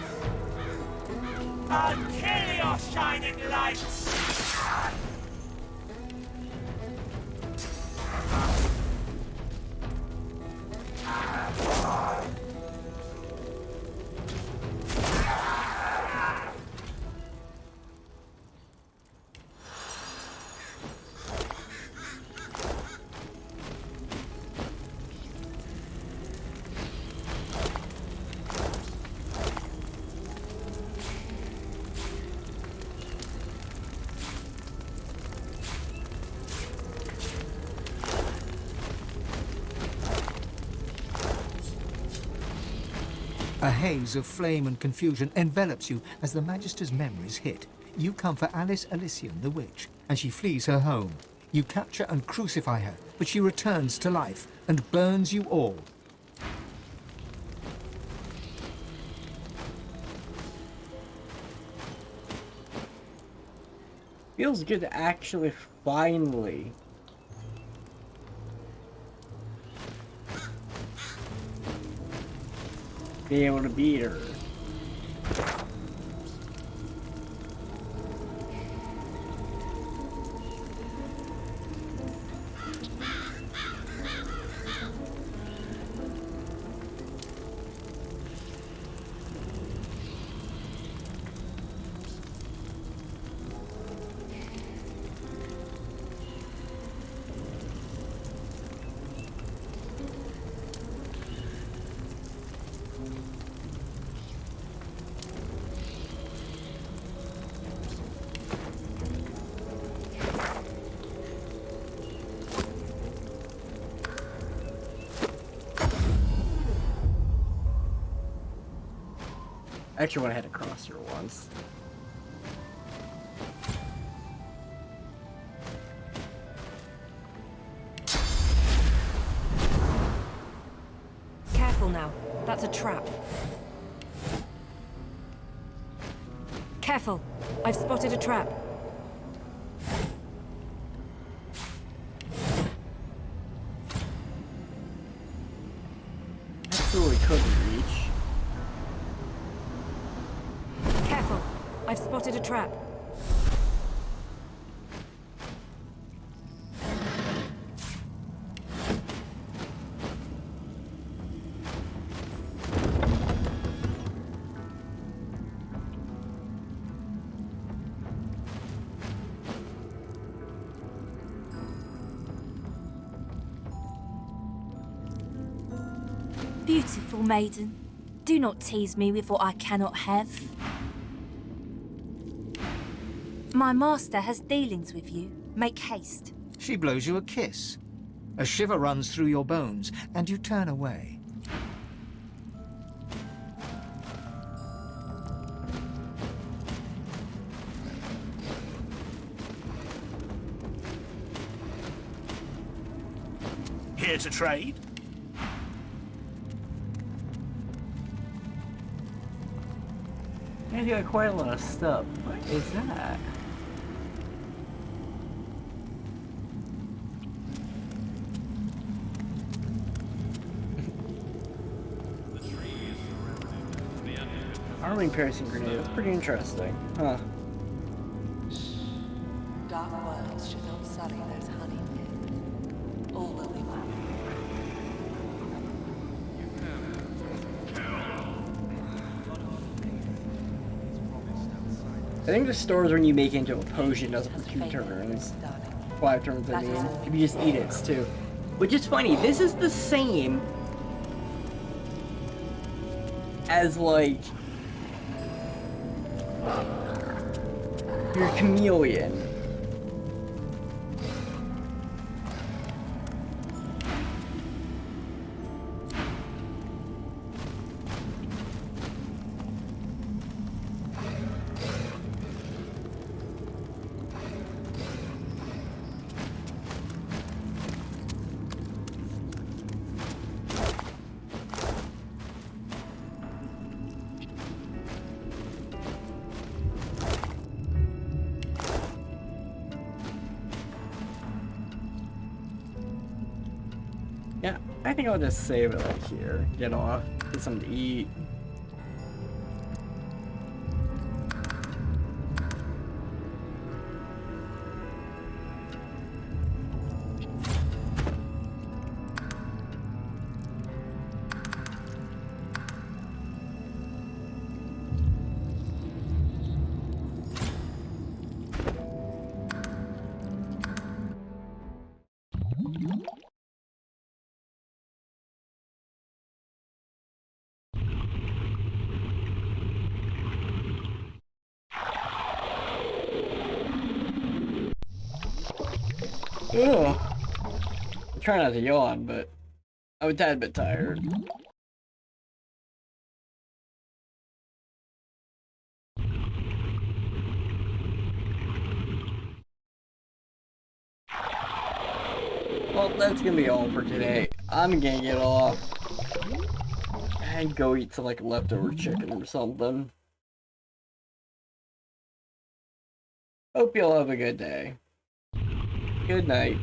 I'll kill your shining lights! A haze of flame and confusion envelops you as the Magister's memories hit. You come for Alice Elysian, the witch, and she flees her home. You capture and crucify her, but she returns to life and burns you all. Feels good to actually finally be able to beat her. I actually want to head across here once. Careful now. That's a trap. Careful. I've spotted a trap. Absolutely couldn't reach. Careful. I've spotted a trap. Beautiful maiden, do not tease me with what I cannot have. My master has dealings with you. Make haste. She blows you a kiss. A shiver runs through your bones, and you turn away. Here to trade? You got quite a lot of stuff. What is that? Arming piercing grenade. That's pretty interesting. Huh. Dark worlds should not sully those honey pits. All will be well. I think the stores when you make it into a potion does it for 2 turns. 5 turns, I mean. If you just eat it, it's 2. Which is funny, this is the same as, like, your chameleon. I think I'll just save it like here. Get off, get something to eat. Ugh. I try not to yawn, but I'm a tad bit tired. Well, that's gonna be all for today. I'm gonna get off and go eat some like leftover chicken or something. Hope you all have a good day. Good night.